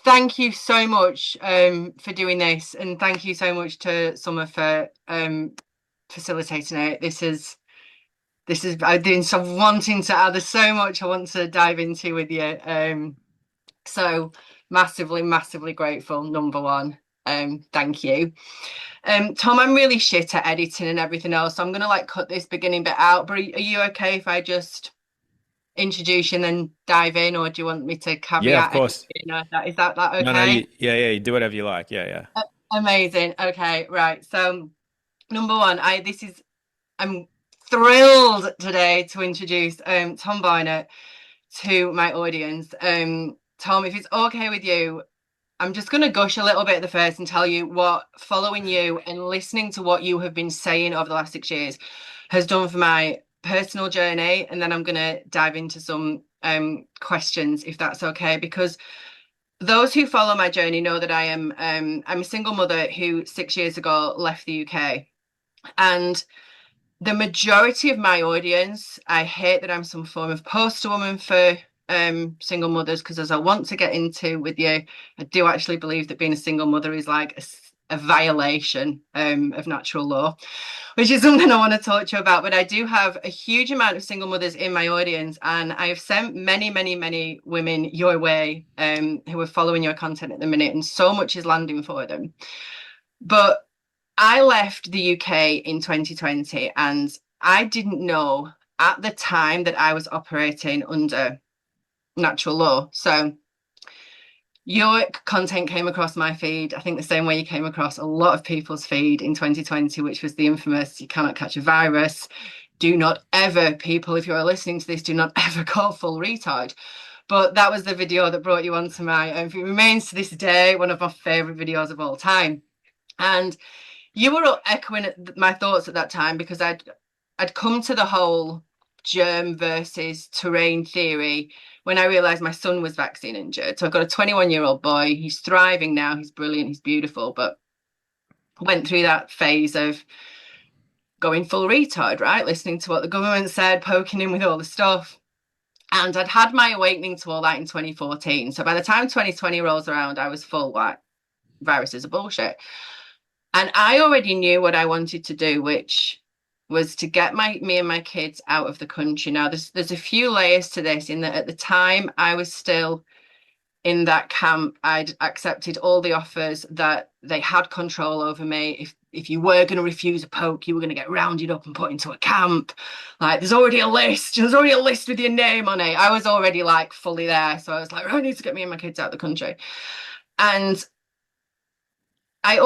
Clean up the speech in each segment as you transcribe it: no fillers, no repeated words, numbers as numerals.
thank you so much for doing this, and thank you so much to Summer for facilitating it. This is I've been so wanting to add. There's so much I want to dive into with you. So massively, massively grateful. Number one, thank you. Tom, I'm really shit at editing and everything else, so I'm gonna like cut this beginning bit out. But are you okay if I just introduce you and then dive in, or do you want me to Yeah, of caveat course. anything? Is that No, okay? yeah, you do whatever you like. Yeah, yeah. Amazing. Okay, right. So number one, I'm thrilled today to introduce Tom Barnett to my audience. Tom, if it's okay with you, I'm just going to gush a little bit at the first and tell you what following you and listening to what you have been saying over the last 6 years has done for my personal journey. And then I'm going to dive into some questions, if that's okay, because those who follow my journey know that I'm a single mother who 6 years ago left the UK. And the majority of my audience, I hate that I'm some form of poster woman for single mothers, because as I want to get into with you, I do actually believe that being a single mother is like a violation of natural law, which is something I want to talk to you about. But I do have a huge amount of single mothers in my audience, and I have sent many, many, many women your way who are following your content at the minute, and so much is landing for them. But I left the UK in 2020, and I didn't know at the time that I was operating under natural law. So your content came across my feed, I think the same way you came across a lot of people's feed in 2020, which was the infamous "you cannot catch a virus." Do not ever, people, if you're listening to this, do not ever go full retard. But that was the video that brought you onto my, it remains to this day one of my favorite videos of all time. And you were echoing my thoughts at that time, because I'd come to the whole germ versus terrain theory when I realized my son was vaccine injured. So I've got a 21-year-old boy. He's thriving now. He's brilliant. He's beautiful. But went through that phase of going full retard, right? Listening to what the government said, poking in with all the stuff. And I'd had my awakening to all that in 2014. So by the time 2020 rolls around, I was full like viruses are bullshit. And I already knew what I wanted to do, which was to get me and my kids out of the country. Now, there's a few layers to this, in that at the time I was still in that camp. I'd accepted all the offers that they had control over me. If you were going to refuse a poke, you were going to get rounded up and put into a camp. Like, there's already a list. There's already a list with your name on it. I was already like fully there. So I was like, I need to get me and my kids out of the country. And I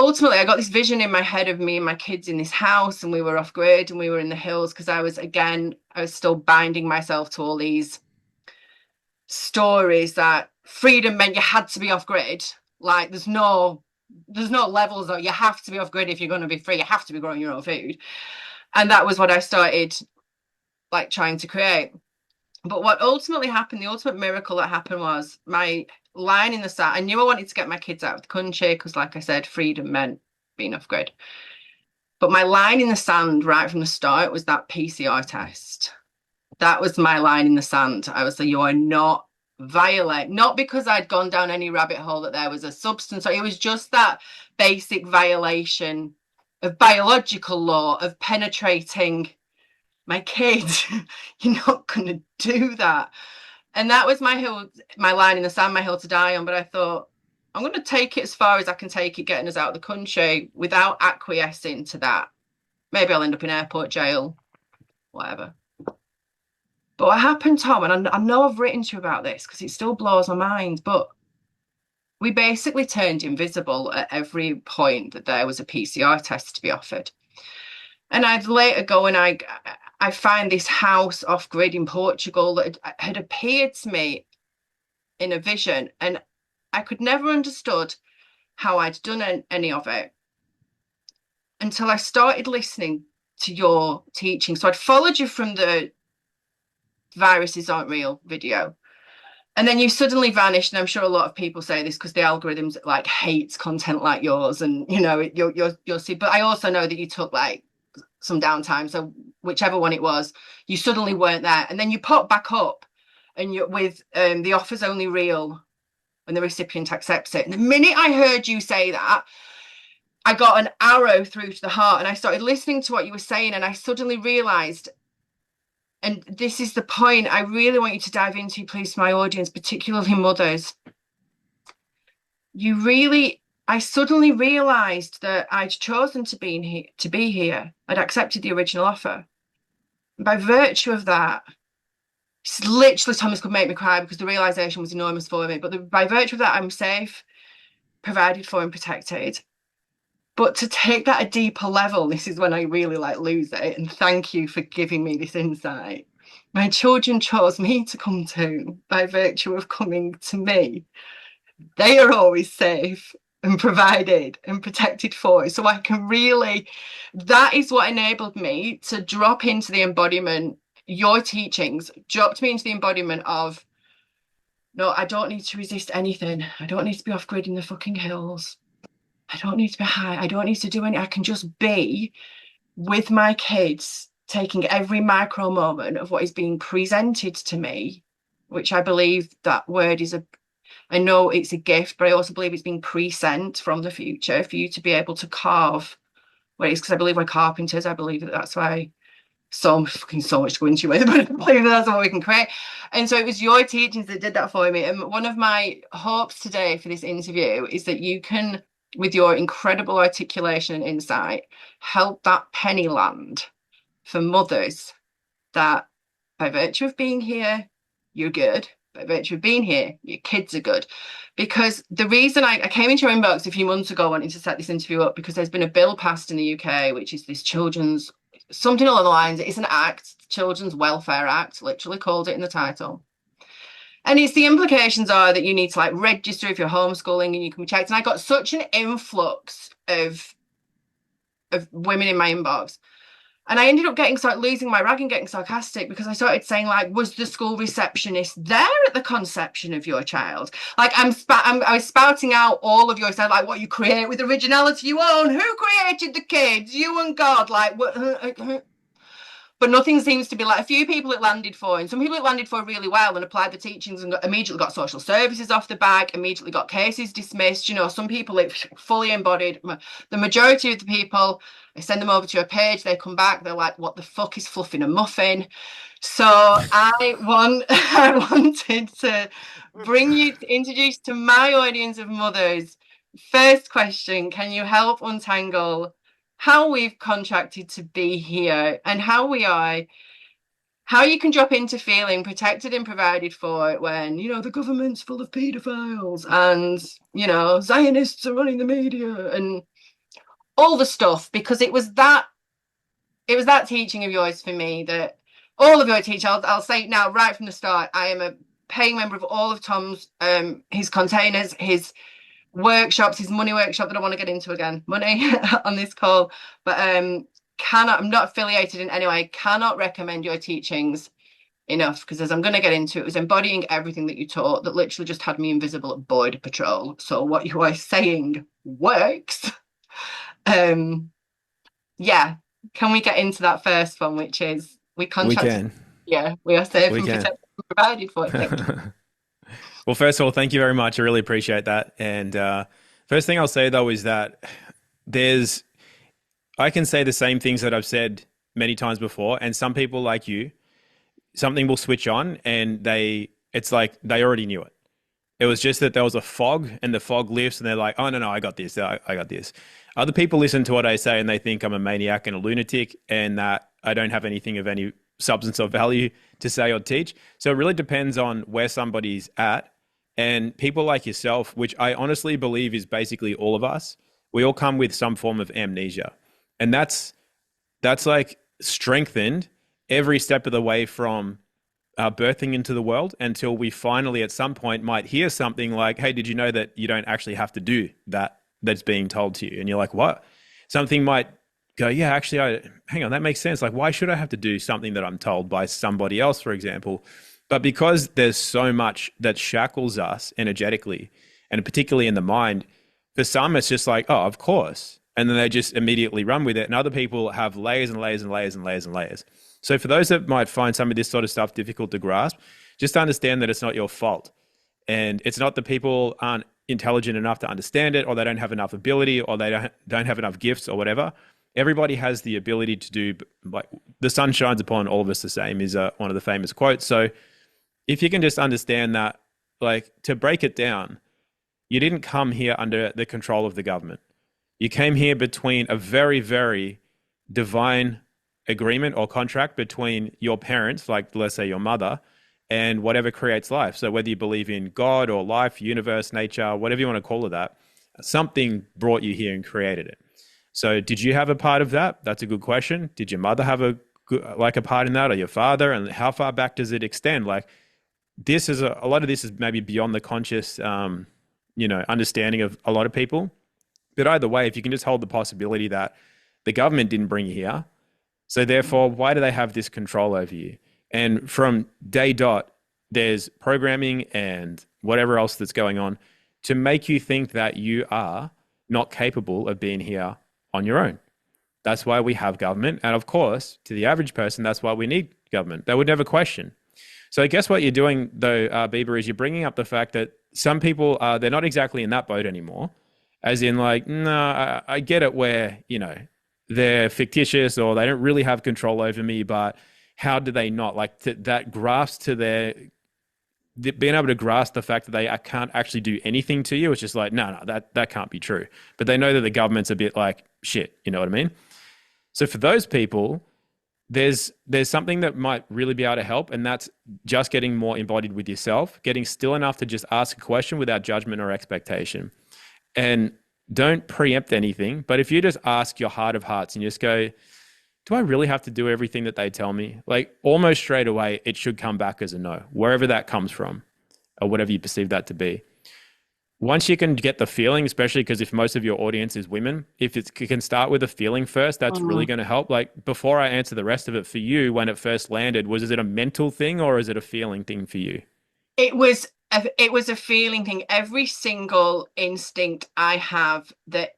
got this vision in my head of me and my kids in this house, and we were off grid and we were in the hills, because I was still binding myself to all these stories that freedom meant you had to be off grid. Like, there's no levels though. You have to be off grid if you're going to be free. You have to be growing your own food. And that was what I started like trying to create. But what ultimately happened, the ultimate miracle that happened, was my line in the sand. I knew I wanted to get my kids out of the country because, like I said, freedom meant being off grid. But my line in the sand right from the start was that PCR test. That was my line in the sand. I was like, you are not violate, not because I'd gone down any rabbit hole that there was a substance, or it was just that basic violation of biological law of penetrating my kids. You're not going to do that. And that was my line in the sand, my hill to die on. But I thought, I'm going to take it as far as I can take it, getting us out of the country without acquiescing to that. Maybe I'll end up in airport jail, whatever. But what happened, Tom, and I know I've written to you about this because it still blows my mind, but we basically turned invisible at every point that there was a PCR test to be offered. And I'd later go and I find this house off grid in Portugal that had appeared to me in a vision, and I could never understood how I'd done any of it until I started listening to your teaching. So I'd followed you from the viruses aren't real video, and then you suddenly vanished. And I'm sure a lot of people say this because the algorithms like hates content like yours, and you'll see. But I also know that you took like some downtime, so whichever one it was, you suddenly weren't there, and then you popped back up, and you're with the offers only real when the recipient accepts it. And the minute I heard you say that, I got an arrow through to the heart, and I started listening to what you were saying, and I suddenly realized, and this is the point I really want you to dive into, please, my audience, particularly mothers. I suddenly realized that I'd chosen to be here. I'd accepted the original offer. And by virtue of that, it's literally, Thomas could make me cry because the realization was enormous for me. But by virtue of that, I'm safe, provided for, and protected. But to take that a deeper level, this is when I really lose it. And thank you for giving me this insight. My children chose me to come to by virtue of coming to me. They are always safe and provided and protected for. So I can really, that is what enabled me to drop into the embodiment. Your teachings dropped me into the embodiment of, no, I don't need to resist anything. I don't need to be off grid in the fucking hills. I don't need to be high. I don't need to do anything. I can just be with my kids, taking every micro moment of what is being presented to me, which I believe that word is I know it's a gift, but I also believe it's being pre-sent from the future for you to be able to carve what it is, because I believe we're carpenters. I believe that's why so much to go into with, but I believe that's what we can create. And so it was your teachings that did that for me. And one of my hopes today for this interview is that you can, with your incredible articulation and insight, help that penny land for mothers that by virtue of being here, you're good. By virtue of being here, your kids are good. Because the reason I came into your inbox a few months ago wanting to set this interview up, because there's been a bill passed in the UK, which is this children's, something along the lines, it's an act, Children's Welfare Act, literally called it in the title. And it's the implications are that you need to register if you're homeschooling and you can be checked. And I got such an influx of women in my inbox. And I ended up losing my rag and getting sarcastic because I started saying, was the school receptionist there at the conception of your child? I was spouting out all of your stuff, what you create with originality you own. Who created the kids? You and God. What? But nothing seems to be a few people it landed for, and some people it landed for really well and applied the teachings and immediately got social services off the back, immediately got cases dismissed. Some people it fully embodied. The majority of the people, I send them over to a page, they come back, they're like, what the fuck is fluffing a muffin? So I wanted to introduce to my audience of mothers. First question, can you help untangle how we've contracted to be here and how you can drop into feeling protected and provided for when, the government's full of paedophiles and, Zionists are running the media and all the stuff, because it was that teaching of yours for me that all of your teaching, I'll say now right from the start, I am a paying member of all of Tom's, his containers, his workshops, his money workshop that I want to get into again, money on this call, but I'm not affiliated in any way, cannot recommend your teachings enough, because as I'm going to get into, it was embodying everything that you taught that literally just had me invisible at Border Patrol. So what you are saying works. Yeah, can we get into that first one, which is we contracted? Yeah, we are safe and protected and provided for. Thank you. Well, first of all, thank you very much. I really appreciate that. And first thing I'll say, though, is that I can say the same things that I've said many times before, and some people like you, something will switch on and it's like they already knew it. It was just that there was a fog and the fog lifts and they're like, oh, no, I got this. I got this. Other people listen to what I say and they think I'm a maniac and a lunatic and that I don't have anything of any substance or value to say or teach. So it really depends on where somebody's at. And people like yourself, which I honestly believe is basically all of us, we all come with some form of amnesia. And that's strengthened every step of the way from birthing into the world until we finally at some point might hear something like, hey, did you know that you don't actually have to do that's being told to you? And you're like, what? Something might go, yeah, actually, hang on, that makes sense. Why should I have to do something that I'm told by somebody else, for example? But because there's so much that shackles us energetically, and particularly in the mind, for some, it's just like, oh, of course. And then they just immediately run with it. And other people have layers and layers and layers and layers and layers. So for those that might find some of this sort of stuff difficult to grasp, just understand that it's not your fault. And it's not that people aren't intelligent enough to understand it, or they don't have enough ability, or they don't have enough gifts or whatever. Everybody has the ability to do, like, the sun shines upon all of us the same is one of the famous quotes. So if you can just understand that, like, to break it down, you didn't come here under the control of the government. You came here between a very, very divine agreement or contract between your parents, like let's say your mother, and whatever creates life. So whether you believe in God or life, universe, nature, whatever you want to call it, that something brought you here and created it. So did you have a part of that? That's a good question. Did your mother have a part in that, or your father? And how far back does it extend? Like, this is a lot of this is maybe beyond the conscious, understanding of a lot of people. But either way, if you can just hold the possibility that the government didn't bring you here, so therefore, why do they have this control over you? And from day dot, there's programming and whatever else that's going on to make you think that you are not capable of being here on your own. That's why we have government. And of course, to the average person, that's why we need government. They would never question. So I guess what you're doing, though, Biba, is you're bringing up the fact that some people, they're not exactly in that boat anymore. As in, like, no, I get it where, they're fictitious or they don't really have control over me, but how do they not? Like, that grasp to being able to grasp the fact that they can't actually do anything to you. It's just like, no, that can't be true. But they know that the government's a bit like shit, you know what I mean? So for those people, there's something that might really be able to help, and that's just getting more embodied with yourself, getting still enough to just ask a question without judgment or expectation. And don't preempt anything, but if you just ask your heart of hearts and you just go, do I really have to do everything that they tell me? Like, almost straight away, it should come back as a no, wherever that comes from, or whatever you perceive that to be. Once you can get the feeling, especially because if most of your audience is women, if you can start with a feeling first, that's really going to help. Like, before I answer the rest of it, for you, when it first landed, was it a mental thing or is it a feeling thing for you? It was a feeling thing. Every single instinct I have that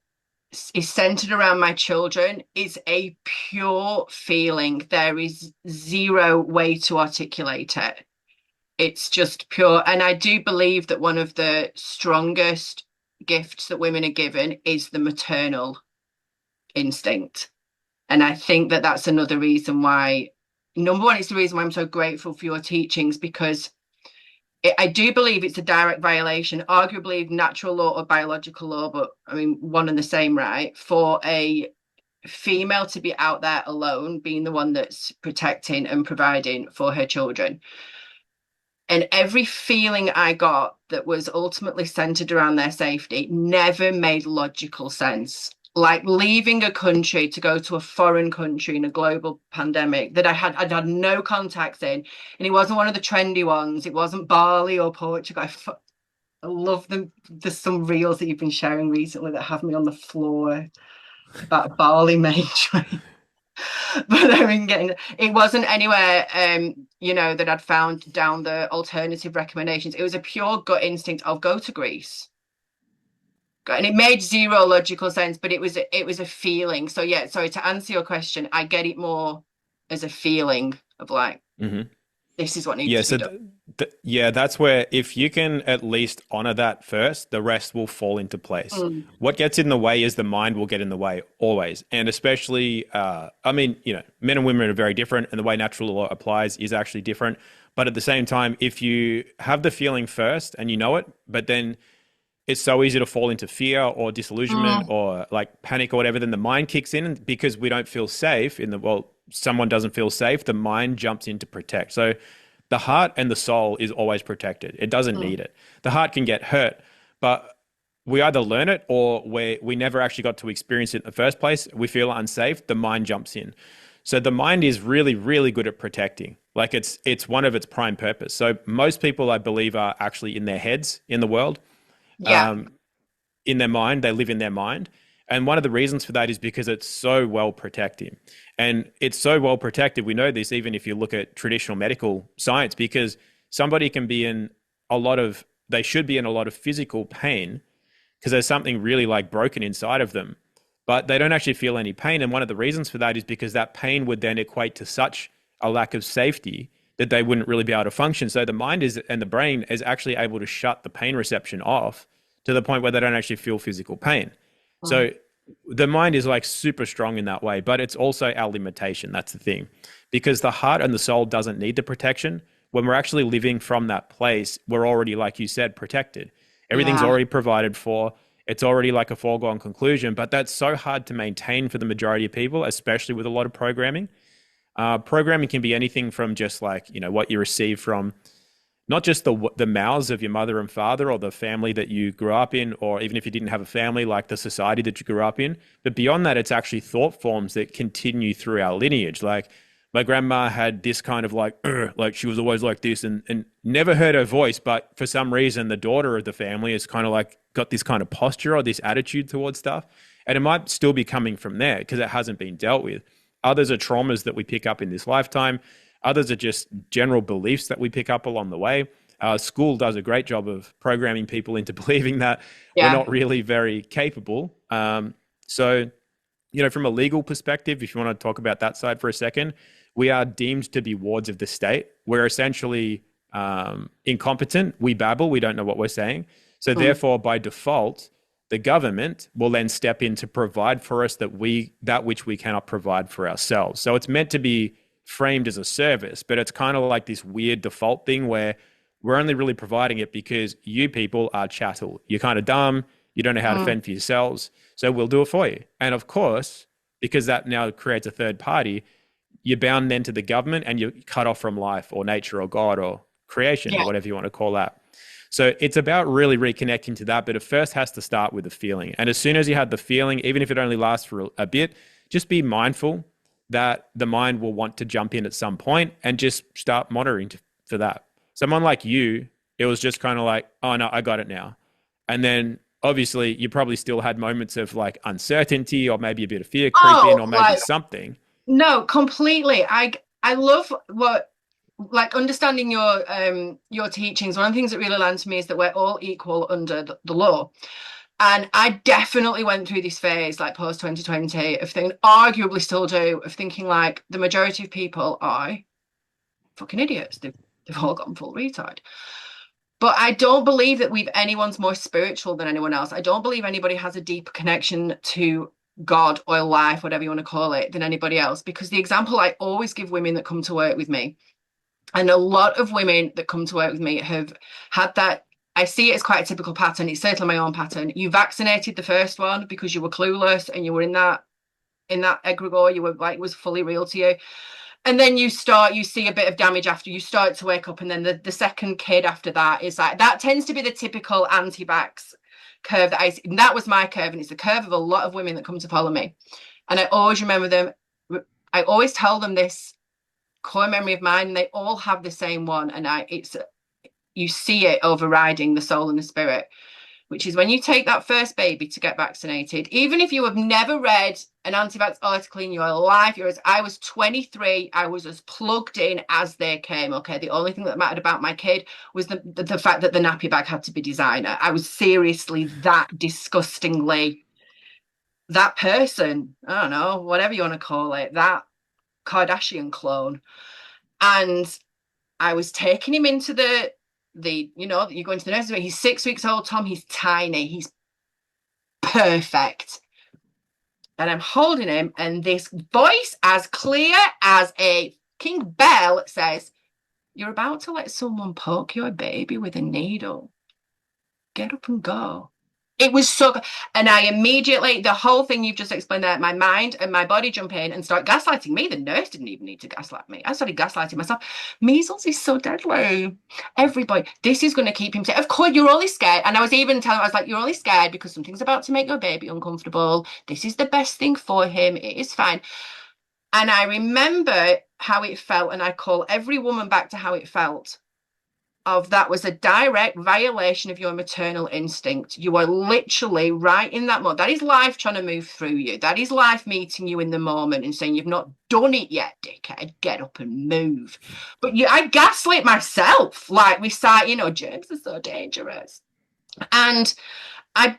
is centered around my children is a pure feeling. There is zero way to articulate it. It's just pure. And I do believe that one of the strongest gifts that women are given is the maternal instinct. And I think that that's another reason why, number one, it's the reason why I'm so grateful for your teachings, because I do believe it's a direct violation, arguably of natural law or biological law, but I mean, one and the same, right? For a female to be out there alone, being the one that's protecting and providing for her children. And every feeling I got that was ultimately centered around their safety never made logical sense. Like leaving a country to go to a foreign country in a global pandemic that I'd had no contacts in, and it wasn't one of the trendy ones. It wasn't Bali or Portugal. I love them. There's some reels that you've been sharing recently that have me on the floor about Bali, major. But I mean, it wasn't anywhere, that I'd found down the alternative recommendations. It was a pure gut instinct. I'll go to Greece, and it made zero logical sense, but it was a feeling. So yeah, sorry, to answer your question, I get it more as a feeling of like, Mm-hmm. this is what needs Yeah, to be so done. that's where if you can at least honor that first, the rest will fall into place. Mm. What gets in the way is the mind will get in the way always, and especially, I mean, men and women are very different, and the way natural law applies is actually different. But at the same time, if you have the feeling first and you know it, but then it's so easy to fall into fear or disillusionment Mm. or like panic or whatever, then the mind kicks in, and because we don't feel safe someone doesn't feel safe, the mind jumps in to protect. So the heart and the soul is always protected. It doesn't Mm. need it. The heart can get hurt, but we either learn it or we never actually got to experience it in the first place. We feel unsafe. The mind jumps in. So the mind is really, really good at protecting. Like, it's one of its prime purpose. So most people, I believe, are actually in their heads in the world. Yeah. Um, in their mind, they live in their mind. And one of the reasons for that is because it's so well protected. And it's so well protected. We know this even if you look at traditional medical science, because somebody can be they should be in a lot of physical pain because there's something really like broken inside of them, but they don't actually feel any pain. And one of the reasons for that is because that pain would then equate to such a lack of safety that they wouldn't really be able to function. So the mind is and the brain is actually able to shut the pain reception off to the point where they don't actually feel physical pain. Mm. So the mind is like super strong in that way, but it's also our limitation. That's the thing. Because the heart and the soul doesn't need the protection. When we're actually living from that place, we're already, like you said, protected. Everything's Yeah. already provided for. It's already like a foregone conclusion, but that's so hard to maintain for the majority of people, especially with a lot of programming. Programming can be anything from just like, what you receive from not just the mouths of your mother and father or the family that you grew up in, or even if you didn't have a family, like the society that you grew up in. But beyond that, it's actually thought forms that continue through our lineage. Like my grandma had this kind of like she was always like this and never heard her voice. But for some reason, the daughter of the family is kind of like got this kind of posture or this attitude towards stuff. And it might still be coming from there because it hasn't been dealt with. Others are traumas that we pick up in this lifetime. Others are just general beliefs that we pick up along the way. School does a great job of programming people into believing that we're Yeah. not really very capable. So, from a legal perspective, if you want to talk about that side for a second, we are deemed to be wards of the state. We're essentially incompetent. We babble. We don't know what we're saying. So, Mm. therefore, by default, the government will then step in to provide for us that which we cannot provide for ourselves. So, it's meant to be framed as a service, but it's kind of like this weird default thing where we're only really providing it because you people are chattel. You're kind of dumb. You don't know how to Mm. fend for yourselves. So we'll do it for you. And of course, because that now creates a third party, you're bound then to the government and you're cut off from life or nature or God or creation or Yeah. whatever you want to call that. So it's about really reconnecting to that. But it first has to start with the feeling. And as soon as you have the feeling, even if it only lasts for a bit, just be mindful that the mind will want to jump in at some point and just start monitoring for that. Someone like you, it was just kind of like, oh no, I got it now. And then obviously you probably still had moments of like uncertainty or maybe a bit of fear creep in Oh, or maybe like something. no, completely. I love what like understanding your teachings. One of the things that really lands to me is that we're all equal under the law. And I definitely went through this phase, like post 2020, of thinking, arguably still do, of thinking like the majority of people are fucking idiots. They've all gone full retard. But I don't believe that anyone's more spiritual than anyone else. I don't believe anybody has a deeper connection to God or life, whatever you want to call it, than anybody else. Because the example I always give women that come to work with me, and a lot of women that come to work with me have had that. I see it as quite a typical pattern. It's certainly my own pattern. You vaccinated the first one because you were clueless and you were in that egregore. You were like it was fully real to you. And then you see a bit of damage after you start to wake up. And then the second kid after that is like, that tends to be the typical anti-vax curve that I see. And that was my curve. And it's the curve of a lot of women that come to follow me. And I always remember them. I always tell them this core memory of mine. And they all have the same one. And you see it overriding the soul and the spirit, which is when you take that first baby to get vaccinated, even if you have never read an anti-vax article in your life, I was 23, I was as plugged in as they came. Okay, the only thing that mattered about my kid was the fact that the nappy bag had to be designer. I was seriously that disgustingly that person. I don't know, whatever you want to call it, that Kardashian clone. And I was taking him into you go into the nursery. He's 6 weeks old, Tom. He's tiny. He's perfect. And I'm holding him, and this voice, as clear as a king bell, says, "You're about to let someone poke your baby with a needle. Get up and go." It was so good. And I immediately, the whole thing you've just explained there, my mind and my body jump in and start gaslighting me. The nurse didn't even need to gaslight me. I started gaslighting myself. Measles is so deadly. Everybody, this is going to keep him safe. Of course, you're only scared. And I was even telling him, I was like, you're only scared because something's about to make your baby uncomfortable. This is the best thing for him. It is fine. And I remember how it felt. And I call every woman back to how it felt of that was a direct violation of your maternal instinct. You are literally right in that moment. That is life trying to move through you. That is life meeting you in the moment and saying, you've not done it yet, dickhead. Get up and move. But I gaslit myself. Like we say, germs are so dangerous. And I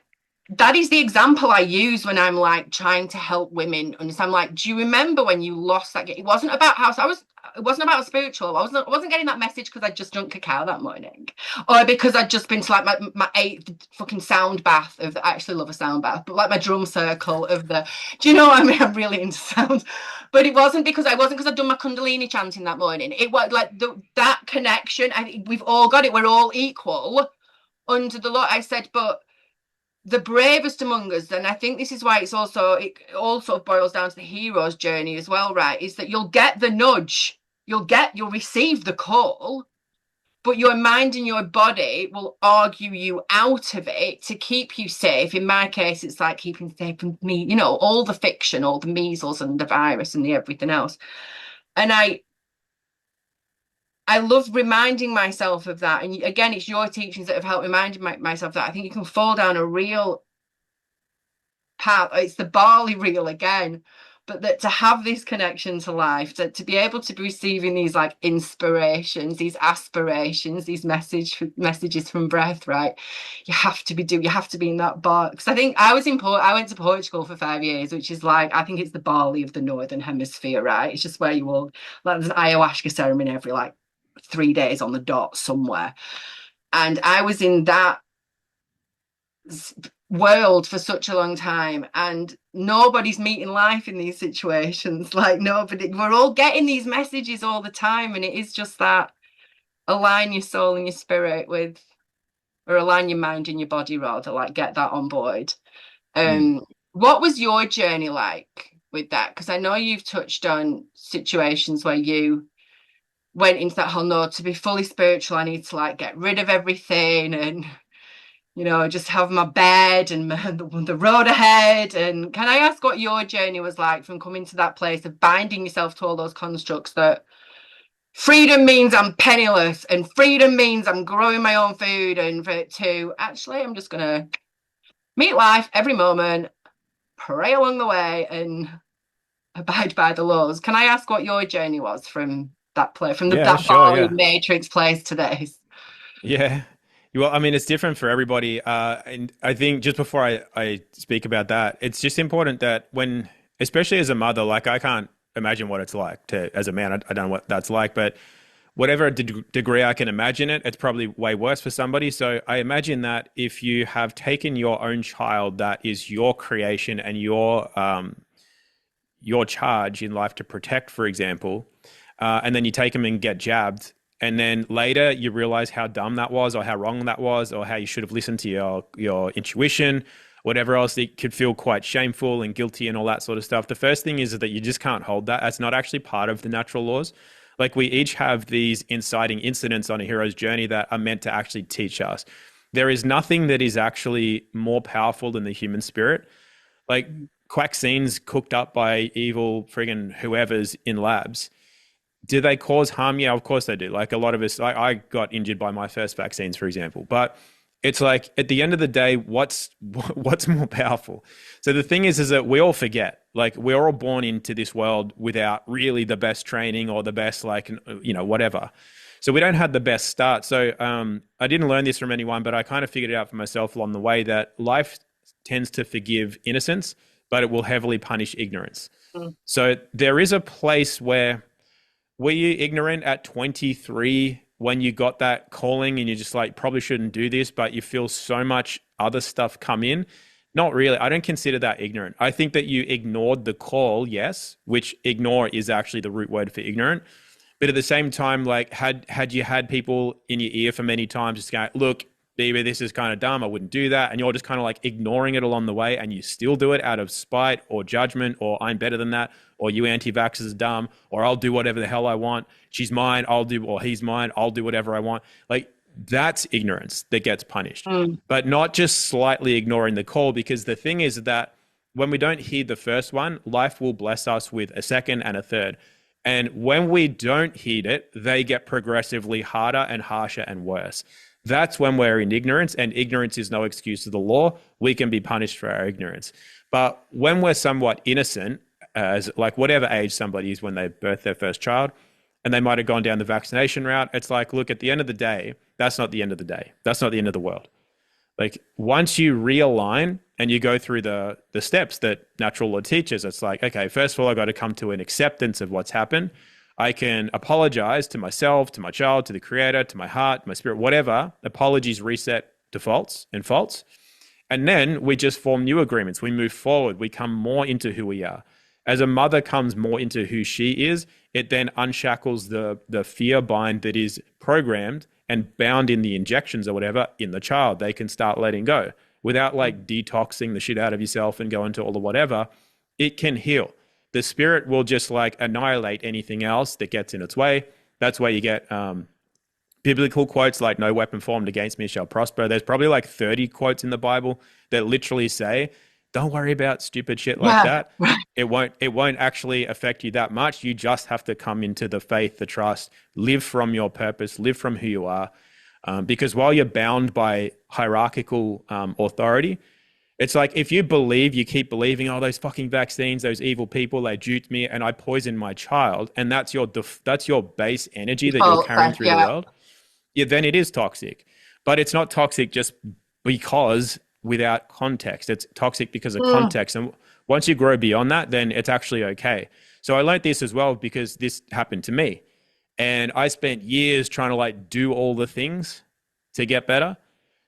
that is the example I use when I'm like trying to help women. And so I'm like, do you remember when you lost that? It wasn't about how so I was. It wasn't about spiritual. I wasn't getting that message because I just drunk cacao that morning, or because I'd just been to like my eighth fucking sound bath of the. I actually love a sound bath, but like my drum circle of the. Do you know what I mean? I'm really into sound, but it wasn't because I'd done my Kundalini chanting that morning. It was like that connection. I think we've all got it. We're all equal under the law. I said, but the bravest among us, and I think this is why it also boils down to the hero's journey as well, right? Is that you'll get the nudge, you'll receive the call, but your mind and your body will argue you out of it to keep you safe. In my case, it's like keeping safe from me, all the fiction, all the measles and the virus and the everything else. And I love reminding myself of that. And again, it's your teachings that have helped remind myself that I think you can fall down a real path. It's the barley reel again, but that to have this connection to life, to be able to be receiving these like inspirations, these aspirations, these messages from breath, right? You have to be in that bar. Because I think I went to Portugal for 5 years, which is like, I think it's the Bali of the Northern Hemisphere, right? It's just where you all, like, there's an ayahuasca ceremony every like 3 days on the dot somewhere. And I was in that world for such a long time, and nobody's meeting life in these situations. Like, nobody, we're all getting these messages all the time, and it is just that align your soul and your spirit with, or align your mind and your body rather, like get that on board. Mm. What was your journey like with that? Because I know you've touched on situations where you went into that whole, no, to be fully spiritual I need to like get rid of everything and just have my bed and the road ahead. And can I ask what your journey was like from coming to that place of binding yourself to all those constructs that freedom means I'm penniless and freedom means I'm growing my own food, and to actually I'm just going to meet life every moment, pray along the way and abide by the laws. Can I ask what your journey was from that place, from Yeah, that sure. Bali Yeah. matrix place to this? Yeah. Well, I mean, it's different for everybody. And I think just before I speak about that, it's just important that when, especially as a mother, like I can't imagine what it's like to, as a man, I don't know what that's like, but whatever degree I can imagine it, it's probably way worse for somebody. So I imagine that if you have taken your own child that is your creation and your charge in life to protect, for example, and then you take them and get jabbed, and then later you realize how dumb that was, or how wrong that was, or how you should have listened to your intuition, whatever else. It could feel quite shameful and guilty and all that sort of stuff. The first thing is that you just can't hold that. That's not actually part of the natural laws. Like, we each have these inciting incidents on a hero's journey that are meant to actually teach us. There is nothing that is actually more powerful than the human spirit. Like, vaccines cooked up by evil friggin' whoever's in labs, do they cause harm? Yeah, of course they do. Like, a lot of us, I got injured by my first vaccines, for example. But it's like, at the end of the day, what's more powerful? So the thing is that we all forget. Like, we're all born into this world without really the best training or the best, like, whatever. So we don't have the best start. So I didn't learn this from anyone, but I kind of figured it out for myself along the way that life tends to forgive innocence, but it will heavily punish ignorance. Mm. So there is a place where, were you ignorant at 23 when you got that calling and you're just like, probably shouldn't do this, but you feel so much other stuff come in? Not really. I don't consider that ignorant. I think that you ignored the call, yes, which ignore is actually the root word for ignorant. But at the same time, like, had you had people in your ear for many times just going, look, Biba, this is kind of dumb, I wouldn't do that. And you're just kind of like ignoring it along the way, and you still do it out of spite or judgment, or I'm better than that, or you anti-vaxxers are dumb, or I'll do whatever the hell I want. She's mine, I'll do, or he's mine, I'll do whatever I want. Like, that's ignorance that gets punished. Mm. But not just slightly ignoring the call, because the thing is that when we don't heed the first one, life will bless us with a second and a third. And when we don't heed it, they get progressively harder and harsher and worse. That's when we're in ignorance, and ignorance is no excuse to the law. We can be punished for our ignorance. But when we're somewhat innocent, as like whatever age somebody is when they birth their first child, and they might have gone down the vaccination route, it's like, look, at the end of the day, that's not the end of the day. That's not the end of the world. Like, once you realign and you go through the steps that natural law teaches. It's like, okay, first of all, I got to come to an acceptance of what's happened. I can apologize to myself, to my child, to the creator, to my heart, my spirit, whatever. Apologies reset defaults and faults. And then we just form new agreements. We move forward. We come more into who we are. As a mother comes more into who she is, it then unshackles the fear bind that is programmed and bound in the injections or whatever in the child. They can start letting go without like detoxing the shit out of yourself and go into all the whatever. It can heal. The spirit will just like annihilate anything else that gets in its way. That's why you get biblical quotes like "No weapon formed against me shall prosper." There's probably like 30 quotes in the Bible that literally say, "Don't worry about stupid shit like Yeah. that. It won't actually affect you that much. You just have to come into the faith, the trust, live from your purpose, live from who you are." Because while you're bound by hierarchical authority, it's like if you believe, you keep believing, oh, those fucking vaccines, those evil people, they duped me and I poisoned my child, and that's your base energy that you're carrying through the Yeah. world. Yeah, then it is toxic. But it's not toxic just because without context. It's toxic because of Mm. context. And once you grow beyond that, then it's actually okay. So I learned this as well because this happened to me. And I spent years trying to like do all the things to get better.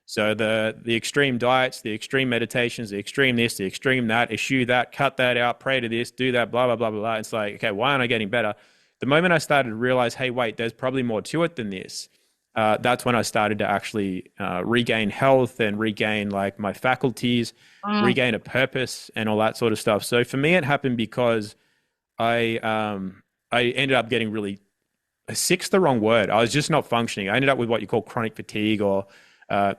So the extreme diets, the extreme meditations, the extreme this, the extreme that, eschew that, cut that out, pray to this, do that, blah, blah, blah, blah, blah. It's like, okay, why aren't I getting better? The moment I started to realize, hey, wait, there's probably more to it than this. That's when I started to actually regain health and regain like my faculties, Mm. regain a purpose and all that sort of stuff. So for me, it happened because I ended up getting really sick's the wrong word. I was just not functioning. I ended up with what you call chronic fatigue, or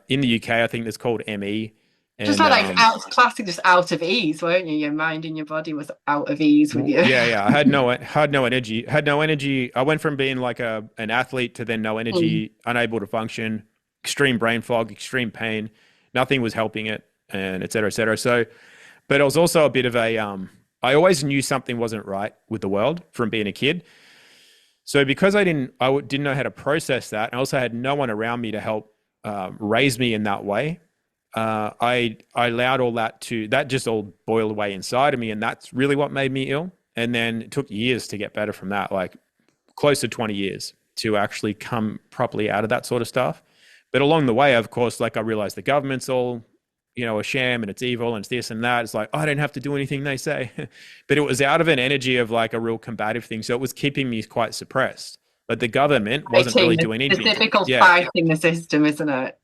in the UK, I think it's called ME. Just And like out classic, just out of ease, weren't you? Your mind and your body was out of ease with you. yeah, I had no energy. Had no energy. I went from being like an athlete to then no Mm. energy, unable to function, extreme brain fog, extreme pain. Nothing was helping it, and et cetera, et cetera. So, but it was also a bit of a. I always knew something wasn't right with the world from being a kid. So because I didn't know how to process that, and I also had no one around me to help raise me in that way. I allowed all that just all boiled away inside of me, and that's really what made me ill. And then it took years to get better from that, like close to 20 years to actually come properly out of that sort of stuff. But along the way, of course, like I realized the government's all, a sham and it's evil and it's this and that. It's like, oh, I don't have to do anything they say. But it was out of an energy of like a real combative thing. So it was keeping me quite suppressed. But the government wasn't really Fighting doing the anything. typical Yeah. fighting the system, isn't it?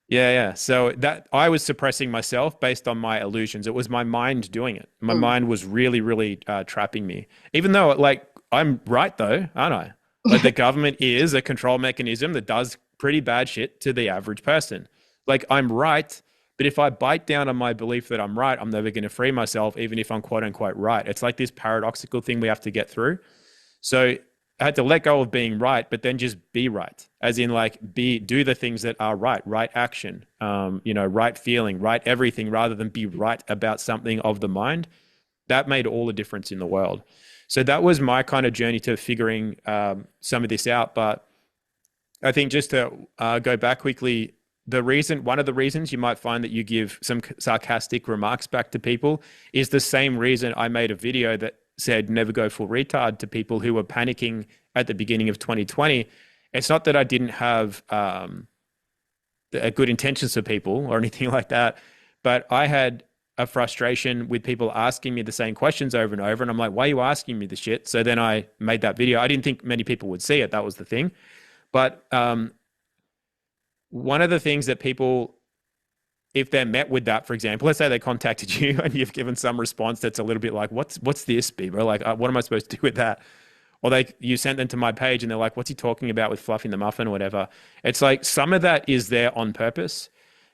Yeah, yeah. So that I was suppressing myself based on my illusions. It was my mind doing it. My Mm. mind was really, really trapping me. Even though, like, I'm right though, aren't I? Like, the government is a control mechanism that does pretty bad shit to the average person. Like, I'm right, but if I bite down on my belief that I'm right, I'm never going to free myself, even if I'm quote unquote right. It's like this paradoxical thing we have to get through. So I had to let go of being right, but then just be right, as in like do the things that are right, right action, right feeling, right everything, rather than be right about something of the mind. That made all the difference in the world. So that was my kind of journey to figuring some of this out. But I think just to go back quickly, one of the reasons you might find that you give some sarcastic remarks back to people is the same reason I made a video that said never go full retard to people who were panicking at the beginning of 2020. It's not that I didn't have good intentions for people or anything like that, but I had a frustration with people asking me the same questions over and over. And I'm like, why are you asking me this shit? So then I made that video. I didn't think many people would see it. That was the thing. But one of the things that people, if they're met with that, for example, let's say they contacted you and you've given some response that's a little bit like, what's this, Biba? Like, what am I supposed to do with that? Or you sent them to my page and they're like, what's he talking about with fluffing the muffin or whatever? It's like some of that is there on purpose,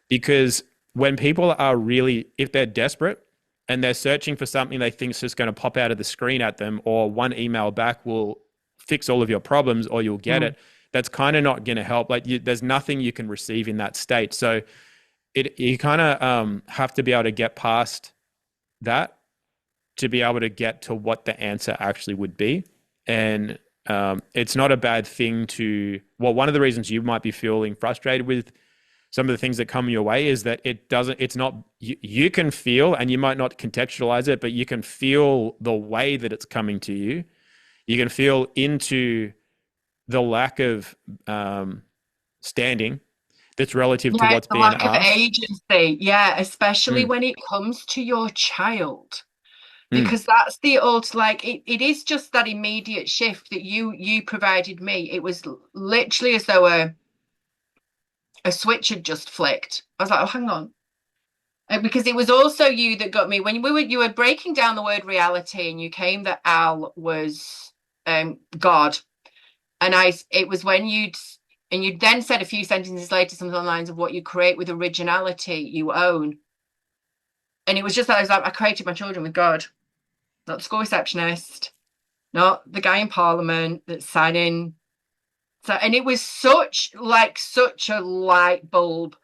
because when people are really, if they're desperate and they're searching for something they think is just going to pop out of the screen at them, or one email back will fix all of your problems or you'll get it, that's kind of not going to help. Like there's nothing you can receive in that state. So you kind of have to be able to get past that to be able to get to what the answer actually would be. And it's not a bad thing one of the reasons you might be feeling frustrated with some of the things that come your way is that it's not, you can feel, and you might not contextualize it, but you can feel the way that it's coming to you. You can feel into the lack of standing that's relative to Yeah, what's it's the being lack of asked. agency. Yeah, especially Mm, when it comes to your child. mm, Because that's the old like it is just that immediate shift that you provided me. It was literally as though a switch had just flicked. I was like, oh, hang on. Because it was also you that got me when you were breaking down the word reality, and you came that Al was God. And I it was when you then said a few sentences later something along the lines of what you create with originality you own. And it was just that I was like, I created my children with God, not the school receptionist, not the guy in Parliament that's signing. So, and it was such a light bulb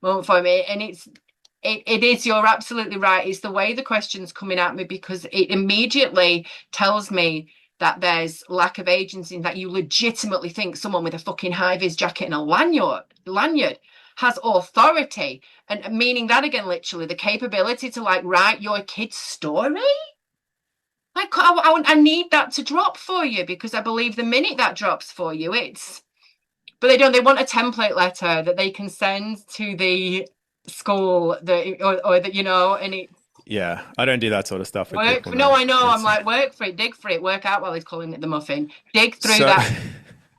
moment for me. And it is, you're absolutely right. It's the way the question's coming at me because it immediately tells me that there's lack of agency, and that you legitimately think someone with a fucking high-vis jacket and a lanyard has authority, and meaning that again, literally the capability to like write your kid's story. Like I need that to drop for you, because I believe the minute that drops for you, it's, but they don't. They want a template letter that they can send to the school that or that and it yeah, I don't do that sort of stuff with work. people, No, man. I know. I'm It's like, work for it, dig for it, work out while he's calling it the muffin. Dig through so. that.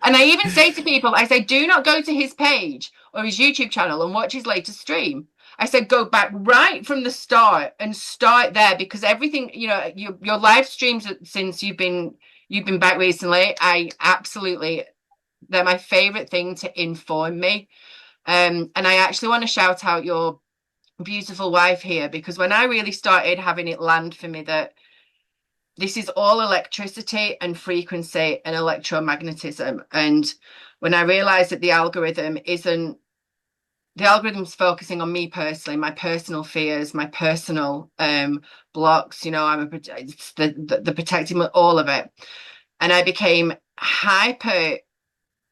And I even say to people, I say, do not go to his page or his YouTube channel and watch his latest stream. I said, go back right from the start and start there, because everything, your live streams since you've been back recently, I absolutely, they're my favorite thing to inform me. And I actually want to shout out your beautiful wife here, because when I really started having it land for me that this is all electricity and frequency and electromagnetism, and when I realized that the algorithm's focusing on me personally, my personal fears, my personal blocks, it's the protecting all of it, and I became hyper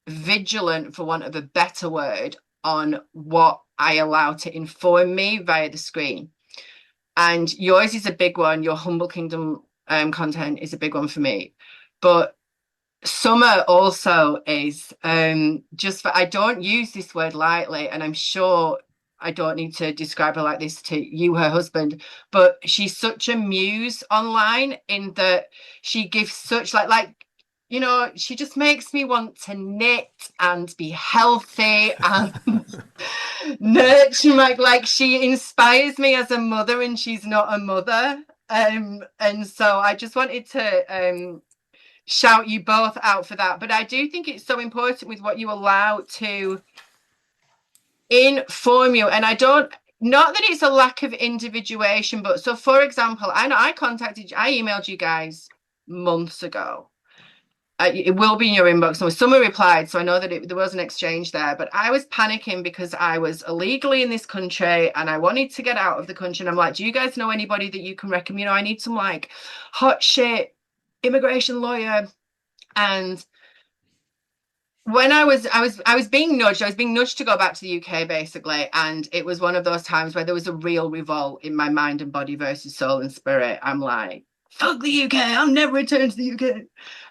vigilant, for want of a better word, on what I allow to inform me via the screen. And yours is a big one. Your Humble Kingdom content is a big one for me. But Summer also is just for, I don't use this word lightly, and I'm sure I don't need to describe her like this to you, her husband, but she's such a muse online, in that she gives such she just makes me want to knit and be healthy and nurture like she inspires me as a mother, and she's not a mother. And so I just wanted to shout you both out for that. But I do think it's so important with what you allow to inform you. And I don't, not that it's a lack of individuation, but so for example, I know I emailed you guys months ago. It will be in your inbox. So someone replied, so I know that there was an exchange there. But I was panicking because I was illegally in this country and I wanted to get out of the country. And I'm like, do you guys know anybody that you can recommend? I need some like hot shit immigration lawyer. And when I was being nudged. I was being nudged to go back to the UK basically, and it was one of those times where there was a real revolt in my mind and body versus soul and spirit. I'm like, fuck the UK. I'm never returning to the UK.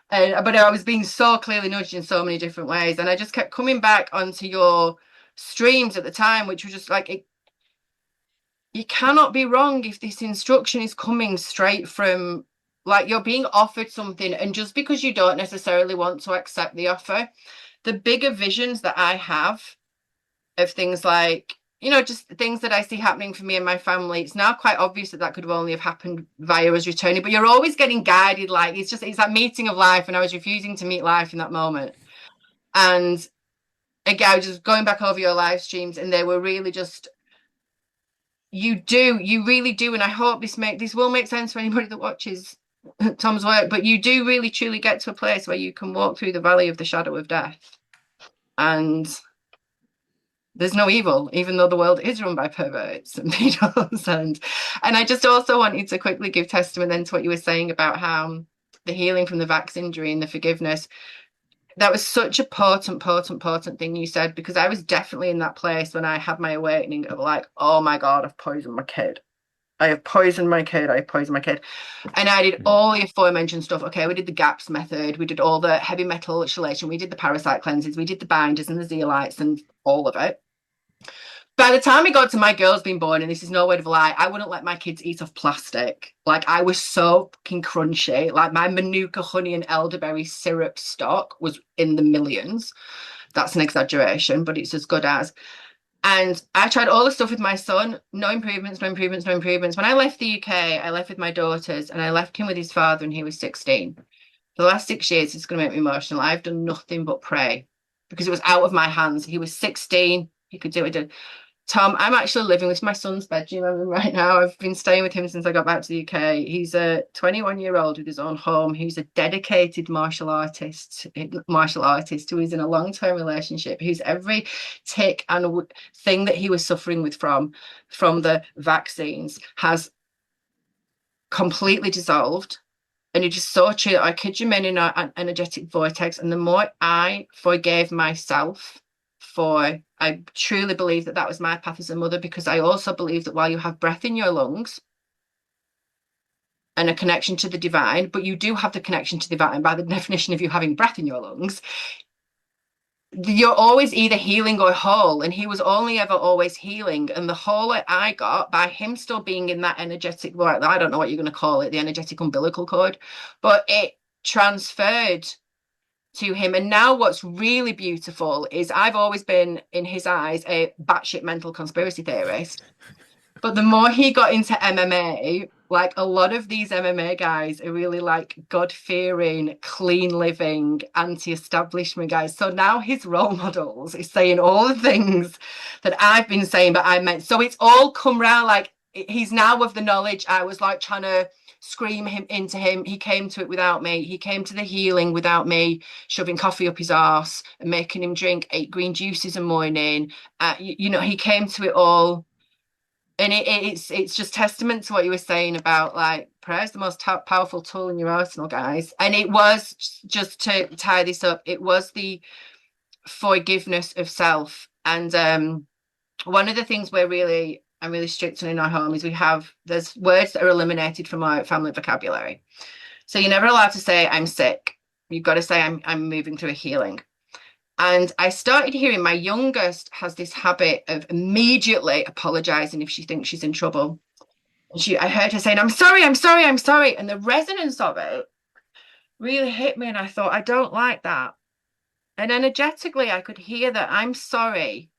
But I was being so clearly nudged in so many different ways, and I just kept coming back onto your streams at the time, which was just like you cannot be wrong if this instruction is coming straight from, like, you're being offered something, and just because you don't necessarily want to accept the offer, the bigger visions that I have of things like, just things that I see happening for me and my family, it's now quite obvious that could have only have happened via us returning, but you're always getting guided. Like, it's that meeting of life, and I was refusing to meet life in that moment. And again, I was just going back over your live streams, and they were really just, you really do, and I hope this will make sense for anybody that watches Tom's work, but you do really truly get to a place where you can walk through the valley of the shadow of death, and there's no evil, even though the world is run by perverts and pedos. And I just also wanted to quickly give testament then to what you were saying about how the healing from the vax injury and the forgiveness. that was such a potent thing you said, because I was definitely in that place when I had my awakening of like, oh my God, I've poisoned my kid. I have poisoned my kid. I have poisoned my kid. And I did Mm. all the aforementioned stuff. Okay, we did the GAPS method. We did all the heavy metal chelation. We did the parasite cleanses. We did the binders and the zeolites and all of it. By the time it got to my girls being born, and this is no word of a lie, I wouldn't let my kids eat off plastic. Like I was so fucking crunchy. Like my Manuka honey and elderberry syrup stock was in the millions. That's an exaggeration, but it's as good as. And I tried all the stuff with my son. No improvements, no improvements, no improvements. When I left the UK, I left with my daughters and I left him with his father and he was 16. For the last 6 years, it's going to make me emotional. I've done nothing but pray because it was out of my hands. He was 16. He could do it. Tom, I'm actually living with my son's bedroom right now. I've been staying with him since I got back to the UK. He's a 21-year-old with his own home. He's a dedicated martial artist who is in a long-term relationship, who's every tick and thing that he was suffering with from the vaccines has completely dissolved. And it just so true. I kid you, men in an energetic vortex. And the more I forgave myself for, I truly believe that that was my path as a mother, because I also believe that while you have breath in your lungs and a connection to the divine, but you do have the connection to the divine by the definition of you having breath in your lungs, you're always either healing or whole. And he was only ever always healing. And the whole that I got by him still being in that energetic, well, I don't know what you're going to call it, the energetic umbilical cord, but it transferred to him. And now what's really beautiful is I've always been, in his eyes, a batshit mental conspiracy theorist. But the more he got into MMA, like a lot of these MMA guys are really like God-fearing, clean living, anti-establishment guys. So now his role models is saying all the things that I've been saying, but I meant. So it's all come round. Like he's now of the knowledge. I was like trying to scream him into him. He came to it without me. He came to the healing without me shoving coffee up his arse and making him drink 8 green juices a morning. He came to it all, and it's just testament to what you were saying about like prayer is the most powerful tool in your arsenal, guys. And it was, just to tie this up, it was the forgiveness of self. And one of the things I'm really strict on in our home is there's words that are eliminated from our family vocabulary. So you're never allowed to say I'm sick. You've got to say I'm moving through a healing. And I started hearing my youngest has this habit of immediately apologizing if she thinks she's in trouble. And I heard her saying, I'm sorry, I'm sorry, I'm sorry. And the resonance of it really hit me. And I thought, I don't like that. And energetically, I could hear that I'm sorry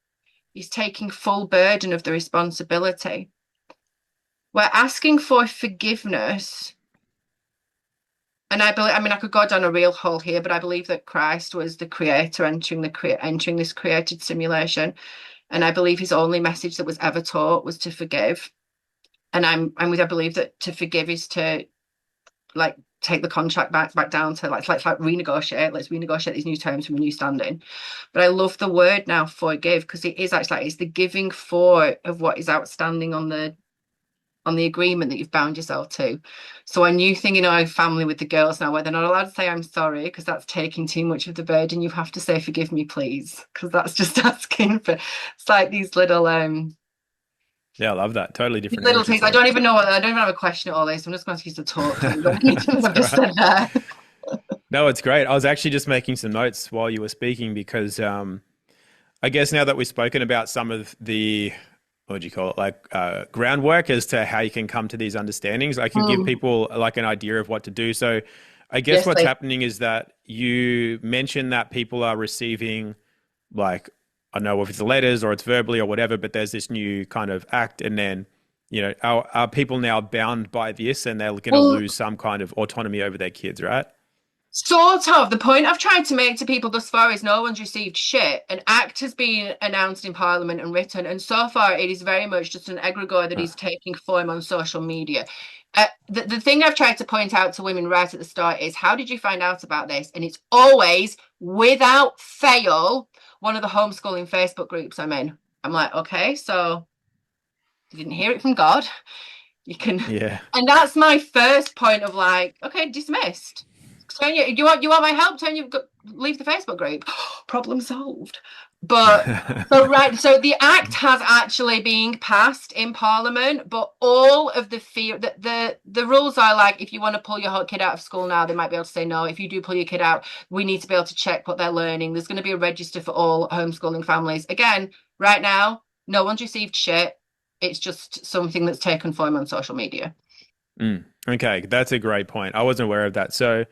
is taking full burden of the responsibility. We're asking for forgiveness. And I could go down a real hole here, but I believe that Christ was the creator entering this created simulation. And I believe his only message that was ever taught was to forgive. And I believe that to forgive is to like take the contract back down to like renegotiate. Let's renegotiate these new terms from a new standing. But I love the word now, forgive, because it is actually it's the giving for of what is outstanding on the agreement that you've bound yourself to. So a new thing in our family with the girls now, where they're not allowed to say I'm sorry because that's taking too much of the burden. You have to say forgive me, please, because that's just asking for. It's like these Yeah, I love that. Totally different little energies things. I there. don't even know what. I don't even have a question at all this. I'm just going to use to talk through the things That's I've all just right. said there. No, it's great. I was actually just making some notes while you were speaking because I guess now that we've spoken about some of the, what do you call it, like groundwork as to how you can come to these understandings, I can give Mm, people like an idea of what to do. So I guess yes, what's please. happening is that you mentioned that people are receiving like, I don't know if it's letters or it's verbally or whatever, but there's this new kind of act. And then, are people now bound by this and they're going to Well, lose some kind of autonomy over their kids, right? sort of. The point I've tried to make to people thus far is no one's received shit. An act has been announced in Parliament and written, and so far it is very much just an egregore that Huh. is taking form on social media. The thing I've tried to point out to women right at the start is how did you find out about this? And it's always, without fail, one of the homeschooling Facebook groups I'm in. I'm like, okay, so you didn't hear it from God. You can, Yeah. and that's my first point of like, okay, dismissed. Tonya, you want my help? Tonya, leave the Facebook group. Problem solved. But so right, so the act has actually been passed in Parliament, but all of the fear that the rules are like, if you want to pull your kid out of school now, they might be able to say no. If you do pull your kid out, we need to be able to check what they're learning. There's going to be a register for all homeschooling families. Again, right now, no one's received shit. It's just something that's taken form on social media. Okay, that's a great point. I wasn't aware of that. So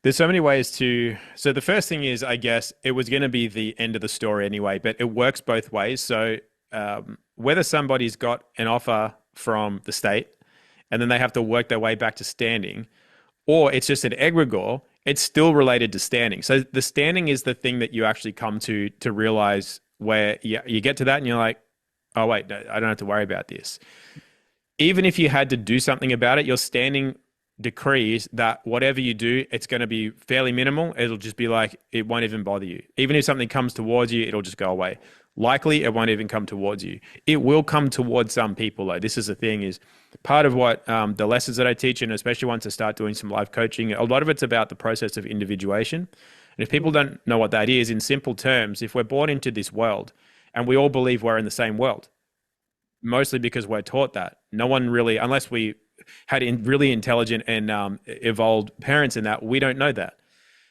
there's so many ways to. So the first thing is, I guess it was going to be the end of the story anyway, but it works both ways. So whether somebody's got an offer from the state and then they have to work their way back to standing, or it's just an egregore, it's still related to standing. So the standing is the thing that you actually come to realize where you get to that and you're like, oh wait, I don't have to worry about this. Even if you had to do something about it, your standing decrees that whatever you do, it's going to be fairly minimal. It'll just be like, it won't even bother you. Even if something comes towards you, it'll just go away. Likely, it won't even come towards you. It will come towards some people, though. This is the thing, is part of what the lessons that I teach, and especially once I start doing some live coaching, a lot of it's about the process of individuation. And if people don't know what that is, in simple terms, if we're born into this world and we all believe we're in the same world, mostly because we're taught that. No one really, unless we had really intelligent and evolved parents in that, we don't know that.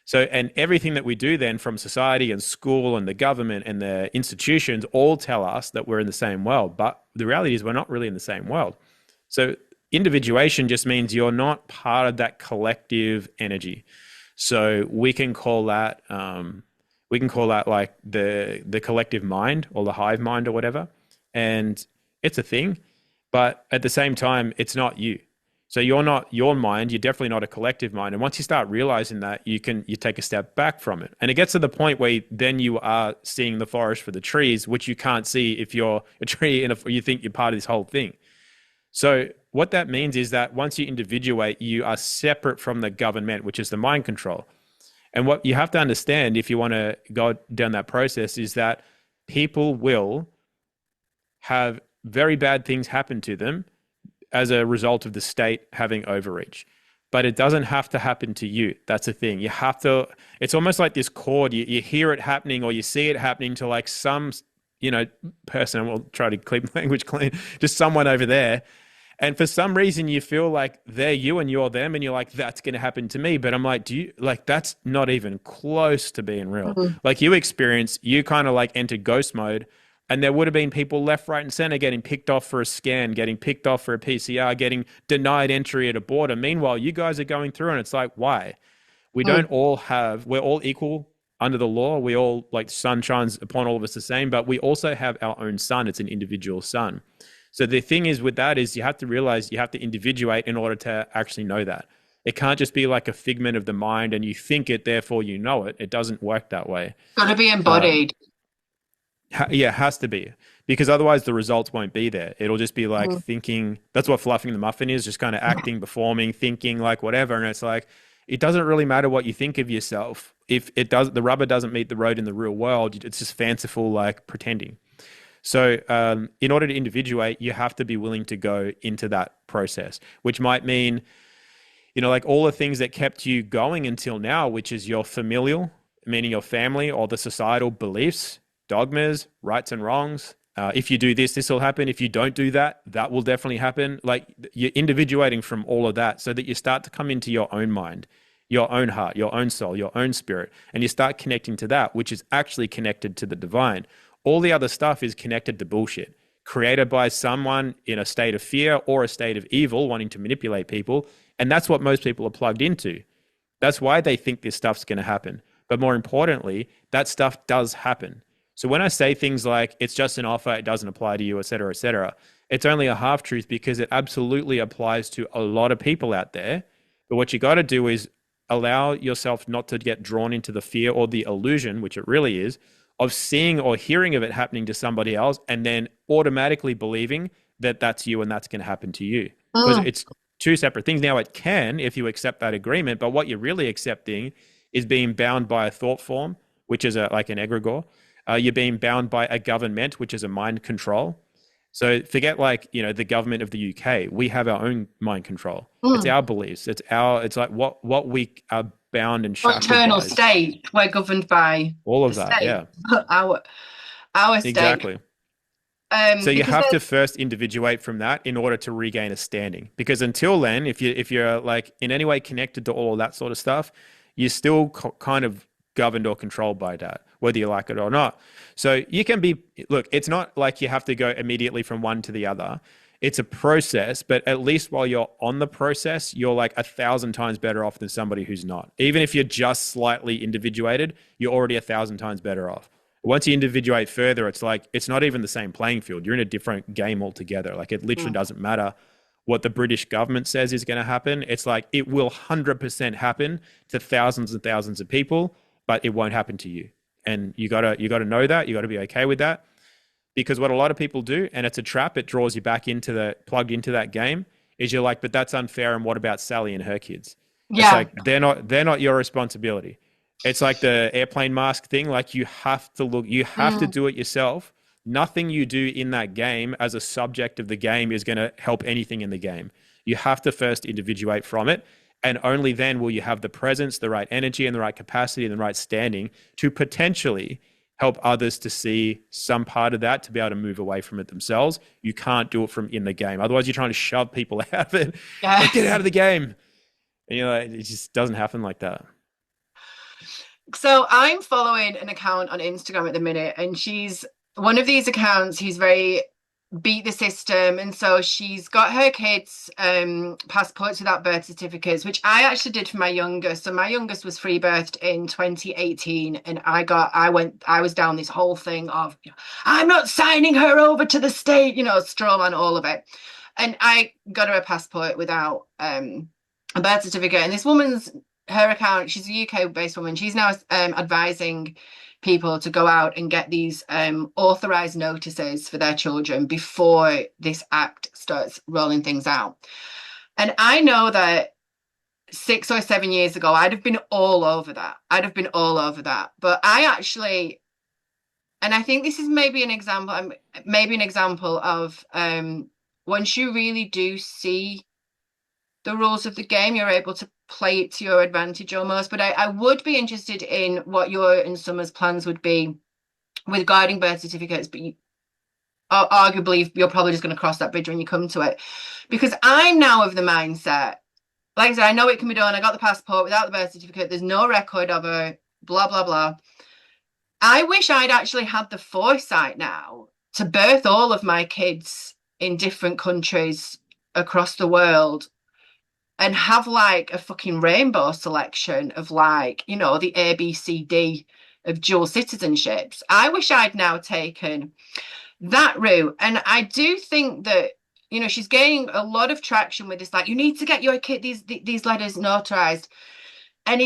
So, and everything that we do then from society and school and the government and the institutions all tell us that we're in the same world. But the reality is we're not really in the same world. So individuation just means you're not part of that collective energy. So we can call that like the collective mind or the hive mind or whatever. And it's a thing, but at the same time, it's not you. So you're not your mind. You're definitely not a collective mind. And once you start realizing that, you take a step back from it. And it gets to the point where then you are seeing the forest for the trees, which you can't see if you're a tree and if you think you're part of this whole thing. So what that means is that once you individuate, you are separate from the government, which is the mind control. And what you have to understand if you want to go down that process is that people will have very bad things happen to them as a result of the state having overreach. But it doesn't have to happen to you. That's the thing. You have to, it's almost like this chord. You hear it happening or you see it happening to like some, person, and we'll try to keep language clean, just someone over there. And for some reason you feel like they're you and you're them and you're like, that's going to happen to me. But I'm like, that's not even close to being real. Mm-hmm. Like you kind of like entered ghost mode. And there would have been people left, right, and center getting picked off for a scan, getting picked off for a PCR, getting denied entry at a border. Meanwhile, you guys are going through, and it's like, why? We're all equal under the law. We all, like, sun shines upon all of us the same, but we also have our own sun. It's an individual sun. So the thing is with that is you have to realize you have to individuate in order to actually know that. It can't just be like a figment of the mind and you think it, therefore you know it. It doesn't work that way. Got to be embodied. Yeah, it has to be, because otherwise the results won't be there. It'll just be like thinking. That's what fluffing the muffin is, just kind of acting, performing, thinking, like whatever. And it's like, it doesn't really matter what you think of yourself. If the rubber doesn't meet the road in the real world, it's just fanciful, like pretending. So in order to individuate, you have to be willing to go into that process, which might mean, like all the things that kept you going until now, which is your familial, meaning your family, or the societal beliefs, dogmas, rights and wrongs. If you do this, this will happen. If you don't do that, that will definitely happen. Like you're individuating from all of that so that you start to come into your own mind, your own heart, your own soul, your own spirit, and you start connecting to that, which is actually connected to the divine. All the other stuff is connected to bullshit, created by someone in a state of fear or a state of evil wanting to manipulate people. And that's what most people are plugged into. That's why they think this stuff's going to happen. But more importantly, that stuff does happen. So when I say things like, it's just an offer, it doesn't apply to you, et cetera, it's only a half truth because it absolutely applies to a lot of people out there. But what you got to do is allow yourself not to get drawn into the fear or the illusion, which it really is, of seeing or hearing of it happening to somebody else and then automatically believing that that's you and that's going to happen to you. Because it's two separate things. Now it can, if you accept that agreement, but what you're really accepting is being bound by a thought form, which is like an egregore. You're being bound by a government, which is a mind control. So forget like, the government of the UK. We have our own mind control. It's Mm. our beliefs. It's like what we are bound and shackled Internal by. state. We're governed by All the of that. state, Yeah, our our state. exactly. So you Because have to there's first individuate from that in order to regain a standing. Because until then, if you're like in any way connected to all of that sort of stuff, you're still kind of governed or controlled by that, whether you like it or not. So you can be, look, it's not like you have to go immediately from one to the other. It's a process, but at least while you're on the process, you're like 1,000 times better off than somebody who's not. Even if you're just slightly individuated, you're already 1,000 times better off. Once you individuate further, it's like it's not even the same playing field. You're in a different game altogether. Like it literally doesn't matter what the British government says is going to happen. It's like it will 100% happen to thousands and thousands of people, but it won't happen to you. And you gotta know that. You gotta be okay with that. Because what a lot of people do, and it's a trap, it draws you back into the plugged into that game, is you're like, but that's unfair. And what about Sally and her kids? It's yeah. like they're not your responsibility. It's like the airplane mask thing. Like you have to Mm. do it yourself. Nothing you do in that game as a subject of the game is going to help anything in the game. You have to first individuate from it. And only then will you have the presence, the right energy, and the right capacity and the right standing to potentially help others to see some part of that to be able to move away from it themselves. You can't do it from in the game. Otherwise, you're trying to shove people out of it. Yeah. Like, get out of the game. And it just doesn't happen like that. So I'm following an account on Instagram at the minute, and she's one of these accounts who's very beat the system. And so she's got her kids' passports without birth certificates, which I actually did for my youngest. So my youngest was free birthed in 2018, and I was down this whole thing of, I'm not signing her over to the state, straw man, all of it. And I got her a passport without a birth certificate. And this woman's her account, she's a UK based woman. She's now advising people to go out and get these authorized notices for their children before this act starts rolling things out. And I know that 6 or 7 years ago, I'd have been all over that. I'd have been all over that. But I actually, and I think this is maybe an example of once you really do see the rules of the game, you're able to play it to your advantage almost. But I would be interested in what your and Summer's plans would be with guarding birth certificates, but arguably you're probably just going to cross that bridge when you come to it. Because I'm now of the mindset, like I said, I know it can be done. I got the passport without the birth certificate. There's no record of her, blah, blah, blah. I wish I'd actually had the foresight now to birth all of my kids in different countries across the world and have like a fucking rainbow selection of like, the ABCD of dual citizenships. I wish I'd now taken that route. And I do think that, she's gaining a lot of traction with this, like, you need to get your kid these letters notarized. And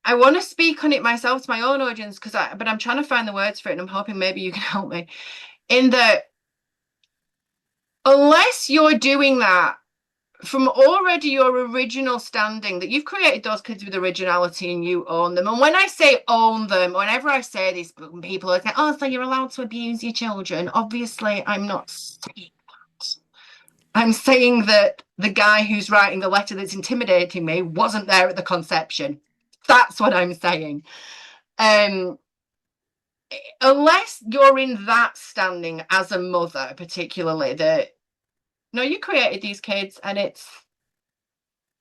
I want to speak on it myself to my own audience but I'm trying to find the words for it, and I'm hoping maybe you can help me. In that, unless you're doing that from already your original standing, that you've created those kids with originality and you own them. And when I say own them, whenever I say this, people are like, oh, so you're allowed to abuse your children. Obviously, I'm not saying that. I'm saying that the guy who's writing the letter that's intimidating me wasn't there at the conception. That's what I'm saying. Um, unless you're in that standing as a mother, particularly, that no, you created these kids, and it's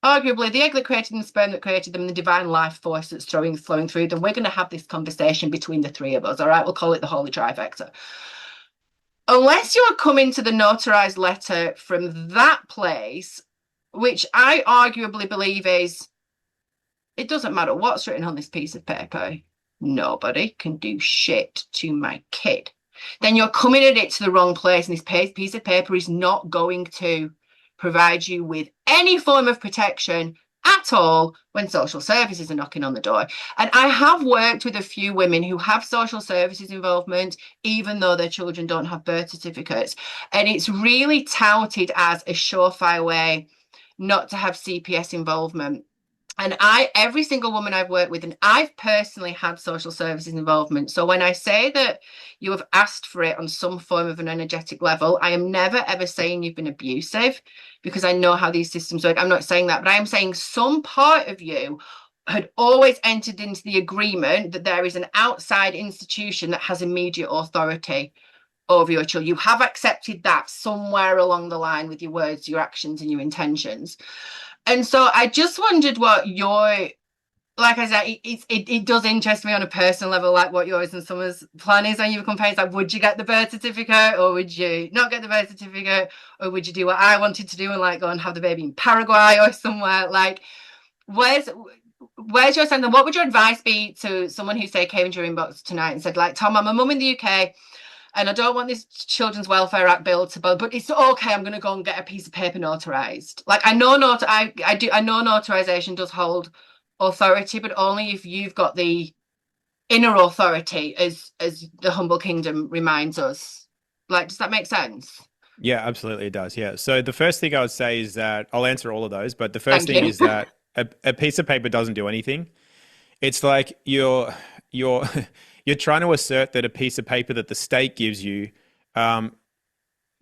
arguably the egg that created them, the sperm that created them, the divine life force that's flowing through them. We're going to have this conversation between the three of us. All right, we'll call it the holy trifecta. Unless you're coming to the notarized letter from that place, which I arguably believe is, it doesn't matter what's written on this piece of paper, nobody can do shit to my kid. Then you're coming at it to the wrong place, and this piece of paper is not going to provide you with any form of protection at all when social services are knocking on the door. And I have worked with a few women who have social services involvement, even though their children don't have birth certificates. And it's really touted as a surefire way not to have CPS involvement. And every single woman I've worked with, and I've personally had social services involvement. So when I say that you have asked for it on some form of an energetic level, I am never ever saying you've been abusive, because I know how these systems work. I'm not saying that, but I am saying some part of you had always entered into the agreement that there is an outside institution that has immediate authority over your child. You have accepted that somewhere along the line with your words, your actions, and your intentions. And so I just wondered what your, like I said, it does interest me on a personal level, like what yours and Summer's plan is when you become parents. Like, would you get the birth certificate, or would you not get the birth certificate, or would you do what I wanted to do and like go and have the baby in Paraguay or somewhere? Like, where's where's your sense, and what would your advice be to someone who say came into your inbox tonight and said, like, Tom, I'm a mum in the UK and I don't want this Children's Welfare Act bill to, but it's okay. I'm going to go and get a piece of paper notarized. Like, I know I know notarization does hold authority, but only if you've got the inner authority, as the humble kingdom reminds us. Like, does that make sense? Yeah, absolutely it does. Yeah. So the first thing I would say is that I'll answer all of those, but the first Thank thing you. is that a piece of paper doesn't do anything. It's like you're you're trying to assert that a piece of paper that the state gives you um,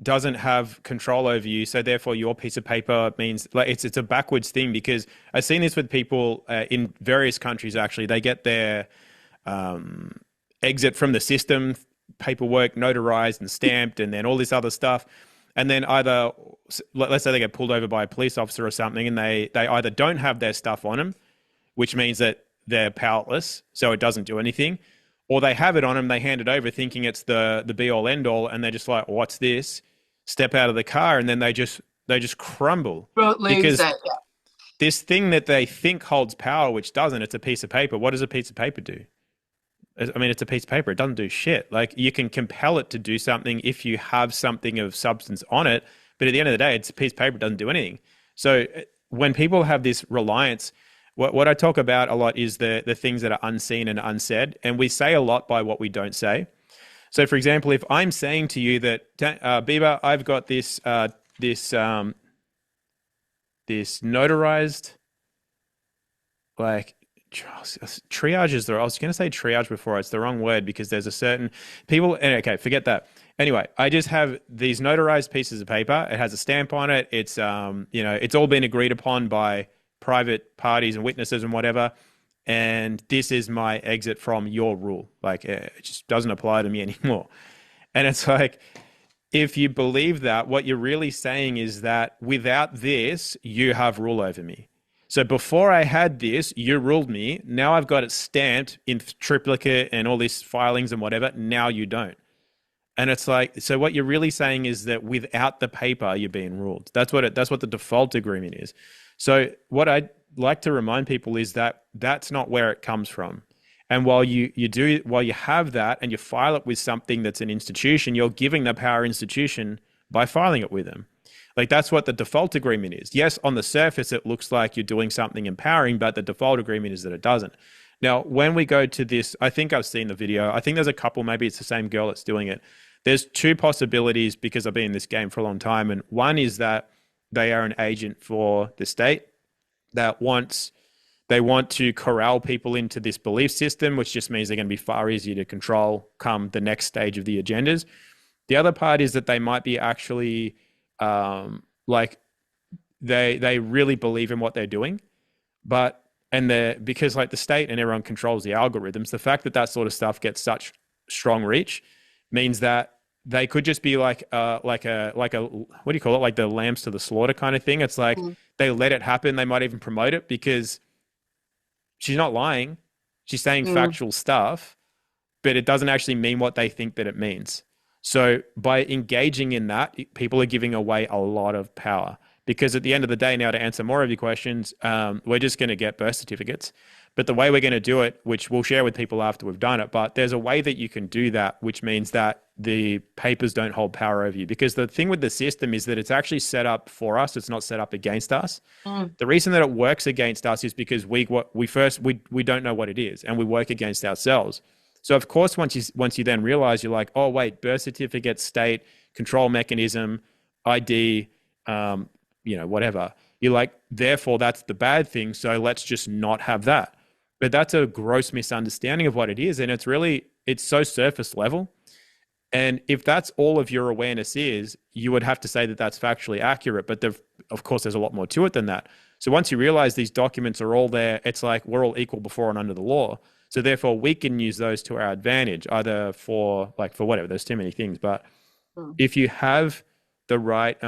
doesn't have control over you, so therefore your piece of paper means, like, it's a backwards thing, because I've seen this with people in various countries. Actually, they get their um, exit from the system paperwork notarized and stamped, and then all this other stuff. And then either, let's say they get pulled over by a police officer or something, and they either don't have their stuff on them, which means that they're powerless, so it doesn't do anything, or they have it on them, they hand it over thinking it's the be all end all, and they're just like, what's this? Step out of the car, and then they just crumble, Lose because it. Yeah. this thing that they think holds power, which doesn't, it's a piece of paper. What does a piece of paper do? I mean, it's a piece of paper. It doesn't do shit. Like, you can compel it to do something if you have something of substance on it, but at the end of the day, it's a piece of paper. It doesn't do anything. So when people have this reliance, what I talk about a lot is the things that are unseen and unsaid, and we say a lot by what we don't say. So, for example, if I'm saying to you that, Biba, I've got this notarized, like, triage is the, I was going to say triage before. It's the wrong word, because there's a certain people. And okay, forget that. Anyway, I just have these notarized pieces of paper. It has a stamp on it. It's it's all been agreed upon by private parties and witnesses and whatever. And this is my exit from your rule. Like, it just doesn't apply to me anymore. And it's like, if you believe that, what you're really saying is that without this, you have rule over me. So before I had this, you ruled me. Now I've got it stamped in triplicate and all these filings and whatever. Now you don't. And it's like, so what you're really saying is that without the paper, you're being ruled. That's what the default agreement is. So what I like to remind people is that that's not where it comes from. And while you have that and you file it with something that's an institution, you're giving the power institution by filing it with them. Like, that's what the default agreement is. Yes, on the surface, it looks like you're doing something empowering, but the default agreement is that it doesn't. Now, when we go to this, I think I've seen the video. I think there's a couple, maybe it's the same girl that's doing it. There's two possibilities, because I've been in this game for a long time. And one is that they are an agent for the state that they want to corral people into this belief system, which just means they're going to be far easier to control come the next stage of the agendas. The other part is that they might be actually like, they really believe in what they're doing, but because, like, the state and everyone controls the algorithms, the fact that that sort of stuff gets such strong reach means that they could just be like a what do you call it, like the lambs to the slaughter kind of thing. It's like, they let it happen. They might even promote it, because she's not lying, she's saying factual stuff, but it doesn't actually mean what they think that it means. So by engaging in that, people are giving away a lot of power, because at the end of the day, now to answer more of your questions, we're just going to get birth certificates. But the way we're going to do it, which we'll share with people after we've done it, but there's a way that you can do that, which means that the papers don't hold power over you. Because the thing with the system is that it's actually set up for us. It's not set up against us. The reason that it works against us is because we don't know what it is, and we work against ourselves. So of course, once you then realize, you're like, oh wait, birth certificate, state, control mechanism, ID, whatever. You're like, therefore, that's the bad thing. So let's just not have that. But that's a gross misunderstanding of what it is. And it's so surface level. And if that's all of your awareness is, you would have to say that that's factually accurate. But of course, there's a lot more to it than that. So once you realize these documents are all there, it's like we're all equal before and under the law. So therefore, we can use those to our advantage, either for whatever. There's too many things, but Mm. if you have the right,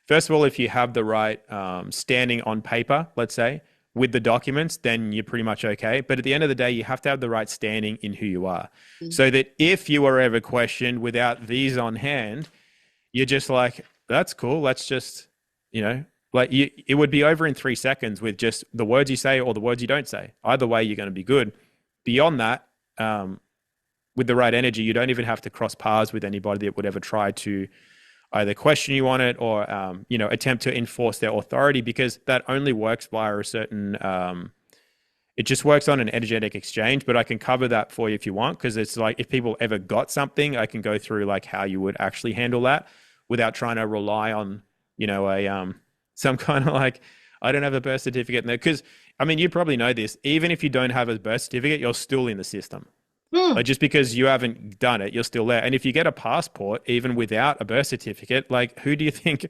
first of all, if you have the right standing on paper, let's say, with the documents, then you're pretty much okay. But at the end of the day, you have to have the right standing in who you are. Mm. So that if you were ever questioned without these on hand, you're just like, that's cool. Let's just, like it would be over in 3 seconds with just the words you say or the words you don't say. Either way, you're going to be good. Beyond that, with the right energy, you don't even have to cross paths with anybody that would ever try to either question you on it or attempt to enforce their authority, because that only works via a certain it just works on an energetic exchange. But I can cover that for you if you want, because it's like if people ever got something, I can go through like how you would actually handle that without trying to rely on a some kind of like, I don't have a birth certificate in there, because I mean, you probably know this, even if you don't have a birth certificate, you're still in the system. Mm. Like just because you haven't done it, you're still there. And if you get a passport, even without a birth certificate, like who do you think,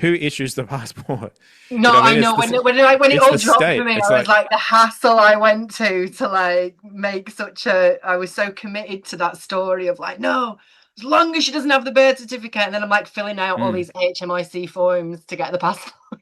who issues the passport? No, You know what I I mean? know when it It's all the dropped for state. me, It's I was like, like the hassle I went to like make such a. I was so committed to that story of like, no, as long as she doesn't have the birth certificate, and then I'm like filling out all mm, these HMIC forms to get the passport.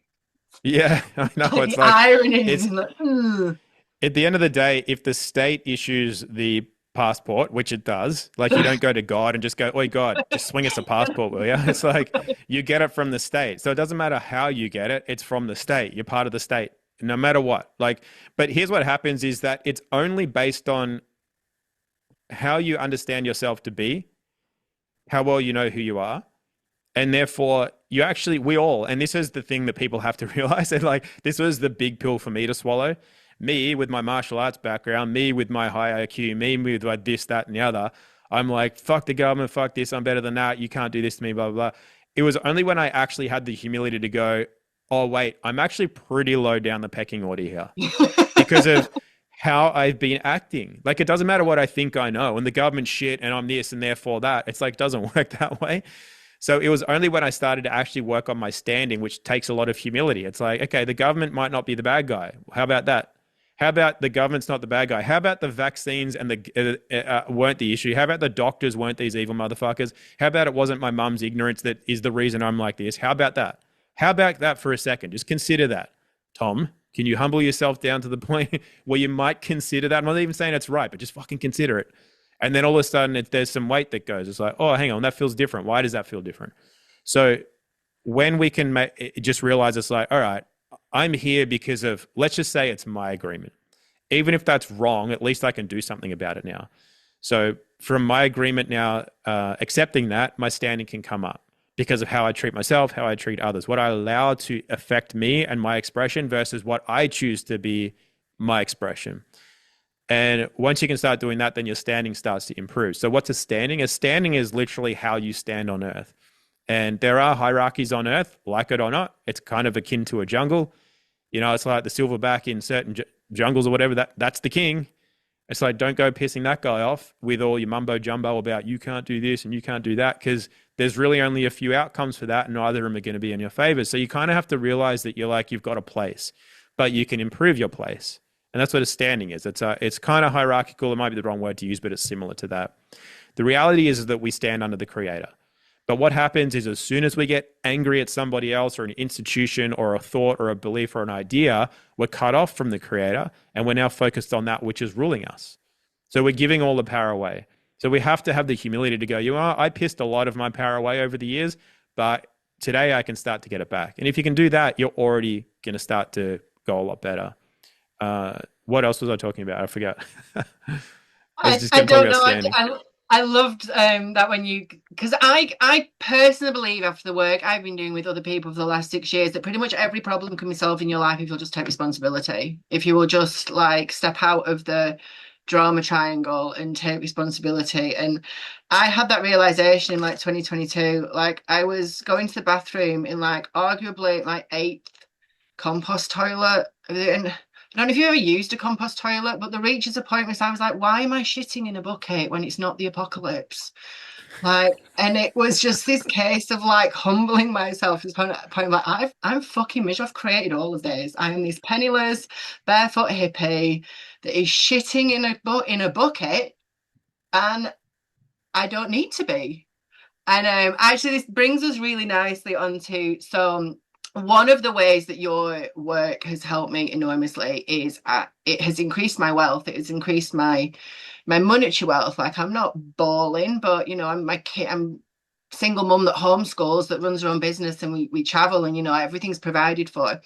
yeah, I know. Like It's the like ironies, it's and like, ugh. at the end of the day, if the state issues the passport, which it does, like you don't go to God and just go, "Oi, God, just swing us a passport, will you?" It's like you get it from the state. So it doesn't matter how you get it, it's from the state. You're part of the state, no matter what. Like, but here's what happens is that it's only based on how you understand yourself to be, how well you know who you are, and therefore you actually we all, and this is the thing that people have to realize, and like this was the big pill for me to swallow, me with my martial arts background, me with my high IQ, me with like this, that, and the other. I'm like, fuck the government, fuck this, I'm better than that, you can't do this to me, blah blah blah. It was only when I actually had the humility to go, oh wait, I'm actually pretty low down the pecking order here because of how I've been acting. Like it doesn't matter what I think I know, and the government shit, and I'm this and therefore that. It's like it doesn't work that way. So it was only when I started to actually work on my standing, which takes a lot of humility. It's like, okay, the government might not be the bad guy. How about that? How about the government's not the bad guy? How about the vaccines and the weren't the issue? How about the doctors weren't these evil motherfuckers? How about it wasn't my mum's ignorance that is the reason I'm like this? How about that? How about that for a second? Just consider that. Tom, can you humble yourself down to the point where you might consider that? I'm not even saying it's right, but just fucking consider it. And then all of a sudden, there's some weight that goes. It's like, oh, hang on, that feels different. Why does that feel different? So when we can just realize it's like, all right, I'm here because of, let's just say it's my agreement. Even if that's wrong, at least I can do something about it now. So from my agreement now, accepting that, my standing can come up because of how I treat myself, how I treat others, what I allow to affect me and my expression versus what I choose to be my expression. And once you can start doing that, then your standing starts to improve. So what's a standing? A standing is literally how you stand on earth. And there are hierarchies on earth, like it or not. It's kind of akin to a jungle. It's like the silverback in certain jungles or whatever. That's the king. It's like, don't go pissing that guy off with all your mumbo jumbo about you can't do this and you can't do that, because there's really only a few outcomes for that, and neither of them are going to be in your favor. So you kind of have to realize that you've got a place, but you can improve your place. And that's what a standing is. It's kind of hierarchical. It might be the wrong word to use, but it's similar to that. The reality is that we stand under the creator. But what happens is as soon as we get angry at somebody else or an institution or a thought or a belief or an idea, we're cut off from the creator and we're now focused on that which is ruling us. So we're giving all the power away. So we have to have the humility to go, I pissed a lot of my power away over the years, but today I can start to get it back. And if you can do that, you're already going to start to go a lot better. What else was I talking about? I forgot. I was just I going to talk don't about know. standing. I loved that when you, because I personally believe after the work I've been doing with other people for the last 6 years that pretty much every problem can be solved in your life if you'll just take responsibility. If you will just like step out of the drama triangle and take responsibility. And I had that realization in like 2022. Like I was going to the bathroom in like arguably my eighth compost toilet. And I don't know if you ever used a compost toilet, but there reaches a point where I was like, why am I shitting in a bucket when it's not the apocalypse? Like, and it was just this case of like humbling myself to the point like I'm fucking miserable. I've created all of this. I am this penniless, barefoot hippie that is shitting in a bucket, and I don't need to be. And actually, this brings us really nicely onto one of the ways that your work has helped me enormously is it has increased my wealth. It has increased my monetary wealth. Like I'm not balling, but you know, I'm single mum that homeschools, that runs her own business, and we travel, and you know, everything's provided for.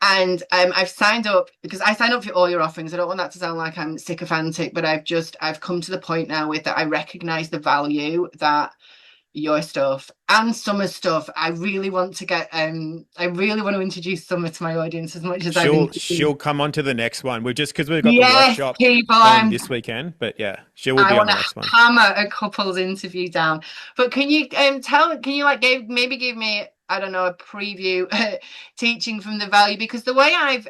And I've signed up because I sign up for all your offerings. I don't want that to sound like I'm sycophantic, but I've come to the point now with that I recognize the value that your stuff and Summer's stuff. I really want to introduce Summer to my audience as much as I've She'll introduced. come on to the next one. Because we've got the Yes, workshop people, on this weekend, but yeah, she will I be on want the to next one. hammer a couple's interview down. But can you like give me, I don't know, a preview teaching from the value, because the way I've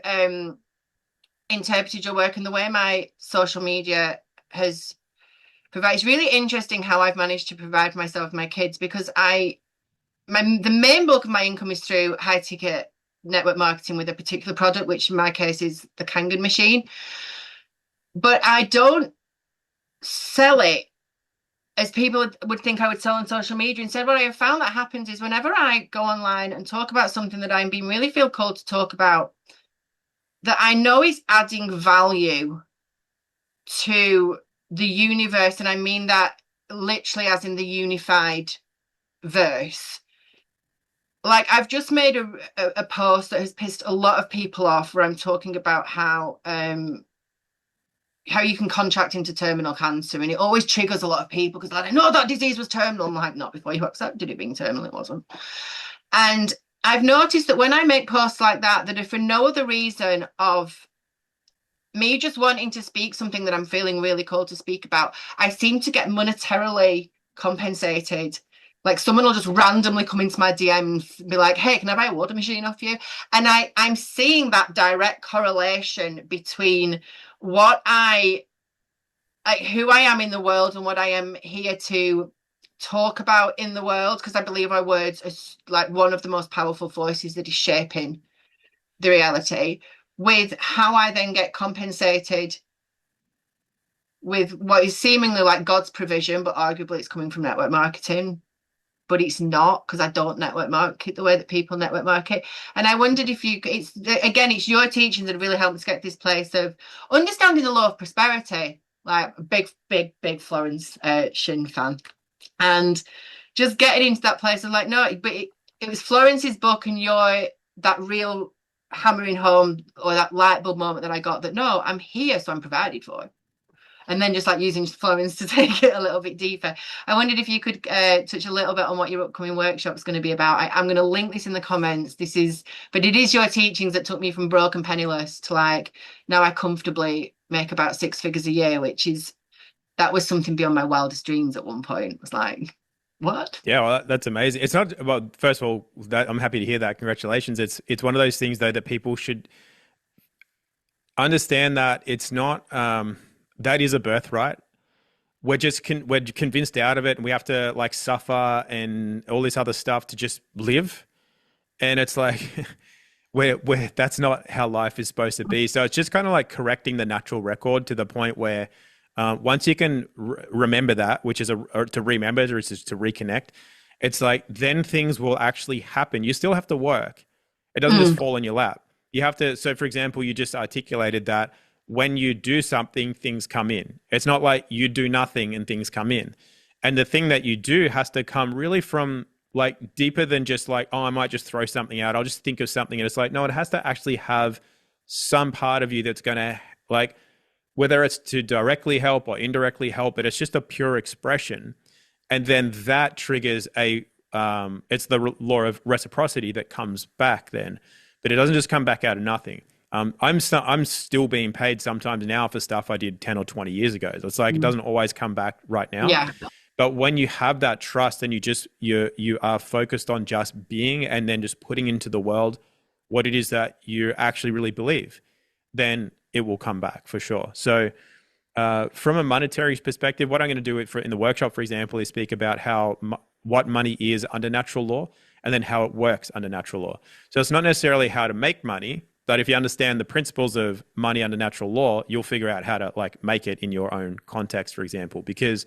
interpreted your work and the way my social media has provided, it's really interesting how I've managed to provide for myself and my kids, because the main bulk of my income is through high ticket network marketing with a particular product, which in my case is the Kangen machine. But I don't sell it as people would think I would sell on social media. Instead, what I have found that happens is whenever I go online and talk about something that I'm being really feel called to talk about, that I know is adding value to the universe, and I mean that literally as in the unified verse. Like I've just made a post that has pissed a lot of people off, where I'm talking about how you can contract into terminal cancer, and it always triggers a lot of people because like, I know that disease was terminal. I'm like, not before you accepted it being terminal, it wasn't. And I've noticed that when I make posts like that, that if for no other reason of me just wanting to speak something that I'm feeling really called to speak about, I seem to get monetarily compensated. Like someone will just randomly come into my DMs and be like, hey, can I buy a water machine off you? And I'm seeing that direct correlation between what like who I am in the world and what I am here to talk about in the world, because I believe our words are like one of the most powerful forces that is shaping the reality, with how I then get compensated with what is seemingly like God's provision, but arguably it's coming from network marketing. But it's not, because I don't network market the way that people network market. And I wondered if it's your teachings that have really helped us get this place of understanding the law of prosperity. Like big Florence Shin fan, and just getting into that place of like, no, but it was Florence's book and your that real hammering home, or that light bulb moment that I got, that no, I'm here, so I'm provided for. And then just like using Florence to take it a little bit deeper. I wondered if you could touch a little bit on what your upcoming workshop is going to be about. I'm going to link this in the comments. But it is your teachings that took me from broke and penniless to like, now I comfortably make about 6 figures a year, that was something beyond my wildest dreams at one point. It was like, what? Yeah, well, that's amazing. It's not well. First of all, I'm happy to hear that. Congratulations. It's one of those things though that people should understand that it's not. That is a birthright. We're convinced out of it, and we have to like suffer and all this other stuff to just live. And it's like where that's not how life is supposed to be. So it's just kind of like correcting the natural record to the point where once you can remember that, which is to remember, or is to reconnect, it's like then things will actually happen. You still have to work. It doesn't just Mm. fall in your lap. You have to. So, for example, you just articulated that when you do something, things come in. It's not like you do nothing and things come in. And the thing that you do has to come really from like deeper than just like, oh, I might just throw something out. I'll just think of something. And it's like, no, it has to actually have some part of you that's going to like, whether it's to directly help or indirectly help, but it's just a pure expression. And then that triggers it's the law of reciprocity that comes back then, but it doesn't just come back out of nothing. I'm still being paid sometimes now for stuff I did 10 or 20 years ago. It's like it Mm. doesn't always come back right now. Yeah. But when you have that trust and you are focused on just being and then just putting into the world what it is that you actually really believe, then it will come back for sure. So from a monetary perspective, what I'm going to do in the workshop, for example, is speak about what money is under natural law and then how it works under natural law. So it's not necessarily how to make money, but if you understand the principles of money under natural law, you'll figure out how to like make it in your own context, for example, because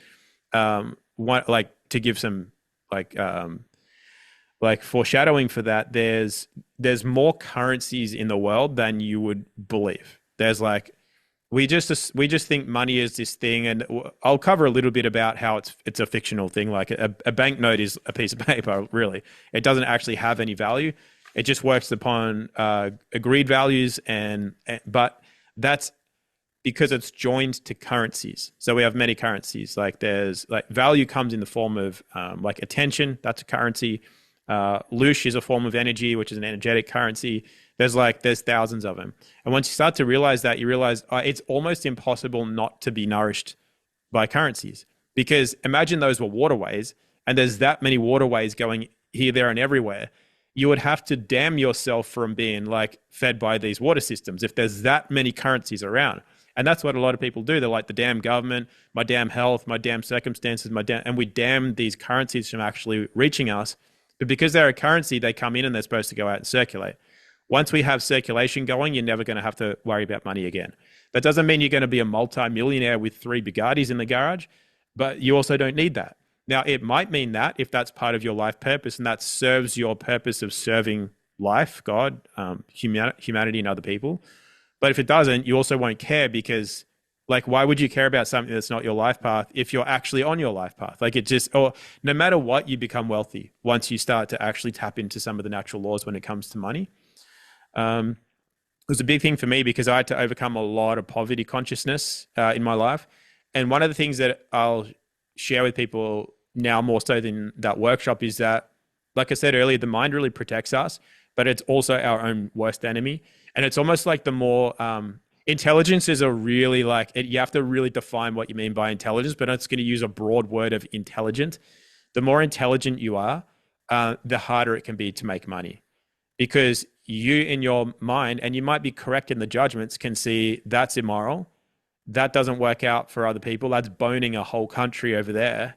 like to give some like foreshadowing for that, there's more currencies in the world than you would believe. There's like we just think money is this thing, and I'll cover a little bit about how it's a fictional thing. Like a banknote is a piece of paper, really. It doesn't actually have any value. It just works upon agreed values, but that's because it's joined to currencies. So we have many currencies. Like there's like value comes in the form of like attention. That's a currency. Loosh is a form of energy, which is an energetic currency. There's thousands of them. And once you start to realize that, you realize it's almost impossible not to be nourished by currencies. Because imagine those were waterways, and there's that many waterways going here, there, and everywhere. You would have to damn yourself from being like fed by these water systems if there's that many currencies around. And that's what a lot of people do. They're like the damn government, my damn health, my damn circumstances, and we damn these currencies from actually reaching us. But because they're a currency, they come in and they're supposed to go out and circulate. Once we have circulation going, you're never going to have to worry about money again. That doesn't mean you're going to be a multi-millionaire with 3 Bugattis in the garage, but you also don't need that. Now, it might mean that if that's part of your life purpose and that serves your purpose of serving life, God, humanity, and other people. But if it doesn't, you also won't care because, like, why would you care about something that's not your life path if you're actually on your life path? Like or no matter what, you become wealthy once you start to actually tap into some of the natural laws when it comes to money. It was a big thing for me because I had to overcome a lot of poverty consciousness in my life. And one of the things that I'll share with people now more so than that workshop is that, like I said earlier, the mind really protects us, but it's also our own worst enemy. And it's almost like the more intelligence is a really you have to really define what you mean by intelligence, but I'm just going to use a broad word of intelligent. The more intelligent you are, the harder it can be to make money. Because you in your mind, and you might be correct in the judgments, can see that's immoral. That doesn't work out for other people. That's boning a whole country over there.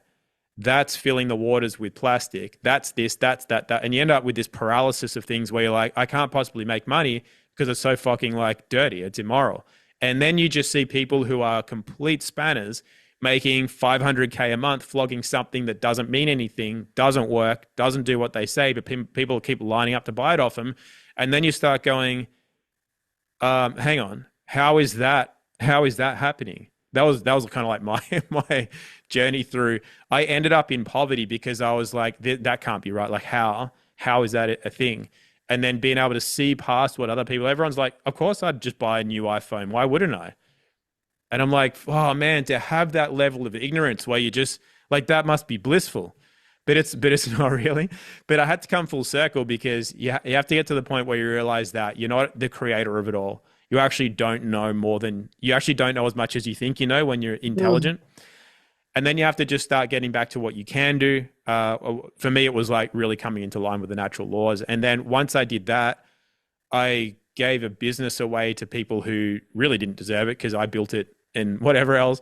That's filling the waters with plastic. That's this, that's that. And you end up with this paralysis of things where you're like, I can't possibly make money because it's so fucking like dirty. It's immoral. And then you just see people who are complete spanners making 500K a month, flogging something that doesn't mean anything, doesn't work, doesn't do what they say, but people keep lining up to buy it off them. And then you start going, hang on, how is that happening? That was kind of like my journey through. I ended up in poverty because I was like, that can't be right. Like how is that a thing? And then being able to see past what other people, everyone's like, of course I'd just buy a new iPhone. Why wouldn't I? And I'm like, oh man, to have that level of ignorance where you just like, that must be blissful, but it's not really. But I had to come full circle because you have to get to the point where you realize that you're not the creator of it all. You actually don't know you actually don't know as much as you think you know when you're intelligent. Mm. And then you have to just start getting back to what you can do. For me, it was like really coming into line with the natural laws. And then once I did that, I gave a business away to people who really didn't deserve it because I built it and whatever else.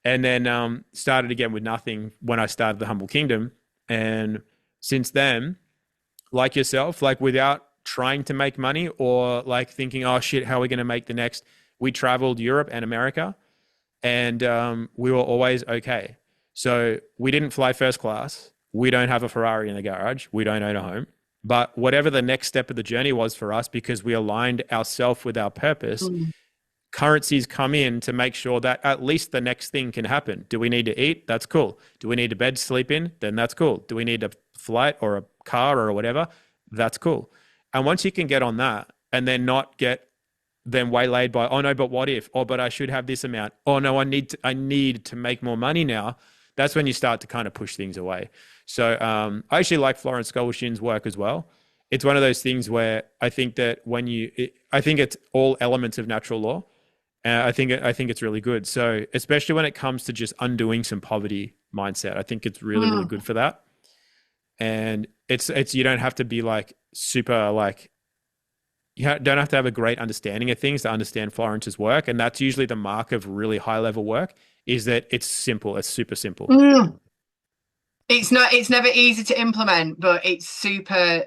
And then started again with nothing when I started the Humble Kingdom. And since then, like yourself, like without trying to make money or like thinking, oh shit, how are we going to make the next? We traveled Europe and America and we were always okay. So we didn't fly first class. We don't have a Ferrari in the garage. We don't own a home. But whatever the next step of the journey was for us, because we aligned ourselves with our purpose, currencies come in to make sure that at least the next thing can happen. Do we need to eat? That's cool. Do we need a bed to sleep in? Then that's cool. Do we need a flight or a car or whatever? That's cool. And once you can get on that and then not get then waylaid by, oh no, but what if? Oh, but I should have this amount. Oh no, I need to make more money now. That's when you start to kind of push things away. So I actually like Florence Scoulshin's work as well. it's one of those things where I think that I think it's all elements of natural law. I think it's really good. So especially when it comes to just undoing some poverty mindset, I think it's really, really Mm, good for that. And it's you don't have to be like super like don't have to have a great understanding of things to understand Florence's work. And that's usually the mark of really high level work is that it's simple. It's super simple. mm. It's never easy to implement, but it's super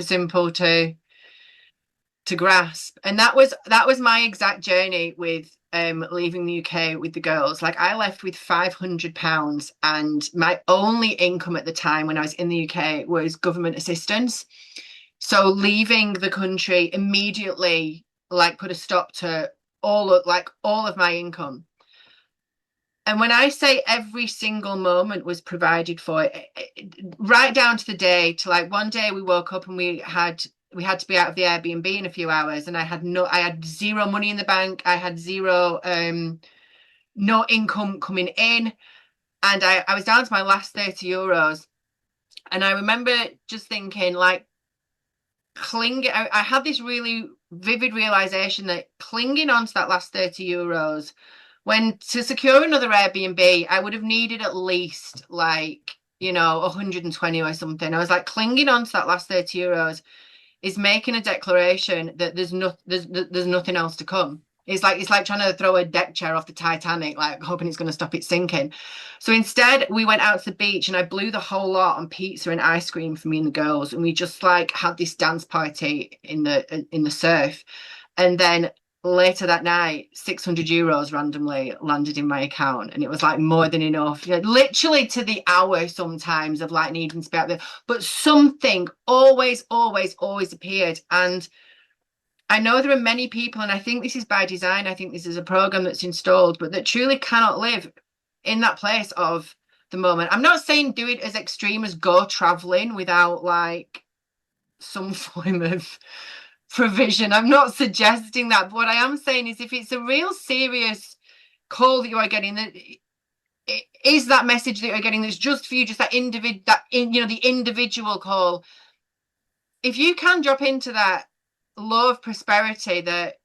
simple to grasp. And that was my exact journey with leaving the UK with the girls. Like I left with £500 and my only income at the time when I was in the UK was government assistance. So leaving the country immediately like put a stop to all of my income. And when I say every single moment was provided for, right down to the day, to like one day we woke up and we had to be out of the Airbnb in a few hours, and I had zero money in the bank, I had zero no income coming in, and I was down to my last €30. And I remember just thinking like I had this really vivid realization that clinging on to that last €30, when to secure another Airbnb, I would have needed at least like, 120 or something. I was like clinging on to that last €30 is making a declaration that there's nothing else to come. It's like trying to throw a deck chair off the Titanic, like hoping it's going to stop it sinking. So instead, we went out to the beach and I blew the whole lot on pizza and ice cream for me and the girls, and we just like had this dance party in the surf. And then later that night, €600 randomly landed in my account, and it was like more than enough, literally to the hour sometimes of like needing to be out there. But something always appeared. And I know there are many people, and I think this is by design, I think this is a program that's installed, but that truly cannot live in that place of the moment. I'm not saying do it as extreme as go traveling without like some form of provision. I'm not suggesting that, but what I am saying is if it's a real serious call that you are getting, that is that message that you're getting that's just for you, just that the individual call. If you can drop into that law of prosperity, that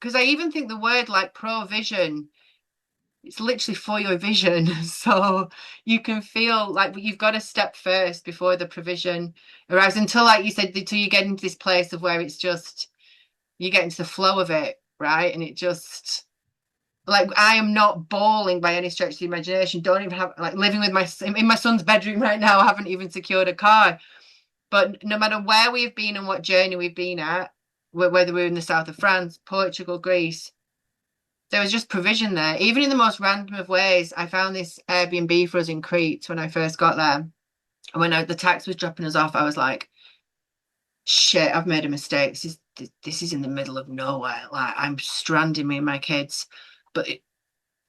because I even think the word like provision, it's literally for your vision. So you can feel like you've got to step first before the provision arrives, until, like you said, until you get into this place of where it's just you get into the flow of it, right? And it just like I am not bawling by any stretch of the imagination. Don't even have like living with in my son's bedroom right now. I haven't even secured a car. But no matter where we've been and what journey we've been at, whether we're in the south of France, Portugal, Greece, there was just provision there. Even in the most random of ways, I found this Airbnb for us in Crete when I first got there. And when the tax was dropping us off, I was like, shit, I've made a mistake. This is in the middle of nowhere. Like I'm stranding me and my kids. But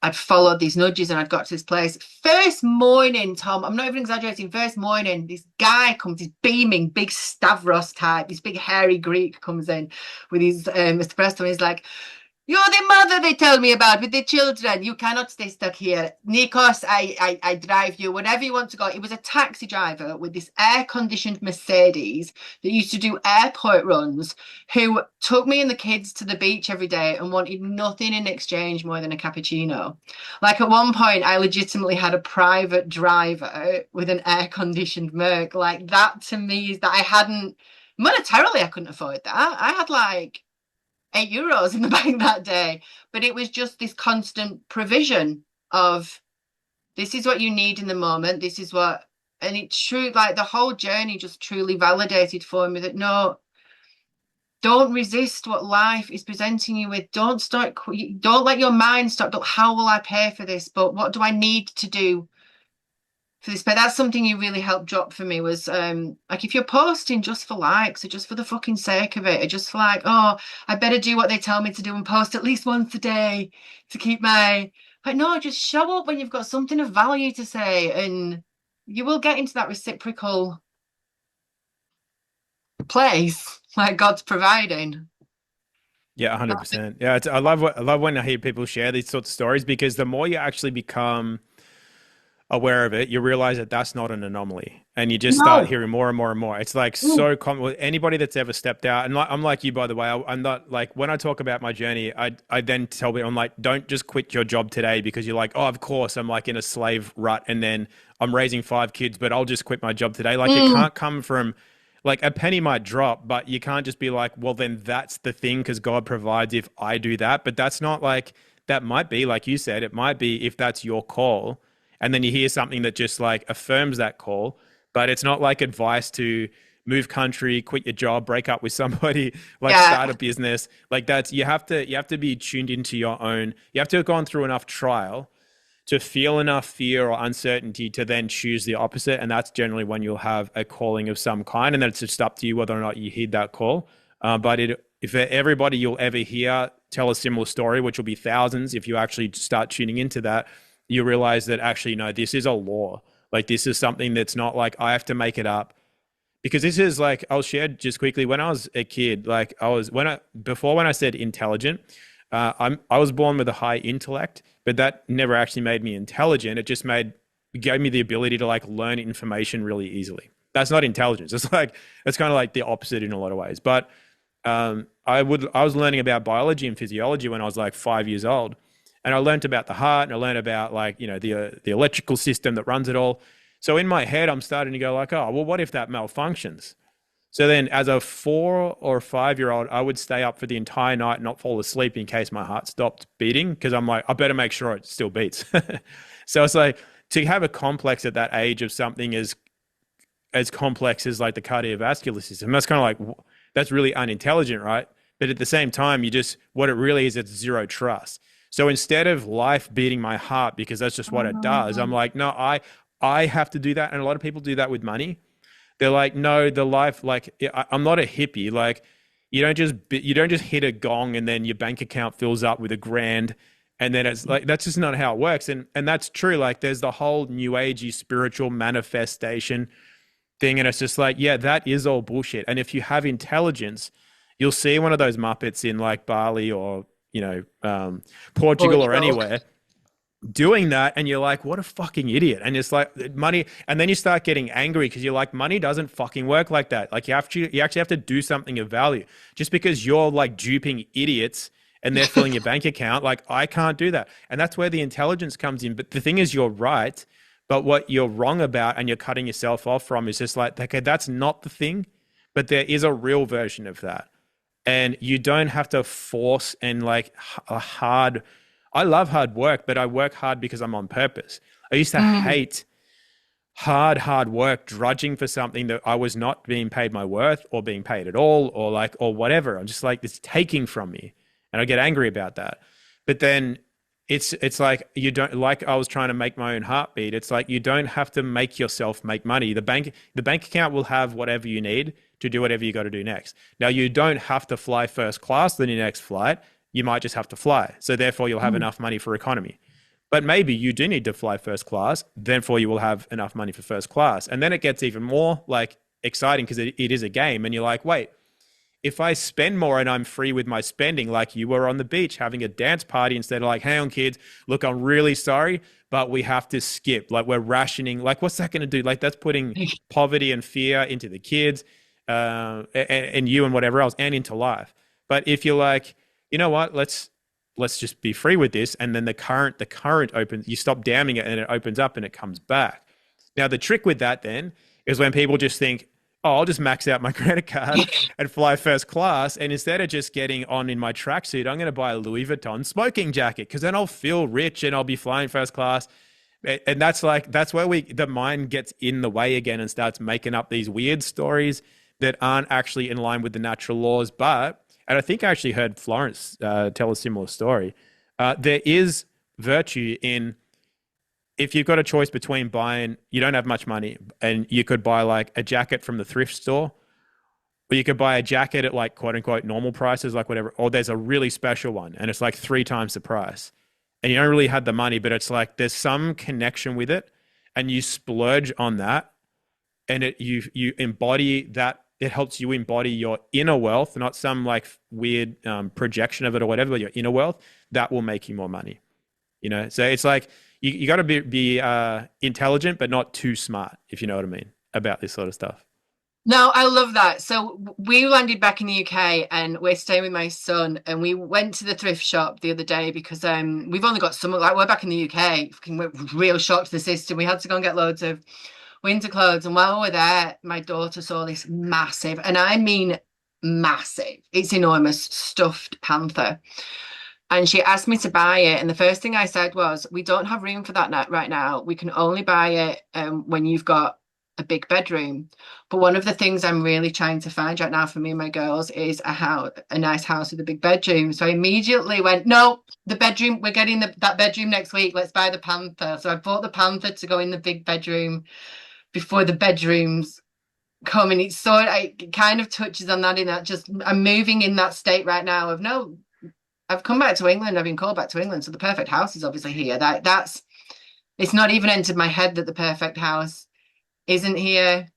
I'd followed these nudges and I'd got to this place. First morning, Tom, I'm not even exaggerating. First morning, this guy comes, this beaming, big Stavros type, this big hairy Greek comes in with his espresso. And he's like, "You're the mother they tell me about with the children. You cannot stay stuck here. Nikos, I drive you wherever you want to go." It was a taxi driver with this air-conditioned Mercedes that used to do airport runs, who took me and the kids to the beach every day and wanted nothing in exchange more than a cappuccino. Like at one point, I legitimately had a private driver with an air-conditioned Merc. Like that to me is that I hadn't, monetarily, I couldn't afford that. I had like €8 in the bank that day. But it was just this constant provision of this is what you need in the moment. This is what, and it's true, like the whole journey just truly validated for me that no, don't resist what life is presenting you with. Don't let your mind start, how will I pay for this? But what do I need to do for this? But that's something you really helped drop for me was like if you're posting just for likes or just for the fucking sake of it, or just for like, oh, I better do what they tell me to do and post at least once a day to keep my like, no, just show up when you've got something of value to say, and you will get into that reciprocal place like God's providing. Yeah, 100%. Yeah, I love when I hear people share these sorts of stories because the more you actually become aware of it, you realize that that's not an anomaly, and you just start No. hearing more and more and more. It's like Mm. so common with anybody that's ever stepped out. And I'm like you, by the way. I'm not like, when I talk about my journey, I then tell people, I'm like, don't just quit your job today because you're like, oh, of course, I'm like in a slave rut, and then I'm raising 5 kids, but I'll just quit my job today. Like, it Mm. can't come from, like, a penny might drop, but you can't just be like, well, then that's the thing because God provides if I do that. But that's not like, that might be, like you said, it might be if that's your call. And then you hear something that just like affirms that call, but it's not like advice to move country, quit your job, break up with somebody, like start Yeah. a business. Like, that's, you have to be tuned into your own, you have to have gone through enough trial to feel enough fear or uncertainty to then choose the opposite. And that's generally when you'll have a calling of some kind. And then it's just up to you whether or not you heed that call. If everybody you'll ever hear tell a similar story, which will be thousands, if you actually start tuning into that, you realize that actually, no, this is a law. Like, this is something that's not like I have to make it up. Because this is like, I'll share just quickly. When I was a kid, like when I said intelligent, I was born with a high intellect, but that never actually made me intelligent. It just gave me the ability to like learn information really easily. That's not intelligence. It's kind of like the opposite in a lot of ways. But I was learning about biology and physiology when I was like 5 years old, and I learned about the heart, and I learned about, like, the electrical system that runs it all. So in my head, I'm starting to go like, oh, well, what if that malfunctions? So then, as a 4 or 5 year old, I would stay up for the entire night and not fall asleep in case my heart stopped beating, because I'm like, I better make sure it still beats. So it's like, to have a complex at that age of something as complex as like the cardiovascular system, that's kind of like, that's really unintelligent, right? But at the same time, what it really is, it's zero trust. So instead of life beating my heart because that's just what it does, I'm like, no, I have to do that. And a lot of people do that with money. They're like, no, the life, like, I'm not a hippie. Like, you don't just hit a gong and then your bank account fills up with $1,000, and then it's like, that's just not how it works. And that's true. Like, there's the whole new agey spiritual manifestation thing, and it's just like, yeah, that is all bullshit. And if you have intelligence, you'll see one of those Muppets in like Bali or Portugal or Portugal. anywhere doing that, and you're like, what a fucking idiot. And it's like, money, and then you start getting angry because you're like, money doesn't fucking work like that. Like, you actually have to do something of value. Just because you're like duping idiots and they're filling your bank account, like, I can't do that. And that's where the intelligence comes in. But the thing is, you're right, but what you're wrong about and you're cutting yourself off from is just like, okay, that's not the thing, but there is a real version of that. And you don't have to force and like a hard, I love hard work, but I work hard because I'm on purpose. I used to Mm. hate hard work, drudging for something that I was not being paid my worth or being paid at all, or like, or whatever. I'm just like, it's taking from me. And I get angry about that. But then it's like, you don't, like, I was trying to make my own heartbeat. It's like, you don't have to make yourself make money. The bank account will have whatever you need to do whatever you got to do next. Now, you don't have to fly first class on your next flight. You might just have to fly. So therefore, you'll have Mm. enough money for economy. But maybe you do need to fly first class. Therefore, you will have enough money for first class. And then it gets even more like exciting because it is a game. And you're like, wait, if I spend more and I'm free with my spending, like you were on the beach having a dance party, instead of like, hang on, kids, look, I'm really sorry, but we have to skip. Like, we're rationing. Like, what's that going to do? Like, that's putting poverty and fear into the kids, and you and whatever else, and into life. But if you're like, you know what, let's just be free with this, and then the current opens, you stop damming it, and it opens up and it comes back. Now, the trick with that then is when people just think, oh, I'll just max out my credit card and fly first class. And instead of just getting on in my tracksuit, I'm going to buy a Louis Vuitton smoking jacket because then I'll feel rich and I'll be flying first class. And that's where the mind gets in the way again and starts making up these weird stories that aren't actually in line with the natural laws. And I think I actually heard Florence tell a similar story. There is virtue in, if you've got a choice between buying, you don't have much money, and you could buy like a jacket from the thrift store, or you could buy a jacket at like quote unquote normal prices, like whatever, or there's a really special one and it's like 3 times the price. And you don't really have the money, but it's like there's some connection with it, and you splurge on that, and you embody that. It helps you embody your inner wealth, not some like weird projection of it or whatever, but your inner wealth that will make you more money. So it's like, you got to be intelligent, but not too smart, if you know what I mean, about this sort of stuff. No, I love that. So we landed back in the UK and we're staying with my son and we went to the thrift shop the other day because we've only got some like we're back in the UK, fucking we're real shock to the system. We had to go and get loads of winter clothes and while we were there, my daughter saw this massive, and I mean massive, it's enormous stuffed panther. And she asked me to buy it. And the first thing I said was, we don't have room for that right now. We can only buy it when you've got a big bedroom. But one of the things I'm really trying to find right now for me and my girls is a nice house with a big bedroom. So I immediately went, no, the bedroom, we're getting that bedroom next week. Let's buy the panther. So I bought the panther to go in the big bedroom before the bedrooms come. And it kind of touches on that in that just, I'm moving in that state right now of no, I've come back to England. I've been called back to England, so the perfect house is obviously here. That's it's not even entered my head that the perfect house isn't here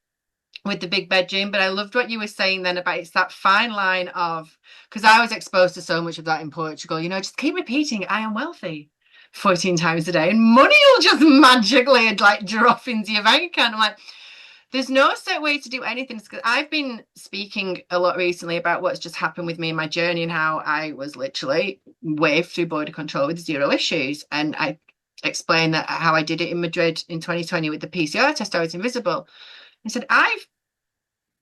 with the big bedroom. But I loved what you were saying then about it's that fine line of because I was exposed to so much of that in Portugal. Just keep repeating, I am wealthy 14 times a day, and money will just magically like drop into your bank account. I'm like, there's no set way to do anything. I've been speaking a lot recently about what's just happened with me in my journey and how I was literally waved through border control with zero issues. And I explained that how I did it in Madrid in 2020 with the PCR test. I was invisible. I said, I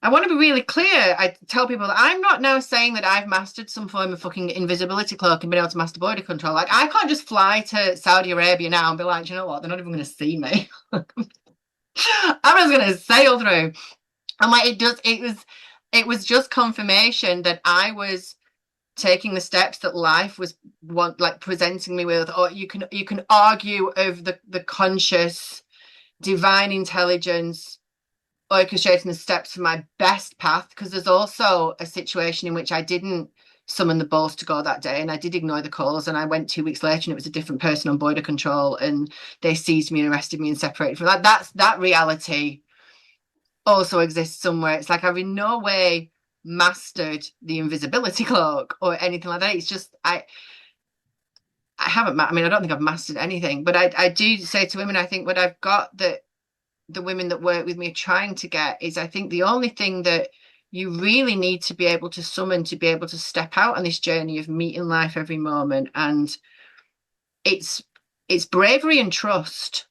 want to be really clear. I tell people that I'm not now saying that I've mastered some form of fucking invisibility cloak and been able to master border control. Like I can't just fly to Saudi Arabia now and be like, you know what? They're not even going to see me. I'm just gonna sail through. And like it was just confirmation that I was taking the steps that life was like presenting me with. Or you can argue of the conscious divine intelligence orchestrating the steps for my best path. Because there's also a situation in which I didn't summon the balls to go that day and I did ignore the calls and I went 2 weeks later and it was a different person on border control and they seized me and arrested me and separated from that. That reality also exists somewhere. It's like I've in no way mastered the invisibility cloak or anything like that. It's just I haven't I mean I don't think I've mastered anything, but I do say to women, I think what I've got that the women that work with me are trying to get is I think the only thing that you really need to be able to summon to be able to step out on this journey of meeting life every moment. And it's bravery and trust.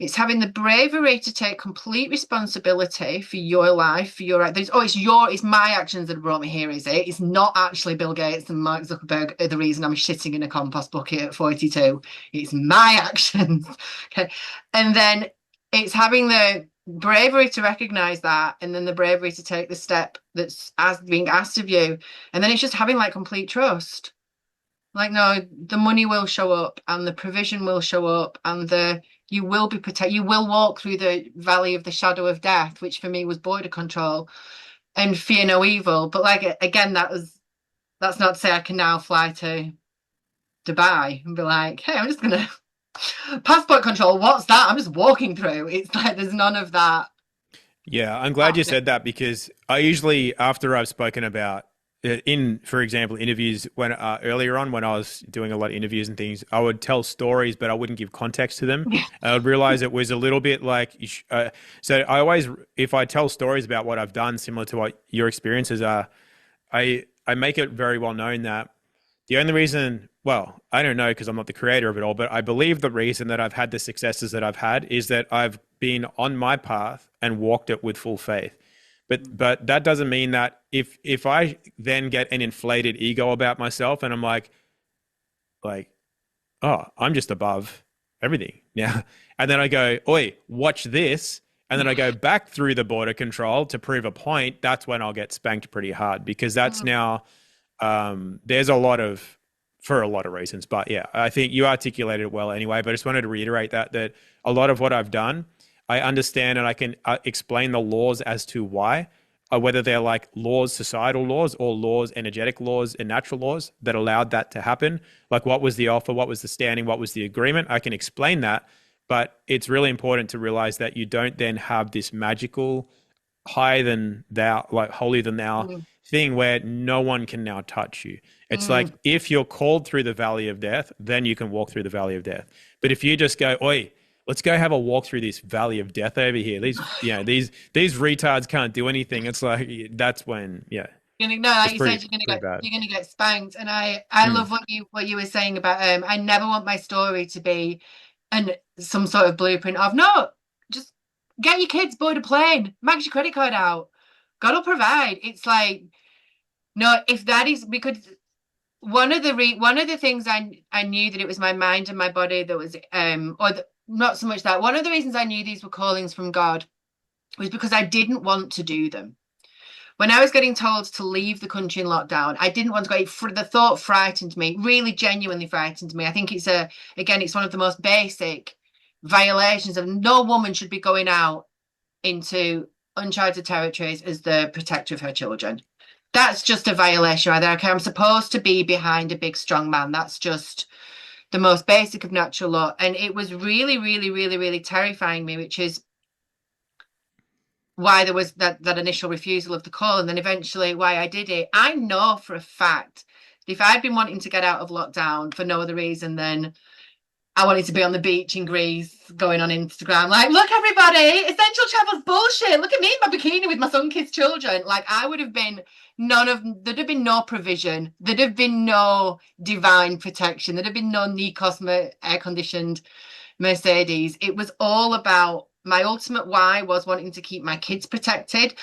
It's having the bravery to take complete responsibility for your life, for your it's my actions that have brought me here, is it? It's not actually Bill Gates and Mark Zuckerberg are the reason I'm shitting in a compost bucket at 42. It's my actions. Okay. And then it's having the bravery to recognize that and then the bravery to take the step that's being asked of you. And then it's just having like complete trust. Like, no, the money will show up and the provision will show up and you will be protected. You will walk through the valley of the shadow of death, which for me was border control and fear no evil. But like, again, that's not to say I can now fly to Dubai and be like, hey, I'm just going to passport control. What's that? I'm just walking through. It's like, there's none of that. Yeah, I'm glad you said that because I usually, after I've spoken about for example, interviews when earlier on when I was doing a lot of interviews and things, I would tell stories, but I wouldn't give context to them. I would realize it was a little bit like, so I always, if I tell stories about what I've done, similar to what your experiences are, I make it very well known that the only reason, well, I don't know because I'm not the creator of it all, but I believe the reason that I've had the successes that I've had is that I've been on my path and walked it with full faith. But that doesn't mean that if I then get an inflated ego about myself and I'm like, oh, I'm just above everything. Yeah. And then I go, oi, watch this. And then I go back through the border control to prove a point. That's when I'll get spanked pretty hard because that's now, there's for a lot of reasons. But yeah, I think you articulated it well anyway. But I just wanted to reiterate that a lot of what I've done, I understand and I can explain the laws as to why, whether they're like laws, societal laws, or laws, energetic laws, and natural laws that allowed that to happen. Like what was the offer, what was the standing, what was the agreement? I can explain that, but it's really important to realize that you don't then have this magical higher than thou, like holier than thou Mm, thing where no one can now touch you. It's like mm. if you're called through the valley of death, then you can walk through the valley of death. But if you just go, oi, let's go have a walk through this valley of death over here. These retards can't do anything. It's like that's when, yeah, No, like it's you said, pretty bad. you're gonna get spanked. And I Mm. love what you were saying about I never want my story to be and some sort of blueprint of no, just get your kids board a plane, max your credit card out. God will provide. It's like no, if that is because one of the things I knew that it was my mind and my body that was not so much that one of the reasons I knew these were callings from God was because I didn't want to do them. When I was getting told to leave the country in lockdown, I didn't want to go. The thought frightened me, really genuinely frightened me. I think it's one of the most basic violations of no woman should be going out into uncharted territories as the protector of her children. That's just a violation right there. Okay, I'm supposed to be behind a big, strong man. That's just the most basic of natural law. And it was really, really, really, really terrifying me, which is why there was that initial refusal of the call and then eventually why I did it. I know for a fact that if I'd been wanting to get out of lockdown for no other reason than I wanted to be on the beach in Greece, going on Instagram, like, look, everybody, essential travel's bullshit. Look at me in my bikini with my sun-kissed children. Like, I would have been there'd have been no provision. There'd have been no divine protection. There'd have been no Nikos air-conditioned Mercedes. It was all about my ultimate why was wanting to keep my kids protected.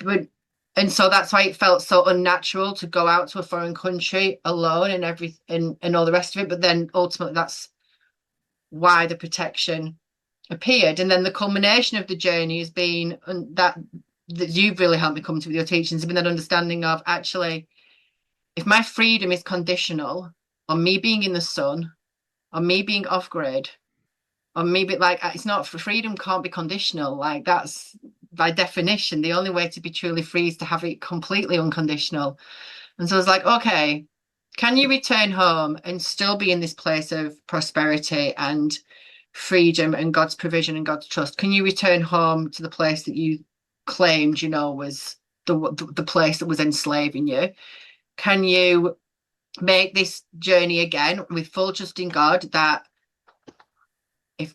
But and so that's why it felt so unnatural to go out to a foreign country alone and and all the rest of it. But then ultimately that's why the protection appeared. And then the culmination of the journey has been that you've really helped me come to with your teachings, has been that understanding of actually, if my freedom is conditional on me being in the sun, on me being off grid, on me be like it's not for freedom can't be conditional. Like that's by definition the only way to be truly free is to have it completely unconditional. And so I was like, okay, can you return home and still be in this place of prosperity and freedom and God's provision and God's trust? Can you return home to the place that you claimed, was the place that was enslaving you? Can you make this journey again with full trust in God that if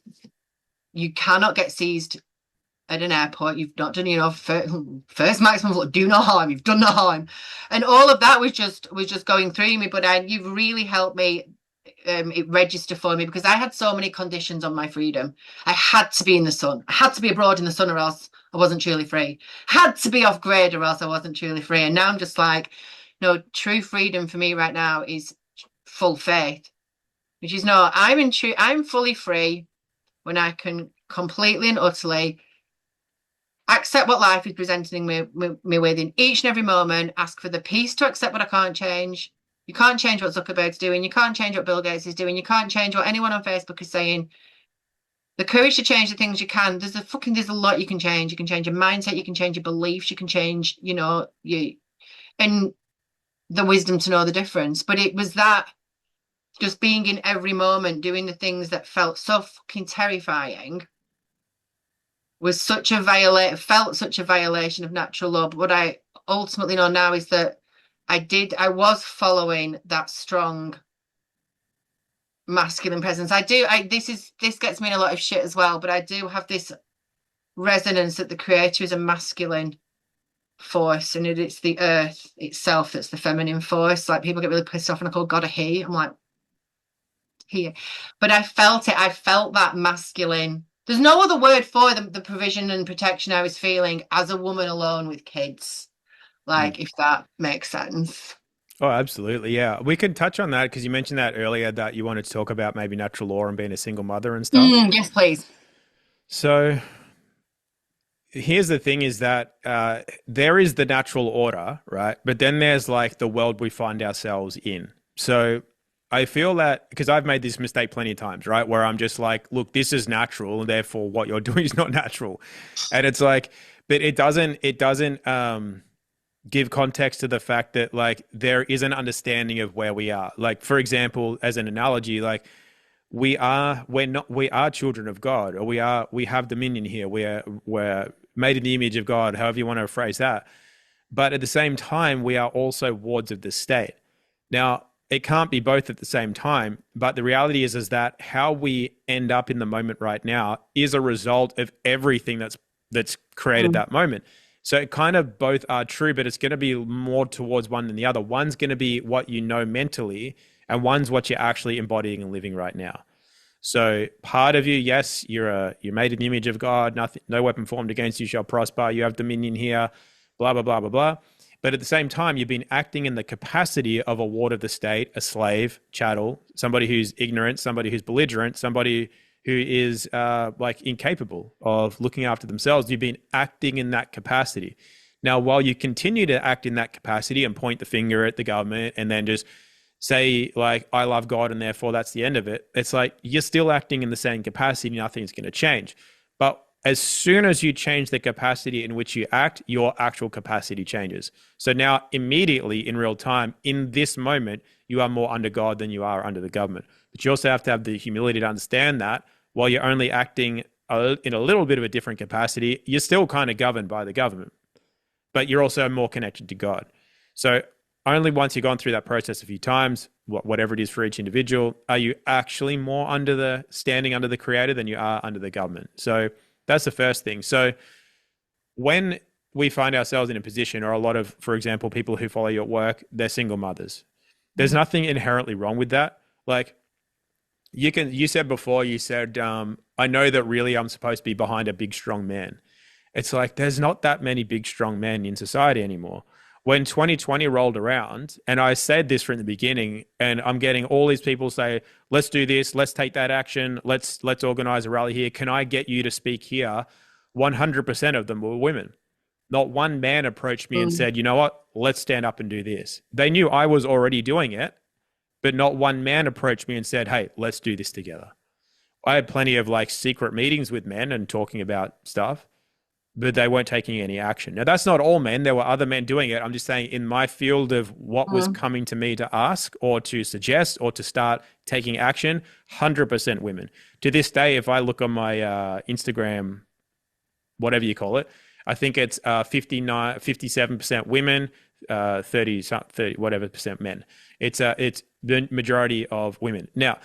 you cannot get seized at an airport, you've not done, first maximum, do no harm, you've done no harm. And all of that was just going through me. But you've really helped me it register for me because I had so many conditions on my freedom. I had to be in the sun. I had to be abroad in the sun or else I wasn't truly free. I had to be off grid or else I wasn't truly free. And now I'm just like, no, true freedom for me right now is full faith, which is no, I'm fully free when I can completely and utterly accept what life is presenting me with in each and every moment, ask for the peace to accept what I can't change. You can't change what Zuckerberg's doing. You can't change what Bill Gates is doing. You can't change what anyone on Facebook is saying. The courage to change the things you can. There's a lot you can change. You can change your mindset. You can change your beliefs. You can change, and the wisdom to know the difference. But it was that just being in every moment, doing the things that felt so fucking terrifying was felt such a violation of natural law. But what I ultimately know now is that I was following that strong masculine presence. This gets me in a lot of shit as well, but I do have this resonance that the creator is a masculine force and it's the earth itself that's the feminine force. Like people get really pissed off and I call God a he. I'm like, here. But I felt it. I felt that masculine. There's no other word for the provision and protection I was feeling as a woman alone with kids. Mm. Like, if that makes sense. Oh, absolutely. Yeah. We could touch on that because you mentioned that earlier that you wanted to talk about maybe natural law and being a single mother and stuff. Yes, please. So here's the thing is that there is the natural order, right? But then there's like the world we find ourselves in. So I feel that because I've made this mistake plenty of times, right? Where I'm just like, look, this is natural, and therefore what you're doing is not natural. And it's like, but it doesn't give context to the fact that like there is an understanding of where we are. Like, for example, as an analogy, like we are children of God, or we have dominion here. We're made in the image of God, however you want to phrase that. But at the same time, we are also wards of the state. Now, it can't be both at the same time, but the reality is that how we end up in the moment right now is a result of everything that's created Mm. that moment. So it kind of both are true, but it's going to be more towards one than the other. One's going to be what you know mentally, and one's what you're actually embodying and living right now. So part of you, yes, you're made in the image of God. Nothing, no weapon formed against you shall prosper. You have dominion here, blah blah blah blah blah. But at the same time, you've been acting in the capacity of a ward of the state, a slave, chattel, somebody who's ignorant, somebody who's belligerent, somebody who is like incapable of looking after themselves. You've been acting in that capacity. Now, while you continue to act in that capacity and point the finger at the government and then just say like, I love God and therefore that's the end of it, it's like you're still acting in the same capacity. Nothing's going to change. But as soon as you change the capacity in which you act, your actual capacity changes. So now immediately in real time, in this moment, you are more under God than you are under the government. But you also have to have the humility to understand that while you're only acting in a little bit of a different capacity, you're still kind of governed by the government, but you're also more connected to God. So only once you've gone through that process a few times, whatever it is for each individual, are you actually more standing under the creator than you are under the government. So that's the first thing. So when we find ourselves in a position, or a lot of, for example, people who follow you at work, they're single mothers. There's nothing inherently wrong with that. Like you said before, you said, I know that really I'm supposed to be behind a big, strong man. It's like, there's not that many big, strong men in society anymore. When 2020 rolled around, and I said this from the beginning, and I'm getting all these people say, let's do this, let's take that action, let's organize a rally here. Can I get you to speak here? 100% of them were women. Not one man approached me and Mm. said, you know what, let's stand up and do this. They knew I was already doing it, but not one man approached me and said, hey, let's do this together. I had plenty of like secret meetings with men and talking about stuff, but they weren't taking any action. Now, that's not all men. There were other men doing it. I'm just saying in my field of what was Mm. coming to me to ask or to suggest or to start taking action, 100% women. To this day, if I look on my Instagram, whatever you call it, I think it's 57% women, 30 whatever percent men. It's the majority of women. Now,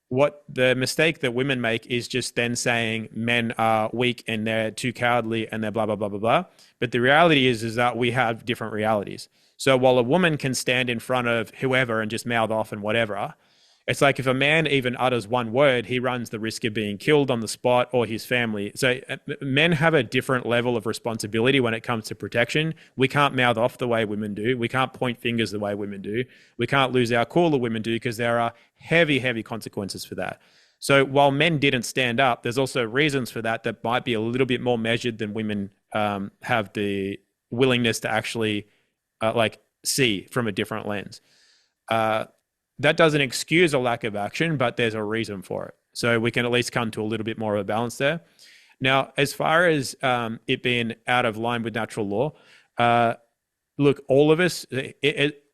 what the mistake that women make is just then saying men are weak and they're too cowardly and they're blah blah blah blah blah. But the reality is that we have different realities. So while a woman can stand in front of whoever and just mouth off and whatever, it's like if a man even utters one word, he runs the risk of being killed on the spot or his family. So men have a different level of responsibility when it comes to protection. We can't mouth off the way women do. We can't point fingers the way women do. We can't lose our cool the women do, because there are heavy, heavy consequences for that. So while men didn't stand up, there's also reasons for that that might be a little bit more measured than women have the willingness to actually like see from a different lens. That doesn't excuse a lack of action, but there's a reason for it. So we can at least come to a little bit more of a balance there. Now, as far as it being out of line with natural law, look, all of us,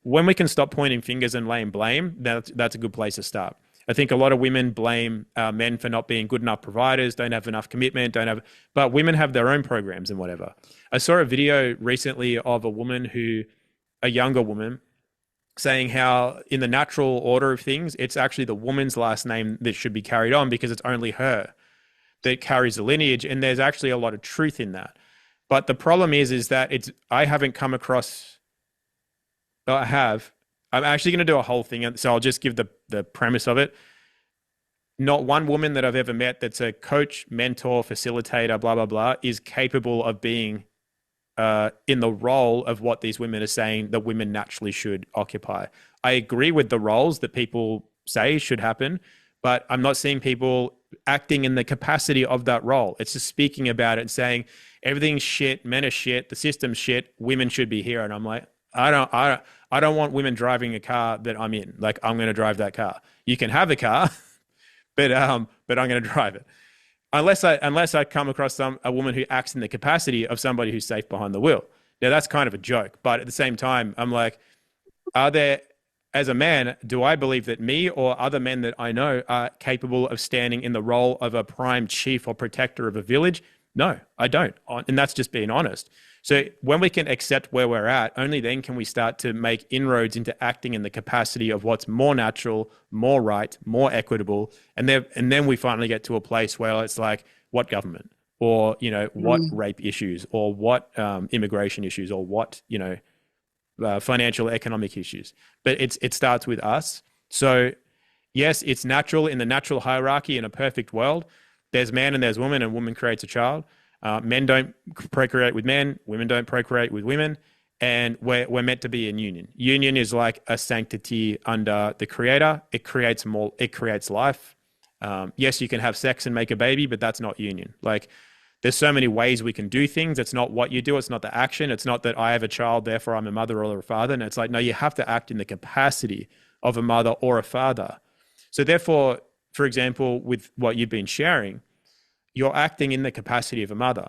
when we can stop pointing fingers and laying blame, that's a good place to start. I think a lot of women blame men for not being good enough providers, don't have enough commitment, but women have their own programs and whatever. I saw a video recently of a younger woman, saying how in the natural order of things, it's actually the woman's last name that should be carried on because it's only her that carries the lineage. And there's actually a lot of truth in that. But the problem is that I haven't come across, I'm actually going to do a whole thing. So I'll just give the premise of it. Not one woman that I've ever met that's a coach, mentor, facilitator, blah, blah, blah, is capable of being in the role of what these women are saying that women naturally should occupy. I agree with the roles that people say should happen, but I'm not seeing people acting in the capacity of that role. It's just speaking about it and saying everything's shit, men are shit, the system's shit, women should be here. And I'm like, I don't want women driving a car that I'm in. Like, I'm going to drive that car. You can have the car, but I'm going to drive it. Unless I come across a woman who acts in the capacity of somebody who's safe behind the wheel. Now, that's kind of a joke, but at the same time, I'm like, as a man, do I believe that me or other men that I know are capable of standing in the role of a prime chief or protector of a village? No, I don't. And that's just being honest. So when we can accept where we're at, only then can we start to make inroads into acting in the capacity of what's more natural, more right, more equitable. And then we finally get to a place where it's like, what government? Or, what Mm. rape issues? Or what immigration issues? Or what, financial economic issues? But it starts with us. So yes, it's natural in the natural hierarchy in a perfect world. There's man and there's woman, and woman creates a child. Men don't procreate with men, women don't procreate with women, and we're meant to be in union. Union is like a sanctity under the Creator. It creates more. It creates life. Yes, you can have sex and make a baby, but that's not union. Like, there's so many ways we can do things. It's not what you do. It's not the action. It's not that I have a child, therefore I'm a mother or a father. And it's like, no, you have to act in the capacity of a mother or a father. So therefore, for example, with what you've been sharing, you're acting in the capacity of a mother.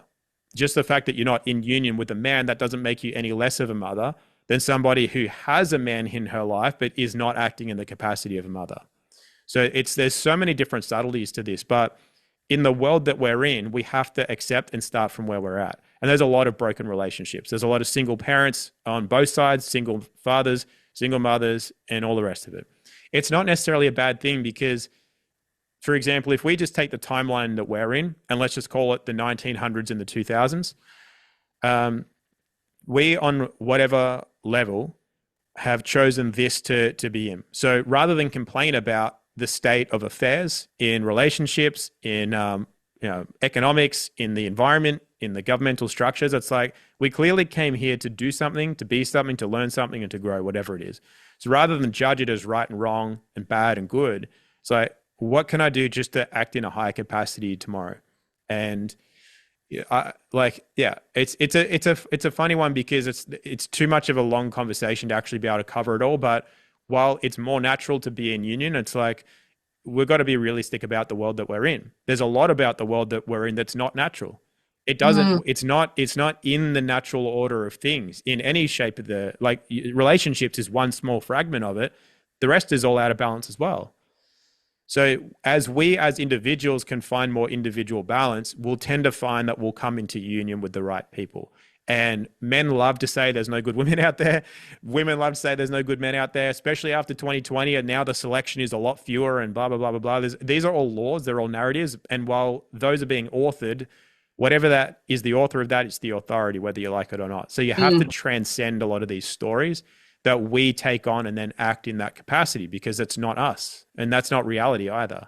Just the fact that you're not in union with a man, that doesn't make you any less of a mother than somebody who has a man in her life but is not acting in the capacity of a mother. So there's so many different subtleties to this, but in the world that we're in, we have to accept and start from where we're at. And there's a lot of broken relationships. There's a lot of single parents on both sides, single fathers, single mothers, and all the rest of it. It's not necessarily a bad thing because, for example, if we just take the timeline that we're in, and let's just call it the 1900s and the 2000s, we, on whatever level, have chosen this to be in. So rather than complain about the state of affairs in relationships, in economics, in the environment, in the governmental structures, it's like we clearly came here to do something, to be something, to learn something, and to grow, whatever it is. So rather than judge it as right and wrong and bad and good, it's like, what can I do just to act in a higher capacity tomorrow? And it's a funny one because it's too much of a long conversation to actually be able to cover it all. But while it's more natural to be in union, it's like we've got to be realistic about the world that we're in. There's a lot about the world that we're in that's not natural. It doesn't. Mm. It's not in the natural order of things in any shape of the like. Relationships is one small fragment of it. The rest is all out of balance as well. So as we as individuals can find more individual balance, we'll tend to find that we'll come into union with the right people. And men love to say there's no good women out there. Women love to say there's no good men out there, especially after 2020. And now the selection is a lot fewer and blah, blah, blah, blah, blah. These are all laws. They're all narratives. And while those are being authored, whatever that is, the author of that is the authority, whether you like it or not. So you have to Mm. transcend a lot of these stories that we take on and then act in that capacity because it's not us and that's not reality either.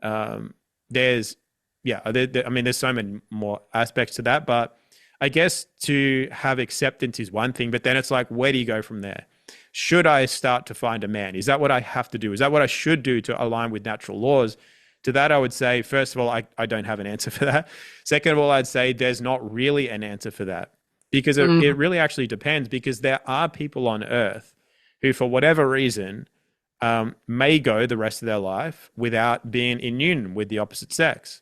Um, there's, yeah, I mean, there's so many more aspects to that, but I guess to have acceptance is one thing, but then it's like, where do you go from there? Should I start to find a man? Is that what I have to do? Is that what I should do to align with natural laws? To that, I would say, first of all, I don't have an answer for that. Second of all, I'd say there's not really an answer for that because it Mm. really actually depends because there are people on earth who, for whatever reason, may go the rest of their life without being in union with the opposite sex.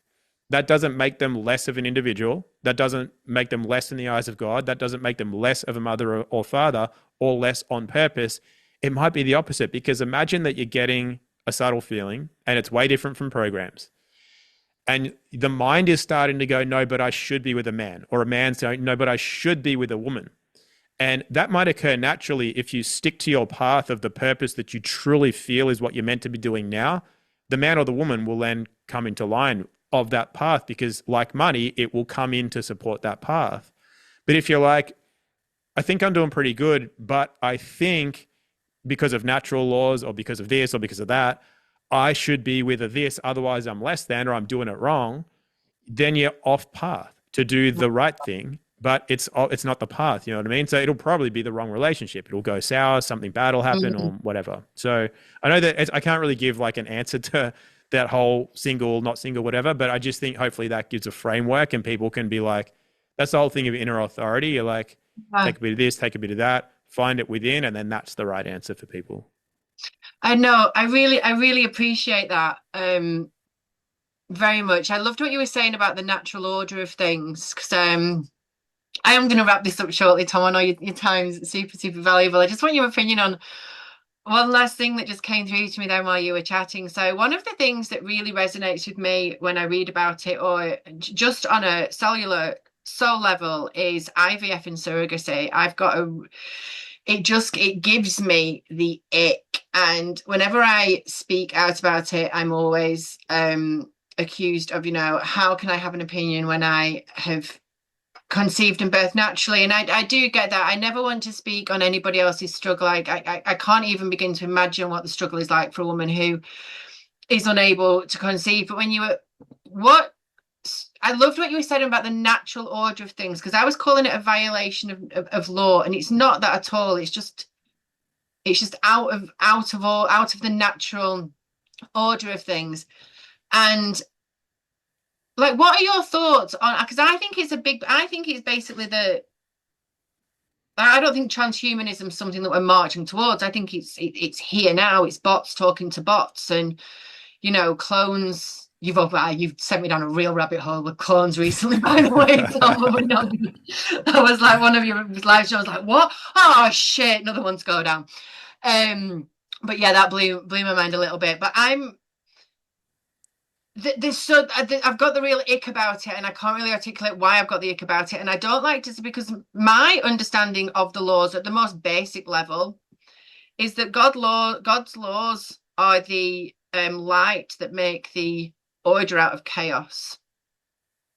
That doesn't make them less of an individual. That doesn't make them less in the eyes of God. That doesn't make them less of a mother or father or less on purpose. It might be the opposite because imagine that you're getting a subtle feeling and it's way different from programs. And the mind is starting to go, no, but I should be with a man, or a man's saying, no, but I should be with a woman. And that might occur naturally if you stick to your path of the purpose that you truly feel is what you're meant to be doing now. The man or the woman will then come into line of that path because, like money, it will come in to support that path. But if you're like, I think I'm doing pretty good, but I think because of natural laws or because of this or because of that, I should be with a this, otherwise I'm less than or I'm doing it wrong, then you're off path to do the right thing, but it's not the path, you know what I mean? So it'll probably be the wrong relationship. It'll go sour, something bad will happen or Mm. whatever. So I know that I can't really give like an answer to that whole single, not single, whatever, but I just think hopefully that gives a framework and people can be like, that's the whole thing of inner authority. You're like, Uh, take a bit of this, take a bit of that, find it within, and then that's the right answer for people. I know. I really appreciate that. Very much. I loved what you were saying about the natural order of things because I am going to wrap this up shortly, Tom. I know your time's super, super valuable. I just want your opinion on one last thing that just came through to me then while you were chatting. So one of the things that really resonates with me when I read about it, or just on a cellular soul level, is IVF and surrogacy. It gives me the ick. And whenever I speak out about it, I'm always accused of, how can I have an opinion when I have conceived and birthed naturally? And I do get that. I never want to speak on anybody else's struggle. I can't even begin to imagine what the struggle is like for a woman who is unable to conceive. But when you were, what I loved what you were saying about the natural order of things, because I was calling it a violation of law, and it's not that at all. It's just out of the natural order of things. And like, what are your thoughts on? Because I think it's basically I don't think transhumanism is something that we're marching towards. I think it's here now. It's bots talking to bots, and clones. You've sent me down a real rabbit hole with clones recently, by the way. That was like one of your live shows. Like, what? Oh shit! Another one's go down. But yeah, that blew my mind a little bit. But I've got the real ick about it, and I can't really articulate why I've got the ick about it. And I don't like to, because my understanding of the laws at the most basic level is that God's laws are the light that make the order out of chaos.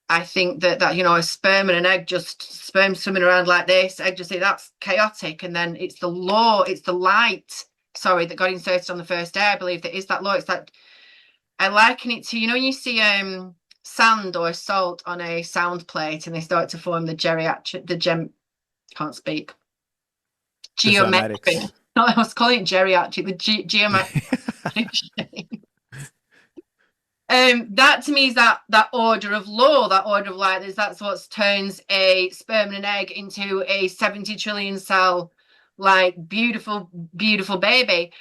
I think that a sperm and an egg, just sperm swimming around like this, egg just that's chaotic, and then it's the law, it's the light. Sorry, that got inserted on the first day. I believe that is that law. It's that. I liken it to, when you see sand or salt on a sound plate and they start to form can't speak. The Geometric. cymatics. No, I was calling it geriatric, the geometric shape. That to me is that order of law, that order of light. That's what turns a sperm and an egg into a 70 trillion cell, like beautiful, beautiful baby.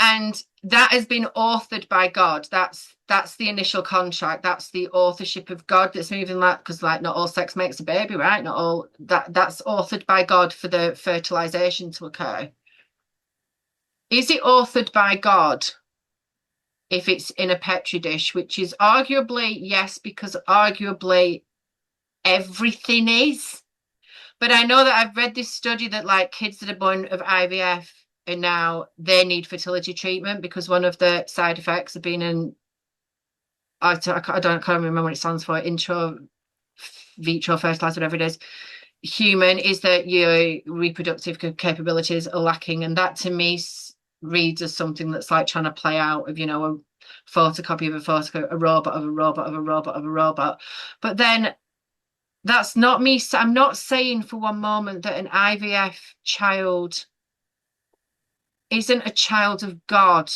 And that has been authored by God. That's the initial contract. That's the authorship of God that's moving that, because like not all sex makes a baby, right? Not all that's authored by God for the fertilization to occur. Is it authored by God if it's in a petri dish, which is arguably yes, because arguably everything is. But I know that I've read this study that like kids that are born of IVF and now they need fertility treatment because one of the side effects of being I can't remember what it stands for, intro vitro fertilized, whatever it is, human, is that your reproductive capabilities are lacking. And that to me reads as something that's like trying to play out of, a photocopy of a photocopy, a robot of a robot of a robot of a robot. But then that's not me. I'm not saying for one moment that an IVF child isn't a child of God,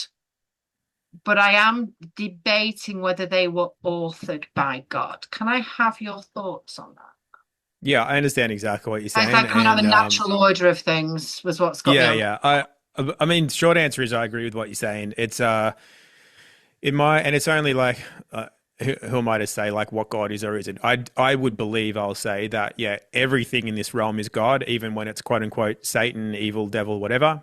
but I am debating whether they were authored by God. Can I have your thoughts on that? Yeah, I understand exactly what you're Like saying, that coming out of and the natural order of things was what's got me yeah, on. yeah. I mean, short answer is I agree with what you're saying. It's and it's only like who am I to say like what God is or isn't? I would believe I'll say that yeah, everything in this realm is God, even when it's quote unquote Satan, evil, devil, whatever.